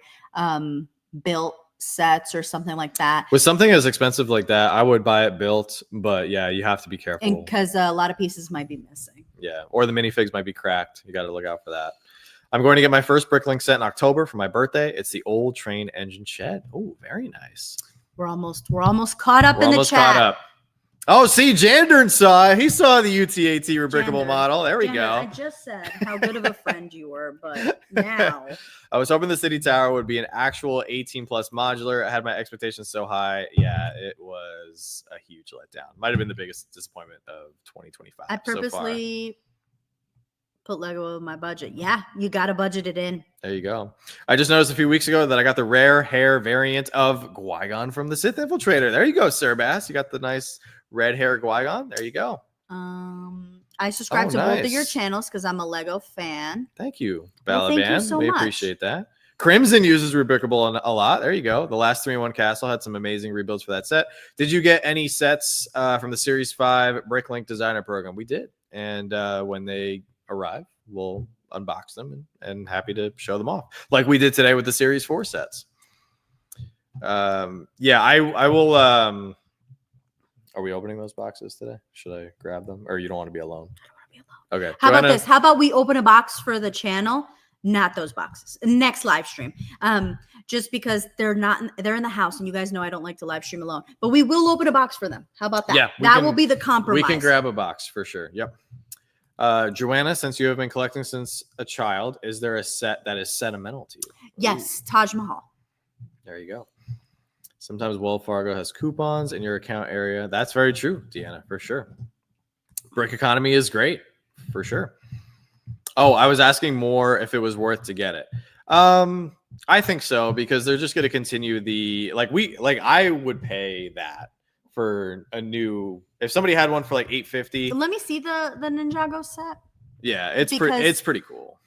built sets or something like that. With something as expensive like that, I would buy it built, but you have to be careful because a lot of pieces might be missing. Or the minifigs might be cracked. You got to look out for that. I'm going to get my first BrickLink set in October for my birthday. It's the old train engine shed. Oh, very nice. We're almost caught up in the chat. Caught up. Oh, see, Jandern saw it. He saw the UTAT rebrickable model. There we go. I just said how good of a friend you were, but now. I was hoping the City Tower would be an actual 18-plus modular. I had my expectations so high. Yeah, it was a huge letdown. Might have been the biggest disappointment of 2025 I purposely put Lego in my budget. Yeah, you got to budget it in. There you go. I just noticed a few weeks ago that I got the rare hair variant of Qui-Gon from the Sith Infiltrator. There you go, Sir Bass. You got the nice red hair Qui-Gon. There you go. I subscribe to both of your channels because I'm a Lego fan. Thank you, Balaban. Thank you so much. Appreciate that. Crimson uses rebrickable a lot. There you go. The last 3-in-1 Castle had some amazing rebuilds for that set. Did you get any sets from the Series 5 BrickLink Designer Program? We did. And when they arrive, we'll unbox them and happy to show them off. Like we did today with the Series 4 sets. I will... Are we opening those boxes today? Should I grab them? Or you don't want to be alone? I don't want to be alone. Okay. How about this? How about we open a box for the channel? Not those boxes. Next live stream. Just because they're in the house and you guys know I don't like to live stream alone. But we will open a box for them. How about that? Yeah, that will be the compromise. We can grab a box for sure. Yep. Joanna, since you have been collecting since a child, is there a set that is sentimental to you? Yes, Taj Mahal. There you go. Sometimes Wells Fargo has coupons in your account area. That's very true, Deanna, for sure. Brick Economy is great, for sure. Oh, I was asking more if it was worth to get it. I think so, because they're just going to continue I would pay that for a new, if somebody had one for like $850. Let me see the Ninjago set. Yeah, it's pretty cool.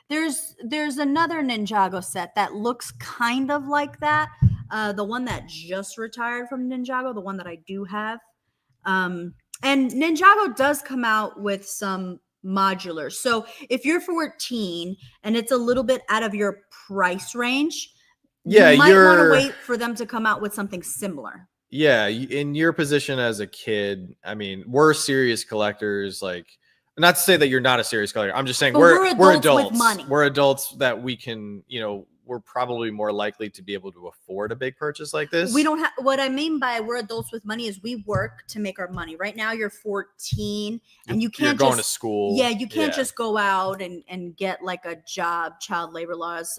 There's another Ninjago set that looks kind of like that. The one that just retired from Ninjago, the one that I do have. And Ninjago does come out with some modular. So if you're 14 and it's a little bit out of your price range, you might want to wait for them to come out with something similar. Yeah, in your position as a kid, I mean, we're serious collectors. Like, not to say that you're not a serious collector. I'm just saying we're adults with money. We're adults that we can, we're probably more likely to be able to afford a big purchase like this. We don't have, what I mean by we're adults with money is we work to make our money. Right now you're 14 and you can't going to school. Yeah, you can't just go out and get like a job, child labor laws.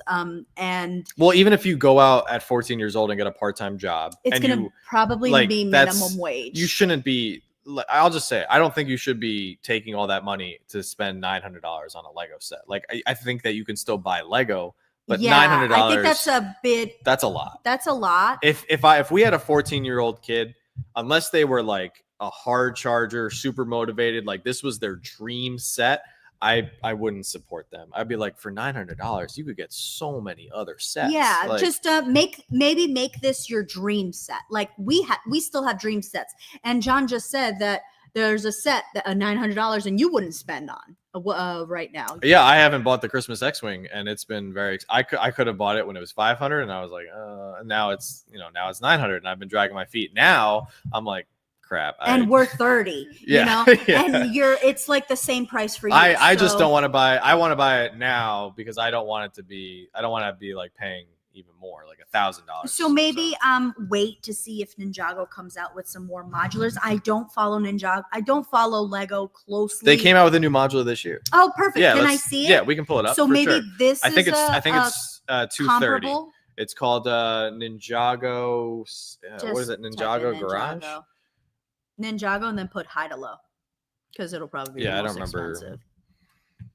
And well, even if you go out at 14 years old and get a part-time job, it's going to probably be minimum wage. You shouldn't be, I'll just say, I don't think you should be taking all that money to spend $900 on a Lego set. Like, I think that you can still buy Lego. But $900. I think that's a bit. That's a lot. That's a lot. If we had a 14-year-old kid, unless they were like a hard charger, super motivated, like this was their dream set, I wouldn't support them. I'd be like, for $900, you could get so many other sets. Yeah, like, just make this your dream set. Like we still have dream sets, and John just said that there's a set that $900 and you wouldn't spend on right now. Yeah, I haven't bought the Christmas X-Wing, and it's been I could have bought it when it was $500, and I was like, and now it's now it's $900, and I've been dragging my feet. Now I'm like, crap. And we're 30, yeah, yeah. And it's like the same price for you. I just don't want to buy. I want to buy it now because I don't want to be like paying even more, like $1,000. So maybe wait to see if Ninjago comes out with some more modulars. I don't follow Ninjago. I don't follow Lego closely. They came out with a new modular this year. Oh, perfect. Yeah, can I see it? Yeah, we can pull it up. So maybe sure. this I think is it's 230. comparable? It's called Ninjago. What is it? Ninjago Garage. Ninjago, and then put high to low because it'll probably be I don't remember. Expensive.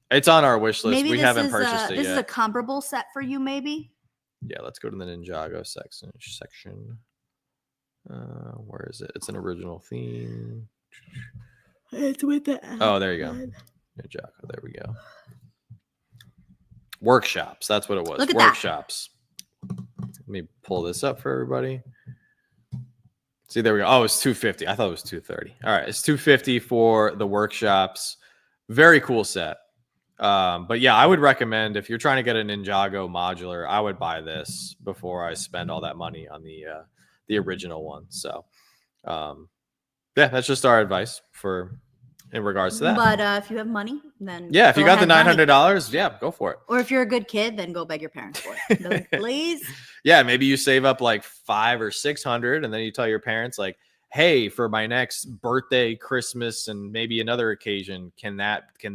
It's on our wish list. Maybe we haven't purchased it yet. This is a comparable set for you, maybe. Yeah, let's go to the Ninjago section. Where is it? It's an original theme. It's with the. Oh, there you go. Ninjago. There we go. Workshops. That's what it was. Look at Workshops. Let me pull this up for everybody. See, there we go. Oh, it's $250. I thought it was $230. All right, it's $250 for the Workshops. Very cool set. But yeah, I would recommend if you're trying to get a Ninjago modular, I would buy this before I spend all that money on the original one. So, yeah, that's just our advice in regards to that. But if you have money, then yeah, if you got the $900, yeah, go for it. Or if you're a good kid, then go beg your parents for it. Like, please. Yeah, maybe you save up like $500 or $600, and then you tell your parents like, hey, for my next birthday, Christmas, and maybe another occasion, can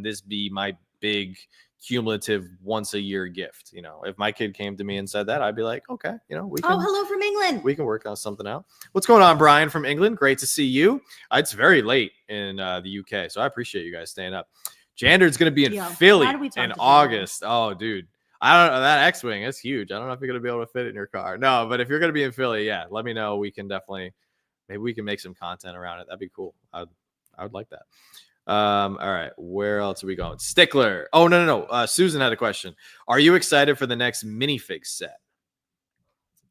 this be my big cumulative once a year gift? If my kid came to me and said that, I'd be like, okay, we can. Oh, hello from England. We can work on something out. What's going on, Brian from England? Great to see you. It's very late in the UK, so I appreciate you guys staying up. Jander's going to be in Philly in August. Oh, dude. I don't know. That X-Wing is huge. I don't know if you're going to be able to fit it in your car. No, but if you're going to be in Philly, yeah, let me know. We can definitely, maybe we can make some content around it. That'd be cool. I would like that. All right. Where else are we going? Stickler. Oh, no. Susan had a question. Are you excited for the next minifig set?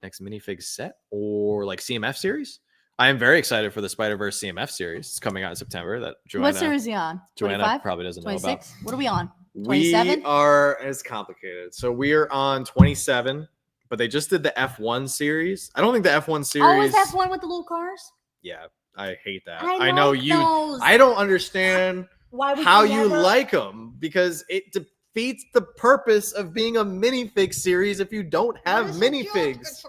Next minifig set or like CMF series? I am very excited for the Spider-Verse CMF series. It's coming out in September. That Joanna. What series are you on? Joanna probably doesn't 26? know about. What are we on? 27? We are, it's complicated. So we are on 27, but they just did the F1 series. I don't think the F1 series. Oh, is F1 with the little cars? Yeah, I hate that. I know you. Those. I don't understand how you like them because it defeats the purpose of being a minifig series if you don't have minifigs.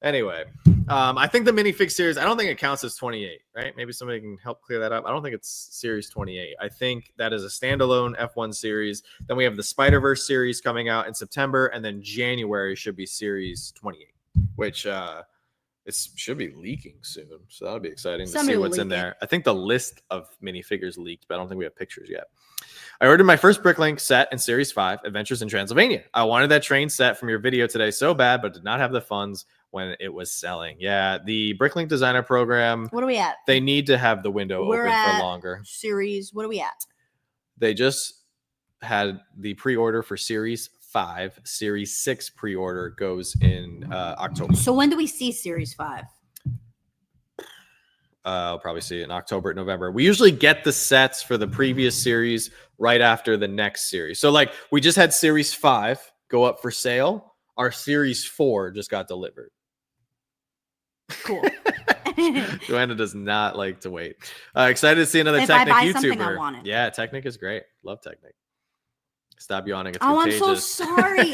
Anyway, I think the minifig series, I don't think it counts as 28, right? Maybe somebody can help clear that up. I don't think it's series 28. I think that is a standalone F1 series. Then we have the Spider-Verse series coming out in September, and then January should be series 28, which it should be leaking soon. So that'll be exciting to see what's in there. I think the list of minifigures leaked, but I don't think we have pictures yet. I ordered my first BrickLink set in Series 5, Adventures in Transylvania. I wanted that train set from your video today so bad, but did not have the funds when it was selling. Yeah, the BrickLink designer program. What are we at? They need to have the window open for longer. Series, what are we at? They just had the pre-order for Series 5. Series 6 pre-order goes in October. So when do we see Series 5? I'll probably see it in October, November. We usually get the sets for the previous series right after the next series. So like we just had series 5 go up for sale. Our series 4 just got delivered. Cool. Joanna does not like to wait. Excited to see another if Technic I buy YouTuber. something, I want it. Yeah, Technic is great. Love Technic. Stop yawning. It's I'm contagious. so sorry.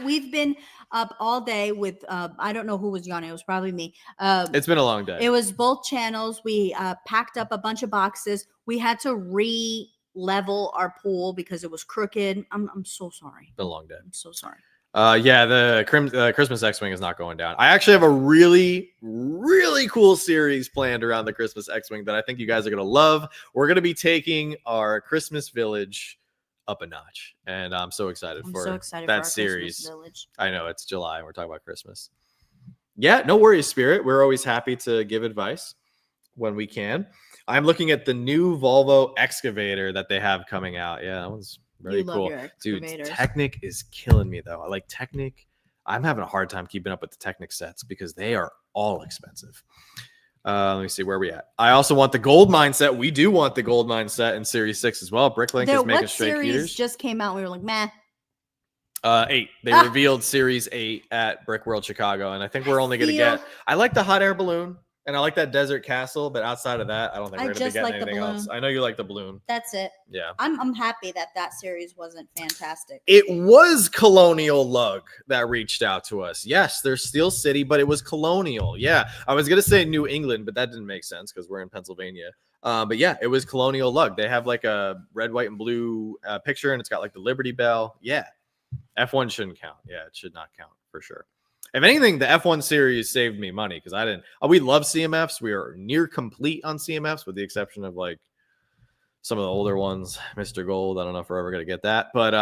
We've been up all day with, I don't know who was yawning. It was probably me. It's been a long day. It was both channels. We packed up a bunch of boxes. We had to re-level our pool because it was crooked. I'm so sorry. It's been a long day. I'm so sorry. Yeah, the Christmas X-Wing is not going down. I actually have a really, really cool series planned around the Christmas X-Wing that I think you guys are going to love. We're going to be taking our Christmas Village up a notch, and I'm so excited for that series. I know it's July and we're talking about Christmas. Yeah, no worries, Spirit. We're always happy to give advice when we can. I'm looking at the new Volvo excavator that they have coming out. Yeah, that one's really cool. Dude, Technic is killing me though. I like Technic. I'm having a hard time keeping up with the Technic sets because they are all expensive. Let me see where we at. I also want the gold mine set. We do want the gold mine set in Series 6 as well. BrickLink is making straight heaters. Series just came out. We were like, meh. 8. They revealed Series 8 at Brick World Chicago, and I think we're only going to get. I like the hot air balloon, and I like that desert castle, but outside of that, I don't think we're going to be getting anything else. I know you like the balloon. That's it. Yeah, I'm happy that series wasn't fantastic. It was Colonial Lug that reached out to us. Yes, they're Steel City, but it was Colonial. Yeah, I was going to say New England, but that didn't make sense because we're in Pennsylvania. But yeah, it was Colonial Lug. They have like a red, white, and blue picture, and it's got like the Liberty Bell. Yeah. F1 shouldn't count. Yeah, it should not count for sure. If anything, the F1 series saved me money because I didn't. We love CMFs. We are near complete on CMFs with the exception of like some of the older ones. Mr. Gold. I don't know if we're ever going to get that. But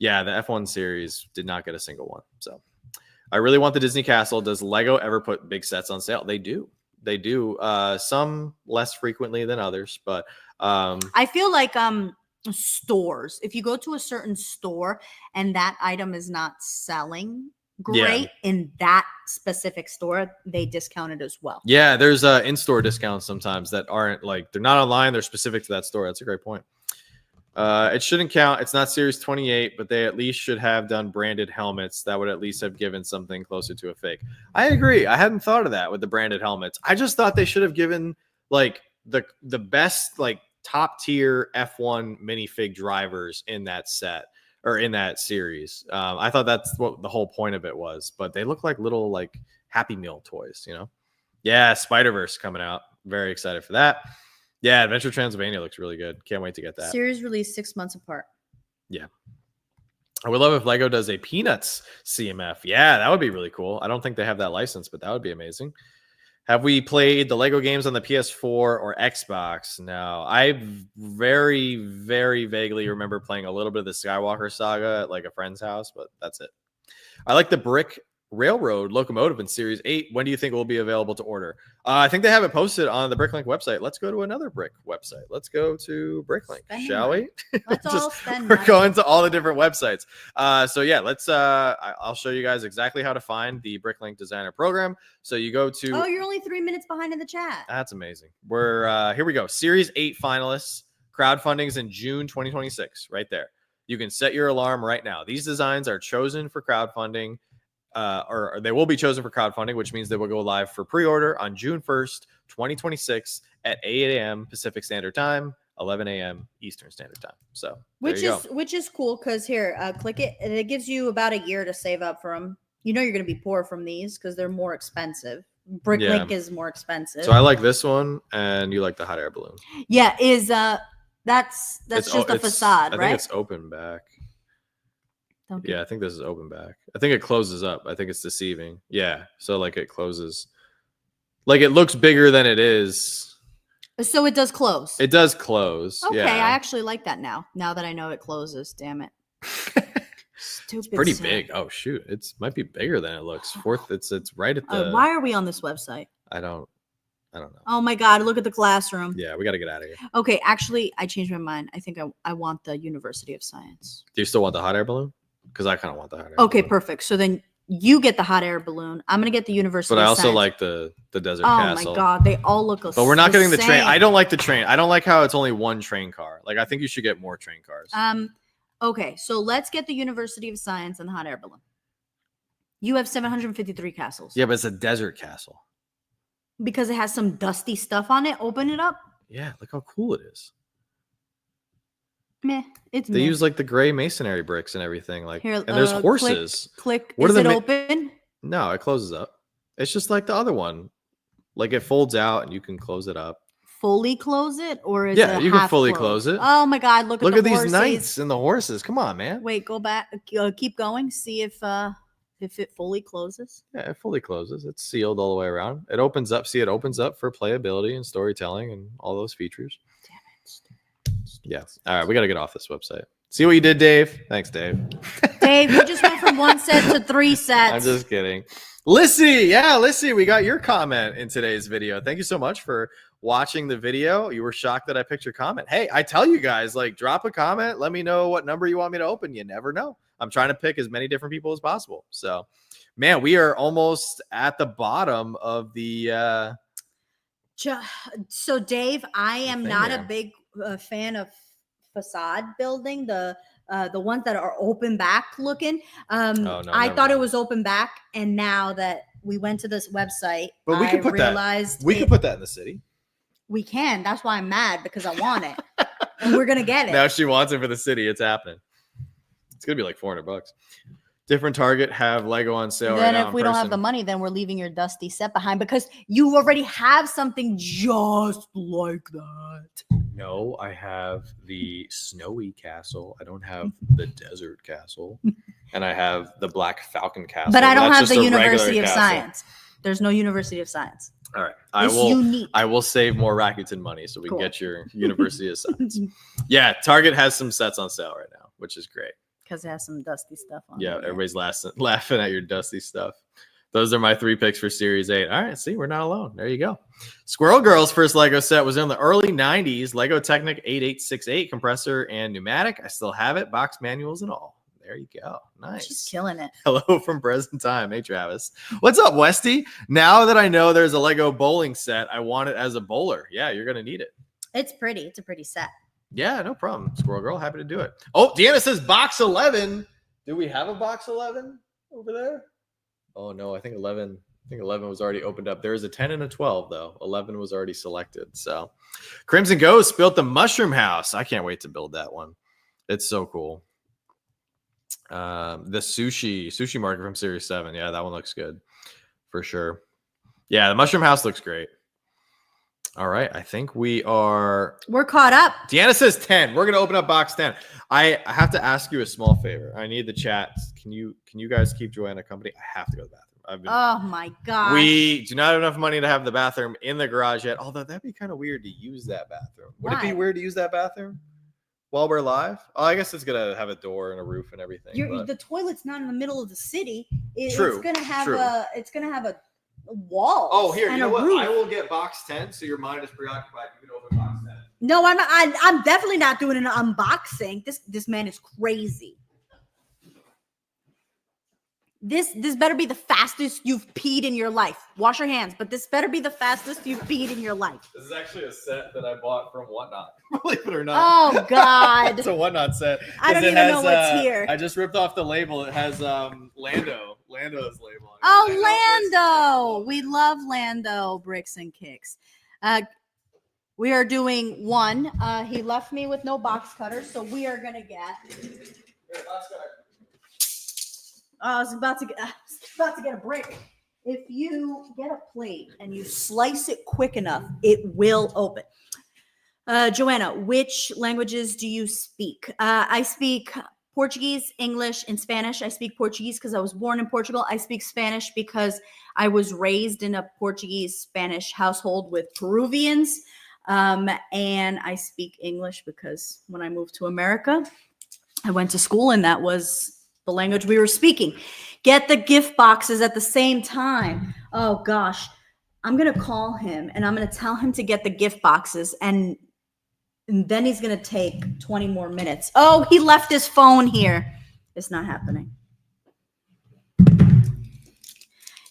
yeah, the F1 series did not get a single one. So I really want the Disney Castle. Does Lego ever put big sets on sale? They do. They do. Some less frequently than others. But I feel like stores, if you go to a certain store and that item is not selling great in that specific store, they discount it as well. Yeah, there's in-store discounts sometimes that aren't like, they're not online, they're specific to that store. That's a great point. It shouldn't count. It's not Series 28, but they at least should have done branded helmets. That would at least have given something closer to a fake. I agree. I hadn't thought of that with the branded helmets. I just thought they should have given like the best like top tier F1 minifig drivers in that set or in that series. I thought that's what the whole point of it was, but they look like little like Happy Meal toys, you know? Yeah, Spider-Verse coming out. Very excited for that. Yeah, Adventure Transylvania looks really good. Can't wait to get that. Series released 6 months apart. Yeah. I would love if Lego does a Peanuts CMF. Yeah, that would be really cool. I don't think they have that license, but that would be amazing. Have we played the Lego games on the PS4 or Xbox? No. I very, very vaguely remember playing a little bit of the Skywalker Saga at like a friend's house, but that's it. I like the Brick Railroad locomotive in Series 8. When do you think it will be available to order? I think they have it posted on the BrickLink website. Let's go to another Brick website. Let's go to BrickLink, shall we? Let's all spend money. We're going to all the different websites. So yeah, let's. I'll show you guys exactly how to find the BrickLink Designer Program. So you go to. Oh, you're only 3 minutes behind in the chat. That's amazing. We're here. We go. Series 8 finalists. Crowdfunding's in June 2026. Right there. You can set your alarm right now. These designs are chosen for crowdfunding. Or they will be chosen for crowdfunding, which means they will go live for pre-order on June 1st, 2026 at 8 a.m. Pacific Standard Time, 11 a.m. Eastern Standard Time. So which is cool because here, click it, and it gives you about a year to save up for them. You know you're going to be poor from these because they're more expensive. BrickLink is more expensive. So I like this one, and you like the hot air balloon. Yeah, that's just a facade, right? I think it's open back. Okay. Yeah, I think this is open back. I think it closes up. I think it's deceiving. Yeah, so like it closes. Like it looks bigger than it is. So it does close. It does close. Okay, yeah. I actually like that now. Now that I know it closes, damn it. Stupid. It's pretty big. Oh shoot, it's might be bigger than it looks. It's right at the. Why are we on this website? I don't know. Oh my god, look at the classroom. Yeah, we got to get out of here. Okay, actually, I changed my mind. I think I want the University of Science. Do you still want the hot air balloon? Because I kind of want the hot air. Okay, balloon. perfect. So then You get the hot air balloon. I'm gonna get the University. But I of also Science. like the desert Oh castle. my god, they all look. But we're not getting the train. same. I don't like the train. I don't like how it's only one train car. Like I think you should get more train cars. Okay, so let's get the University of Science and the hot air balloon. You have 753 castles. Yeah, but it's a desert castle. Because it has some dusty stuff on it. Open it up. Yeah, look how cool it is. Meh. It's They meh. use like the gray masonry bricks and everything. Like, Here, and there's horses. Click. What Is are it the open? No, it closes up. It's just like the other one. Like it folds out and you can close it up. Fully close it, or is Yeah, it you can half fully closed? close it. Oh my god! Look at the these horses. knights and the horses. Come on, man. Wait, go back. Keep going. See if it fully closes. Yeah, it fully closes. It's sealed all the way around. It opens up. See, it opens up for playability and storytelling and all those features. Damn it. Yeah. All right, we got to get off this website. See what you did, Dave? Thanks, Dave. Dave, you just went from 1 set to 3 sets. I'm just kidding. Lissy, yeah, Lissy, we got your comment in today's video. Thank you so much for watching the video. You were shocked that I picked your comment. Hey, I tell you guys, like, drop a comment. Let me know what number you want me to open. You never know. I'm trying to pick as many different people as possible. So, man, we are almost at the bottom of the. So, Dave, I am not there. a big fan of facade building. The ones that are open back looking. No, I thought it was open back, and now that we went to this website, but we can put realized that. We can put that in the city. We can. That's why I'm mad, because I want it, and we're gonna get it. Now she wants it for the city. It's happening. It's gonna be like $400. Different Target have Lego on sale Then right now. if we don't have the money, then we're leaving your dusty set behind, because you already have something just like that. No, I have the snowy castle. I don't have the desert castle. And I have the Black Falcon castle. But I don't have just the a regular University of castle. Science. There's no University of Science. All right. It's unique. I will save more Rakuten money so we Cool. can get your University of Science. Yeah, Target has some sets on sale right now, which is great. Because it has some dusty stuff on Yeah, it. everybody's laughing at your dusty stuff. Those are my 3 picks for Series 8. All right, see, we're not alone. There you go. Squirrel Girl's first Lego set was in the early 90s. Lego Technic 8868 compressor and pneumatic. I still have it, box manuals and all. There you go. Nice. She's killing it. Hello from present time. Hey, Travis. What's up, Westy? Now that I know there's a Lego bowling set, I want it as a bowler. Yeah, you're going to need it. It's pretty. It's a pretty set. Yeah, no problem. Squirrel Girl, happy to do it. Oh, Deanna says box 11. Do we have a box 11 over there? Oh, no, I think 11 was already opened up. There is a 10 and a 12, though. 11 was already selected. So Crimson Ghost built the Mushroom House. I can't wait to build that one. It's so cool. The sushi market from Series 7. Yeah, that one looks good for sure. Yeah, the Mushroom House looks great. All right, I think we're caught up. Deanna says 10. We're gonna open up box 10. I have to ask you a small favor. I need the chat. Can you guys keep Joanna company? I have to go to the bathroom. Oh my god. We do not have enough money to have the bathroom in the garage yet. Although that'd be kind of weird to use that bathroom. Would it be weird to use that bathroom while we're live? Oh, I guess it's gonna have a door and a roof and everything. The toilet's not in the middle of the city. True. It's gonna have a wall. Oh, here, you know what? Roof. I will get box 10, so your mind is preoccupied. You can open box 10. No, I'm definitely not doing an unboxing. This man is crazy. This better be the fastest you've peed in your life. Wash your hands, but this better be the fastest you've peed in your life. This is actually a set that I bought from Whatnot. Believe it or not. Oh God. It's a Whatnot set. I don't even know what's here. I just ripped off the label. It has Lando's label on it. Oh, Lando. We love Lando bricks and kicks. We are doing one. He left me with no box cutter, so we are gonna get. Here, box cutter. I was about to get a brick. If you get a plate and you slice it quick enough, it will open. Joanna, which languages do you speak? I speak Portuguese, English, and Spanish. I speak Portuguese because I was born in Portugal. I speak Spanish because I was raised in a Portuguese-Spanish household with Peruvians. And I speak English because when I moved to America, I went to school and that was the language we were speaking. Get the gift boxes at the same time. Oh gosh, I'm going to call him and I'm going to tell him to get the gift boxes and then he's going to take 20 more minutes. Oh, he left his phone here. It's not happening.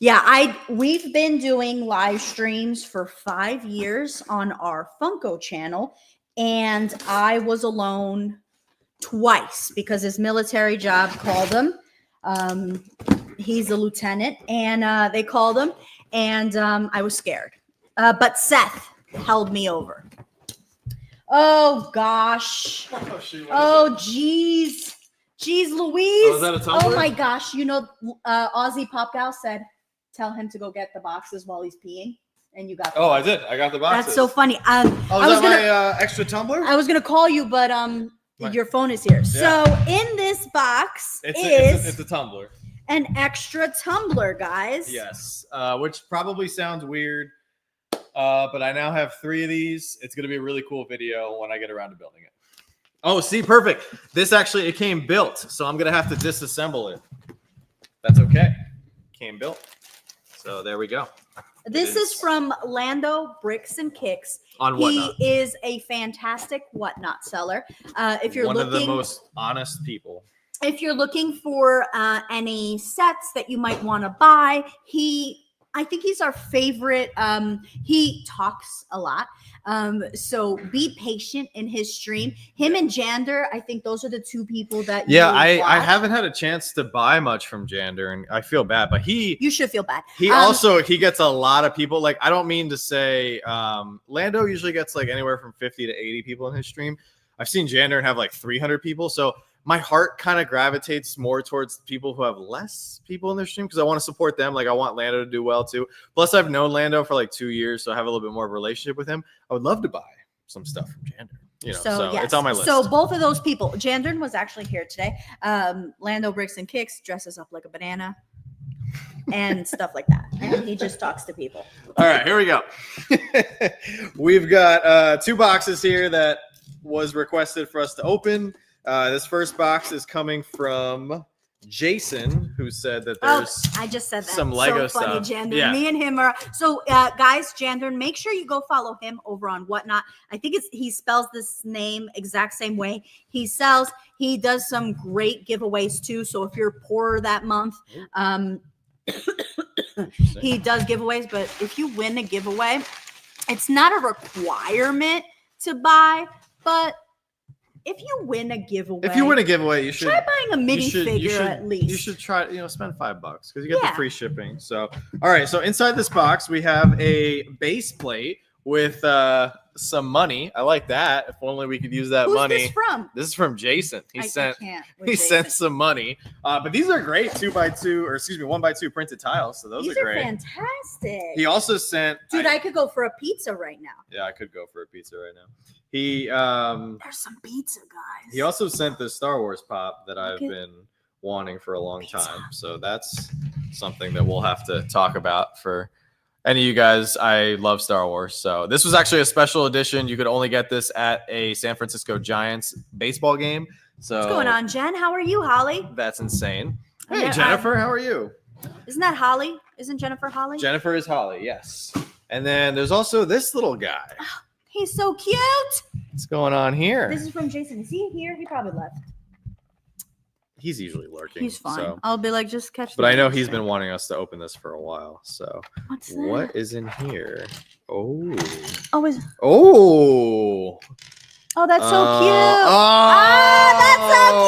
Yeah, we've been doing live streams for 5 years on our Funko channel, and I was alone twice because his military job called him. He's a lieutenant, and they called him, and I was scared. But Seth held me over. Oh gosh. Oh geez. Jeez Louise. Oh, is that a tumbler? Oh my gosh. You know, Aussie Pop Gal said, tell him to go get the boxes while he's peeing. And you got the boxes. I did. I got the boxes. That's so funny. Is that my extra tumbler? I was gonna call you, but your phone is here. Yeah. So in this box it's a tumbler. An extra tumbler, guys. Yes. Which probably sounds weird. But I now have 3 of these. It's going to be a really cool video when I get around to building it. Oh, see, perfect. This actually, it came built, so I'm going to have to disassemble it. That's okay. Came built. So there we go. This is from Lando Bricks and Kicks. On Whatnot. He is a fantastic Whatnot seller. If you're one looking, of the most honest people. If you're looking for any sets that you might want to buy, I think he's our favorite. He talks a lot. So be patient in his stream. Him and Jander, I think those are the 2 people that I haven't had a chance to buy much from Jander, and I feel bad, but you should feel bad. He gets a lot of people. Like, I don't mean to say Lando usually gets like anywhere from 50 to 80 people in his stream. I've seen Jander have like 300 people. So my heart kind of gravitates more towards people who have less people in their stream because I want to support them. Like, I want Lando to do well too. Plus, I've known Lando for like 2 years, so I have a little bit more of a relationship with him. I would love to buy some stuff from Jander. You know, so yes. It's on my list. So both of those people, Jandern was actually here today. Lando Bricks and Kicks dresses up like a banana and stuff like that. And he just talks to people. All right, here we go. We've got 2 boxes here that was requested for us to open. This first box is coming from Jason, who said that there's I just said that. Some Lego so funny, stuff. Jandern. Yeah. Me and him are so guys, Jandern, make sure you go follow him over on Whatnot. I think he spells this name exact same way. He does some great giveaways too. So if you're poorer that month, he does giveaways, but if you win a giveaway, it's not a requirement to buy, but if you win a giveaway, you should try buying a minifigure at least. You should try, spend $5 because you get the free shipping. So, all right. So inside this box, we have a base plate with some money. I like that. If only we could use that money. Who's this from? This is from Jason. He sent some money. But these are great 1x2 printed tiles. So those are great. These are fantastic. He also sent. Dude, I could go for a pizza right now. Yeah, I could go for a pizza right now. There's some pizza, guys. He also sent the Star Wars pop that I've been wanting for a long time. So that's something that we'll have to talk about for any of you guys. I love Star Wars. So this was actually a special edition. You could only get this at a San Francisco Giants baseball game. So what's going on, Jen? How are you, Holly? That's insane. Hey, Jennifer, how are you? Isn't that Holly? Isn't Jennifer Holly? Jennifer is Holly, yes. And then there's also this little guy. He's so cute. What's going on here? This is from Jason. Is he here? He probably left. He's usually lurking. He's fine. So. I'll be like, just catch. But I know he's been wanting us to open this for a while. So what's that? What is in here? Oh, that's so cute. That's so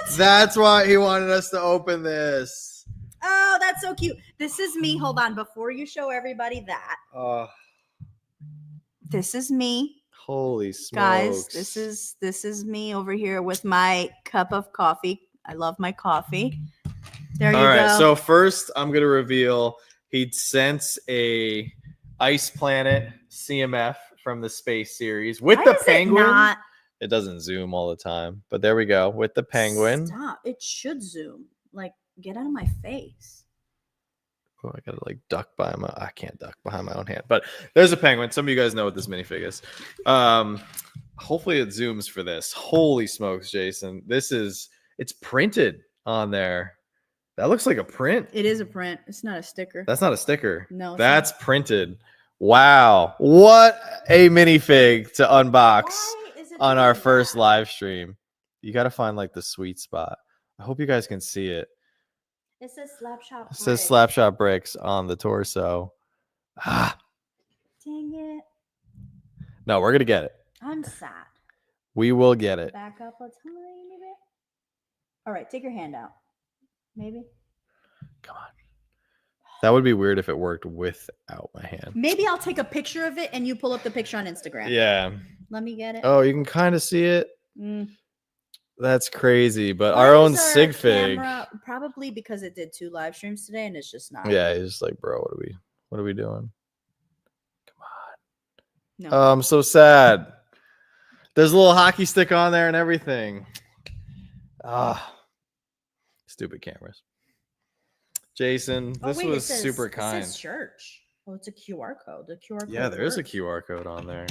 cute. That's why he wanted us to open this. Oh, that's so cute. This is me. Hold on, before you show everybody that. This is me. Holy smokes. Guys, this is me over here with my cup of coffee. I love my coffee. There you go. All right, so first I'm going to reveal he sent a Ice Planet CMF from the Space Series with the penguin. It doesn't zoom all the time, but there we go with the penguin. Stop. It should zoom. Like, get out of my face. Oh, I gotta duck by I can't duck behind my own hand, but there's a penguin. Some of you guys know what this minifig is. Hopefully it zooms for this. Holy smokes, Jason. It's printed on there. That looks like a print. It is a print. It's not a sticker. That's not a sticker. No. That's printed. Wow. What a minifig to unbox on our first live stream. You got to find the sweet spot. I hope you guys can see it. It says Slapshot. It says Slapshot Bricks on the torso. Ah. Dang it. No, we're gonna get it. I'm sad. We will get it. Back up a tiny bit. All right, take your hand out. Maybe. Come on. That would be weird if it worked without my hand. Maybe I'll take a picture of it and you pull up the picture on Instagram. Yeah. Let me get it. Oh, you can kind of see it. Mm. That's crazy. But our own sig fig. Probably because it did 2 live streams today and it's just not. Yeah, he's just like, bro, what are we doing? Come on. No. Oh, I'm so sad. There's a little hockey stick on there and everything. Ah, stupid cameras. Jason, this was super kind. It says church. Oh, it's a QR code. The QR code. Yeah, there is a works. QR code on there.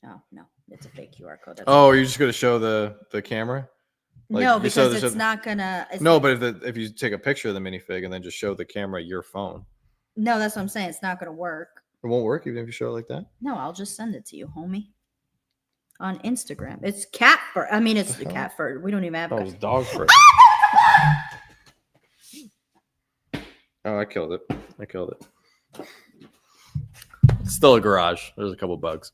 Oh, no. It's a fake QR code. That's Oh, you're just going to show the camera? Like, no, because it's not going to. No, but if you take a picture of the minifig and then just show the camera your phone. No, that's what I'm saying. It's not going to work. It won't work even if you show it like that? No, I'll just send it to you, homie. On Instagram. It's cat fur. I mean, it's the cat fur. We don't even have. Oh, it was dog fur. Oh, I killed it. It's still a garage. There's a couple bugs.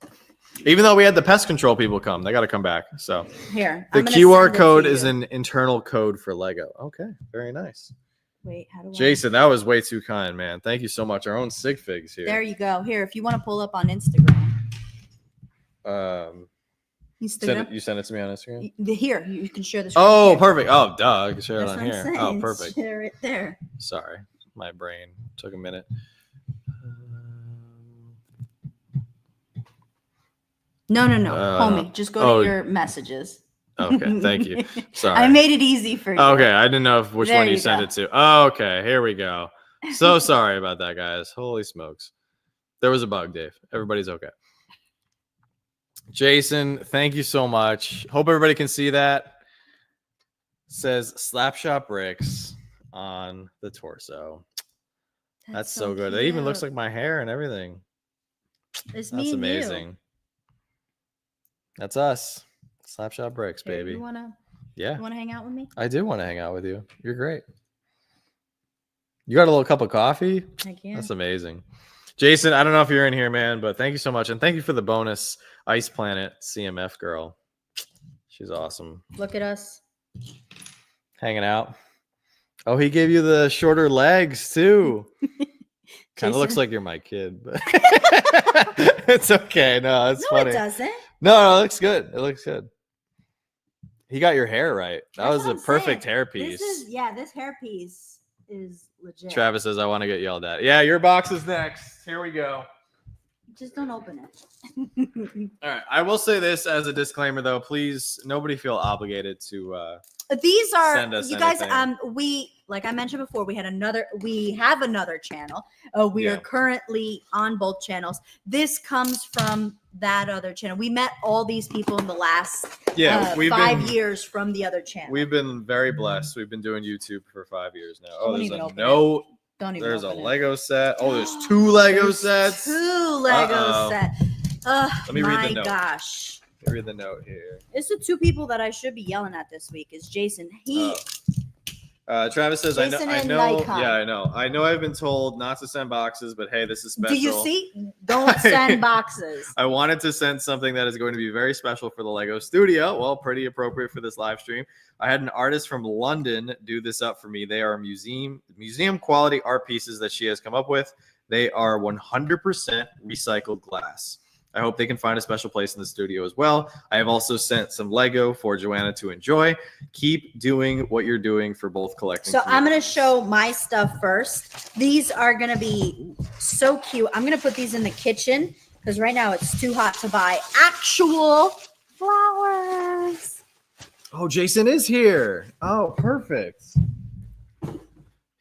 Even though we had the pest control people come, they got to come back. So here, the QR code is an internal code for Lego. Okay, very nice. Wait, how do Jason, that was way too kind, man. Thank you so much. Our own sig figs here. There you go. Here, if you want to pull up on Instagram. You send it to me on Instagram? Here, you can share the screen. Oh, here. perfect. Oh, duh. I can share it That's on what here. I'm saying. Oh, perfect. Share it there. Sorry. My brain took a minute. No. Homie, just go to your messages. Okay, thank you. Sorry. I made it easy for you. Okay, I didn't know which There one you you sent go. it to. Oh, okay, here we go. So sorry about that, guys. Holy smokes. There was a bug, Dave. Everybody's okay. Jason, thank you so much. Hope everybody can see that. It says Slapshot Bricks on the torso. That's so good. It even looks like my hair and everything. It's That's me and amazing. You. That's us. Slapshot Bricks, Here, baby. You wanna hang out with me? I do want to hang out with you. You're great. You got a little cup of coffee? I can. That's amazing. Jason, I don't know if you're in here, man, but thank you so much. And thank you for the bonus Ice Planet CMF girl. She's awesome. Look at us. Hanging out. Oh, he gave you the shorter legs too. Kind of looks like you're my kid, but it's okay. No, it's funny. No, it doesn't. No, it looks good. It looks good. He got your hair right. That That's was a what I'm perfect saying. hairpiece. This hairpiece is legit. Travis says, I want to get yelled at. Yeah, your box is next. Here we go. Just don't open it. All right. I will say this as a disclaimer, though. Please, nobody feel obligated to These are send us you guys. anything. We like I mentioned before. We have another channel. We are currently on both channels. This comes from that other channel. We met all these people in the last 5 years from the other channel. We've been very blessed. We've been doing YouTube for 5 years now. Oh, there's a note. There's a Lego set. Oh, there's 2 Lego sets. 2 Lego sets. Let me read the note. Gosh. Let me read the note here. It's the 2 people that I should be yelling at this week. Is Jason. Travis says, Jason I know. Nikon. Yeah, I know. I know I've been told not to send boxes, but hey, this is special. Do you see? Don't send boxes. I wanted to send something that is going to be very special for the Lego studio. Well, pretty appropriate for this live stream. I had an artist from London do this up for me. They are museum quality art pieces that she has come up with. They are 100% recycled glass. I hope they can find a special place in the studio as well. I have also sent some Lego for Joanna to enjoy. Keep doing what you're doing for both collecting. So I'm going to show my stuff first. These are going to be so cute. I'm going to put these in the kitchen because right now it's too hot to buy actual flowers. Oh, Jason is here. Oh, perfect.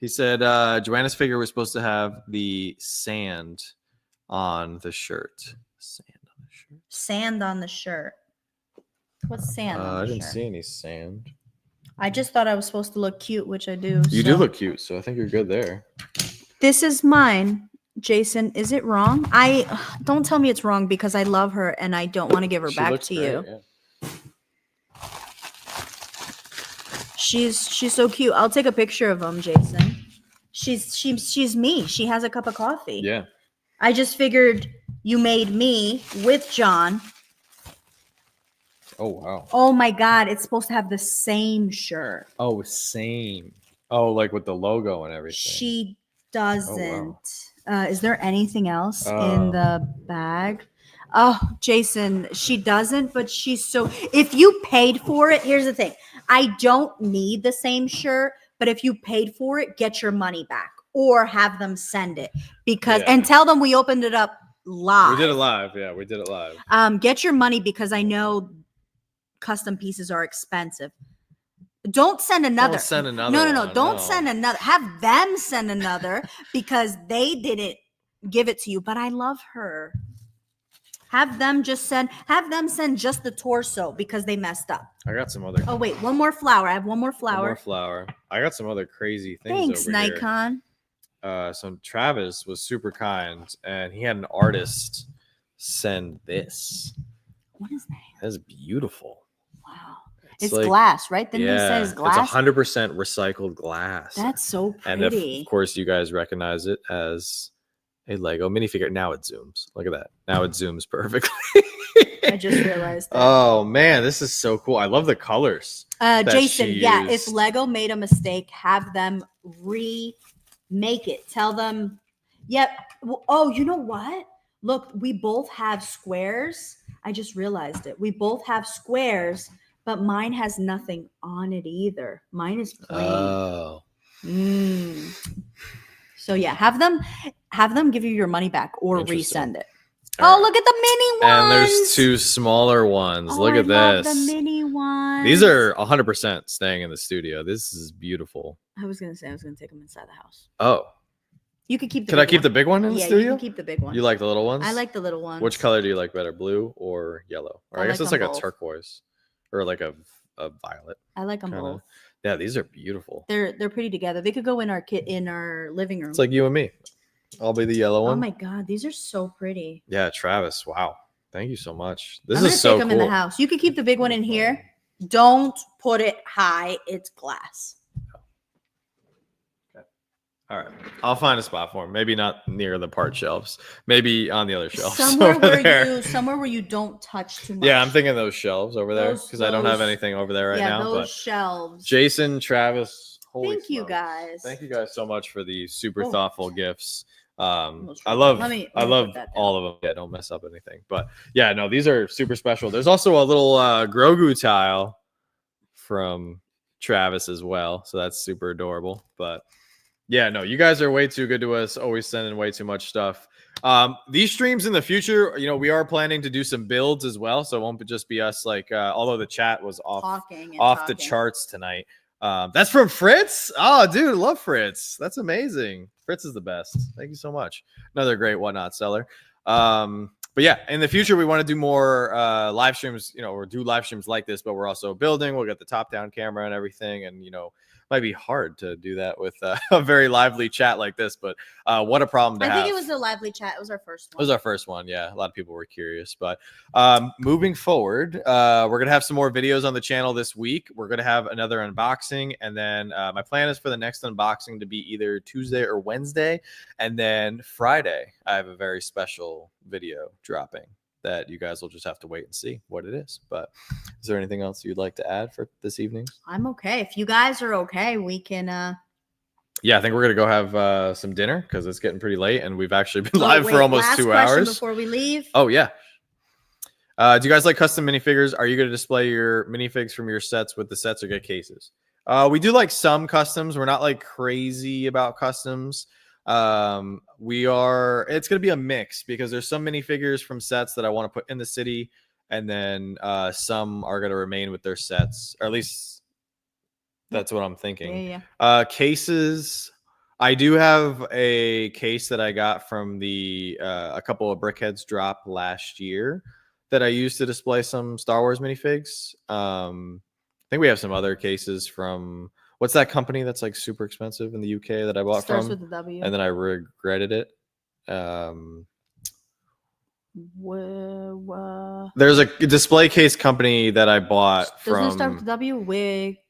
He said Joanna's figure was supposed to have the sand on the shirt. Sand on the shirt. What's sand on the I didn't shirt? see any sand. I just thought I was supposed to look cute, which I do. You do look cute, so I think you're good there. This is mine. Jason, is it wrong? Don't tell me it's wrong because I love her and I don't want to give her back to you. Yeah. She's so cute. I'll take a picture of them, Jason. She's me. She has a cup of coffee. Yeah. I just figured you made me with John. Oh wow. Oh my God, it's supposed to have the same shirt. Oh, same. Oh, like with the logo and everything. She doesn't. Oh, wow. Is there anything else in the bag? Oh, Jason, she doesn't, but she's so. If you paid for it, here's the thing. I don't need the same shirt, but if you paid for it, get your money back or have them send it and tell them we opened it up live. We did it live. Yeah, we did it live. Get your money because I know custom pieces are expensive. Don't send another. Don't send another. No. Don't send another. Have them send another because they didn't give it to you. But I love her. Have them send just the torso because they messed up. I got some other. Oh wait, one more flower. I have one more flower. One more flower. I got some other crazy things. Thanks, over Nikon. Here. So Travis was super kind, and he had an artist send this. What is that? That's beautiful. Wow. It's like, glass, right? Then they say it's glass. It's 100% recycled glass. That's so pretty. And of course, you guys recognize it as a Lego minifigure. Now it zooms. Look at that. Now it zooms perfectly. I just realized that. Oh man, this is so cool. I love the colors. Jason, if Lego made a mistake, have them remake it. Tell them, yep. Oh, you know what? Look, we both have squares. I just realized it. We both have squares, but mine has nothing on it either. Mine is plain. Oh. So yeah, have them give you your money back or resend it. Oh, look at the mini ones. And there's two smaller ones. Oh, look at love this. The mini ones. These are 100% staying in the studio. This is beautiful. I was gonna take them inside the house. Oh. You could keep the Could I keep the big one in the studio? Yeah, you can keep the big one. You like the little ones? I like the little ones. Which color do you like better, blue or yellow? Or I guess it's like a turquoise or like a violet. I like them both. Yeah, these are beautiful. They're pretty together. They could go in our living room. It's like you and me. I'll be the yellow one. Oh my God, these are so pretty. Yeah, Travis. Wow. Thank you so much. This is so cool. I'm gonna take them in the house. You could keep the big one in here. Don't put it high. It's glass. All right. I'll find a spot for him. Maybe not near the part shelves. Maybe on the other shelves. Somewhere where you don't touch too much. Yeah, I'm thinking those shelves over there because I don't have anything over there right now. Those shelves. Jason, Travis, thank you guys. Thank you guys so much for the super thoughtful gifts. I love all of them. Yeah, don't mess up anything. But yeah, no, these are super special. There's also a little Grogu tile from Travis as well. So that's super adorable. But yeah, no, you guys are way too good to us. Always sending way too much stuff. These streams in the future, we are planning to do some builds as well. So it won't just be us although the chat was off the charts tonight. That's from Fritz. Oh, dude, love Fritz. That's amazing. Fritz is the best. Thank you so much. Another great whatnot seller. But yeah, in the future, we want to do more live streams, or do live streams like this, but we're also building. We'll get the top-down camera and everything. And, might be hard to do that with a very lively chat like this, but what a problem to have. I think it was a lively chat. It was our first one. It was our first one. Yeah. A lot of people were curious, but moving forward, we're going to have some more videos on the channel this week. We're going to have another unboxing. And then my plan is for the next unboxing to be either Tuesday or Wednesday. And then Friday, I have a very special video dropping that you guys will just have to wait and see what it is. But is there anything else you'd like to add for this evening? I'm okay. If you guys are okay, we can yeah, I think we're gonna go have some dinner because it's getting pretty late and we've actually been live for almost 2 hours before we leave. Oh yeah. Do you guys like custom minifigures? Are you going to display your minifigs from your sets with the sets or get cases? We do like some customs. We're not like crazy about customs. It's going to be a mix because there's some minifigures from sets that I want to put in the city. And then some are going to remain with their sets, or at least that's what I'm thinking. Yeah. Cases. I do have a case that I got from a couple of Brickheads drop last year that I used to display some Star Wars minifigs. I think we have some other cases from what's that company that's like super expensive in the UK that I bought Starts from? With a W. And then I regretted it. There's a display case company that I bought from. Doesn't it start with W? Wick.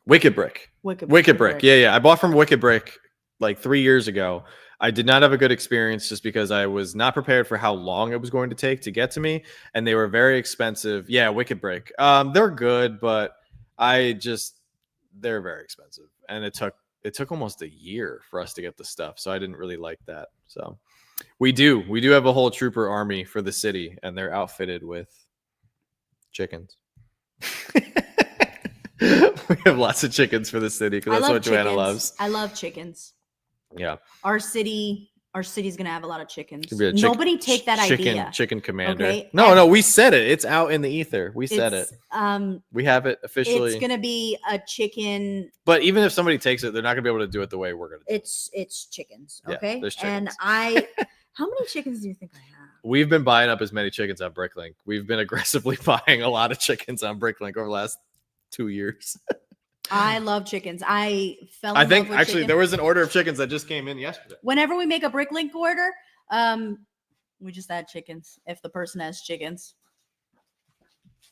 Wicked Brick. Yeah. I bought from Wicked Brick like 3 years ago. I did not have a good experience just because I was not prepared for how long it was going to take to get to me, and they were very expensive. Yeah, Wicked Brick. They're good, but they're very expensive, and it took almost a year for us to get the stuff, so I didn't really like that. So we do have a whole trooper army for the city, and they're outfitted with chickens. We have lots of chickens for the city because that's what Joanna loves. I love chickens. Yeah. Our city's gonna have a lot of chickens. Nobody take that idea. Chicken commander. Okay? No, we said it. It's out in the ether. We said it. We have it officially. It's gonna be a chicken. But even if somebody takes it, they're not gonna be able to do it the way we're gonna do it. It's chickens. Okay. Yeah, there's chickens. And how many chickens do you think I have? We've been buying up as many chickens on BrickLink. We've been aggressively buying a lot of chickens on BrickLink over the last 2 years. I love chickens. I think actually there was an order of chickens that just came in yesterday. Whenever we make a BrickLink order, we just add chickens if the person has chickens.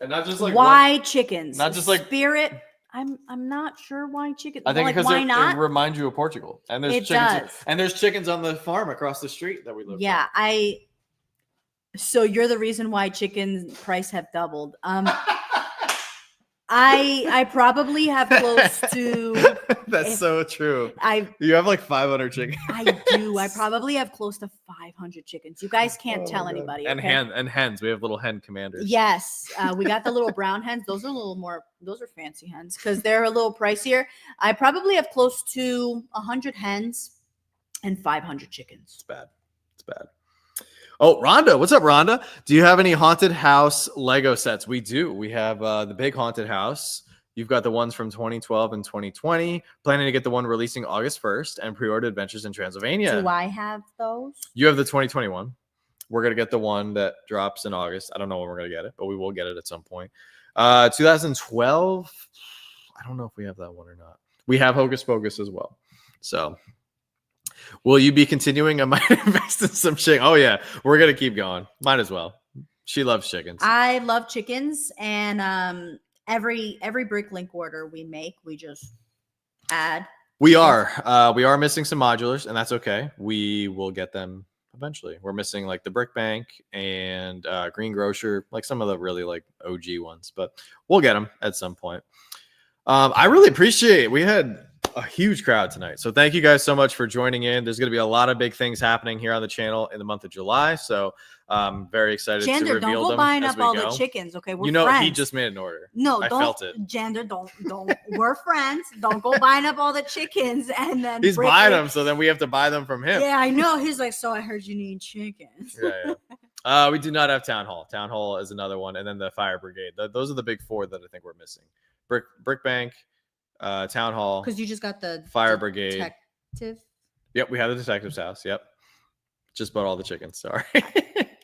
And not just like why chickens? Not just like Spirit. I'm not sure why chickens. I think like, because why not? It reminds you of Portugal. And there's chickens. And there's chickens on the farm across the street that we live. Yeah, so you're the reason why chicken price have doubled. I probably have close to. That's so true. You have like 500 chickens. I do. I probably have close to 500 chickens. You guys can't tell anybody. And okay? hens. We have little hen commanders. Yes, we got the little brown hens. Those are a little more. Those are fancy hens because they're a little pricier. I probably have close to 100 hens and 500 chickens. It's bad. Oh, Rhonda. What's up, Rhonda? Do you have any haunted house Lego sets? We do. We have the big haunted house. You've got the ones from 2012 and 2020. Planning to get the one releasing August 1st and pre-order Adventures in Transylvania. Do I have those? You have the 2021. We're going to get the one that drops in August. I don't know when we're going to get it, but we will get it at some point. 2012. I don't know if we have that one or not. We have Hocus Pocus as well. So will you be continuing? I might invest in some chicken. Oh, yeah. We're going to keep going. Might as well. She loves chickens. I love chickens. And every BrickLink order we make, we just add. We are missing some modulars, and that's okay. We will get them eventually. We're missing like the Brick Bank and Green Grocer, like some of the really like OG ones, but we'll get them at some point. I really appreciate it. We had a huge crowd tonight. So thank you guys so much for joining in. There's going to be a lot of big things happening here on the channel in the month of July. So I'm very excited to reveal them. Don't go buying up all the chickens. Okay. We're friends. He just made an order. No, I felt it. Gender, don't. We're friends. Don't go buying up all the chickens. And then he's buying them. So then we have to buy them from him. Yeah, I know. He's like, so I heard you need chickens. Yeah. We do not have Town Hall. Town Hall is another one. And then the Fire Brigade. Those are the big four that I think we're missing. Brick Bank, Town Hall, because you just got the Fire Brigade. Detective. Yep, we have the detective's house. Yep, just bought all the chickens. Sorry.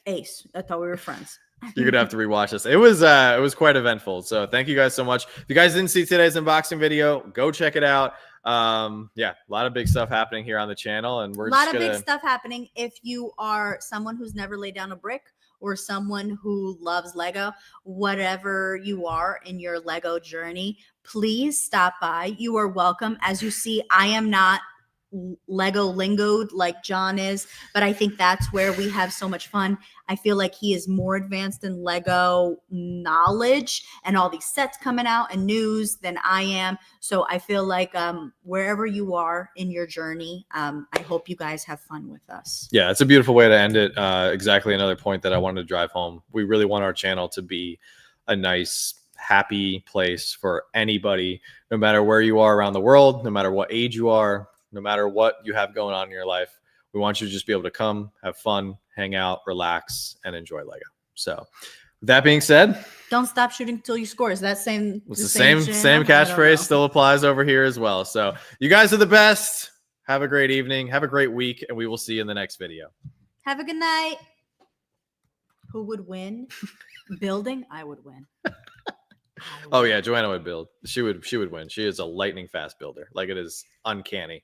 Ace. I thought we were friends. You're gonna have to rewatch this. It was quite eventful. So thank you guys so much. If you guys didn't see today's unboxing video, go check it out. Yeah, a lot of big stuff happening here on the channel, and we're big stuff happening. If you are someone who's never laid down a brick, or someone who loves Lego, whatever you are in your Lego journey, please stop by. You are welcome. As you see, I am not Lego lingoed like John is, but I think that's where we have so much fun. I feel like he is more advanced in Lego knowledge and all these sets coming out and news than I am. So I feel like wherever you are in your journey, I hope you guys have fun with us. Yeah, it's a beautiful way to end it. Exactly another point that I wanted to drive home. We really want our channel to be a nice, happy place for anybody, no matter where you are around the world, no matter what age you are, no matter what you have going on in your life. We want you to just be able to come, have fun, hang out, relax, and enjoy Lego. So with that being said, don't stop shooting till you score. Is that same? It's the same catchphrase still applies over here as well. So you guys are the best. Have a great evening. Have a great week. And we will see you in the next video. Have a good night. Who would win? Building? I would win. Oh yeah, Joanna would build. She would win. She is a lightning fast builder. Like, it is uncanny.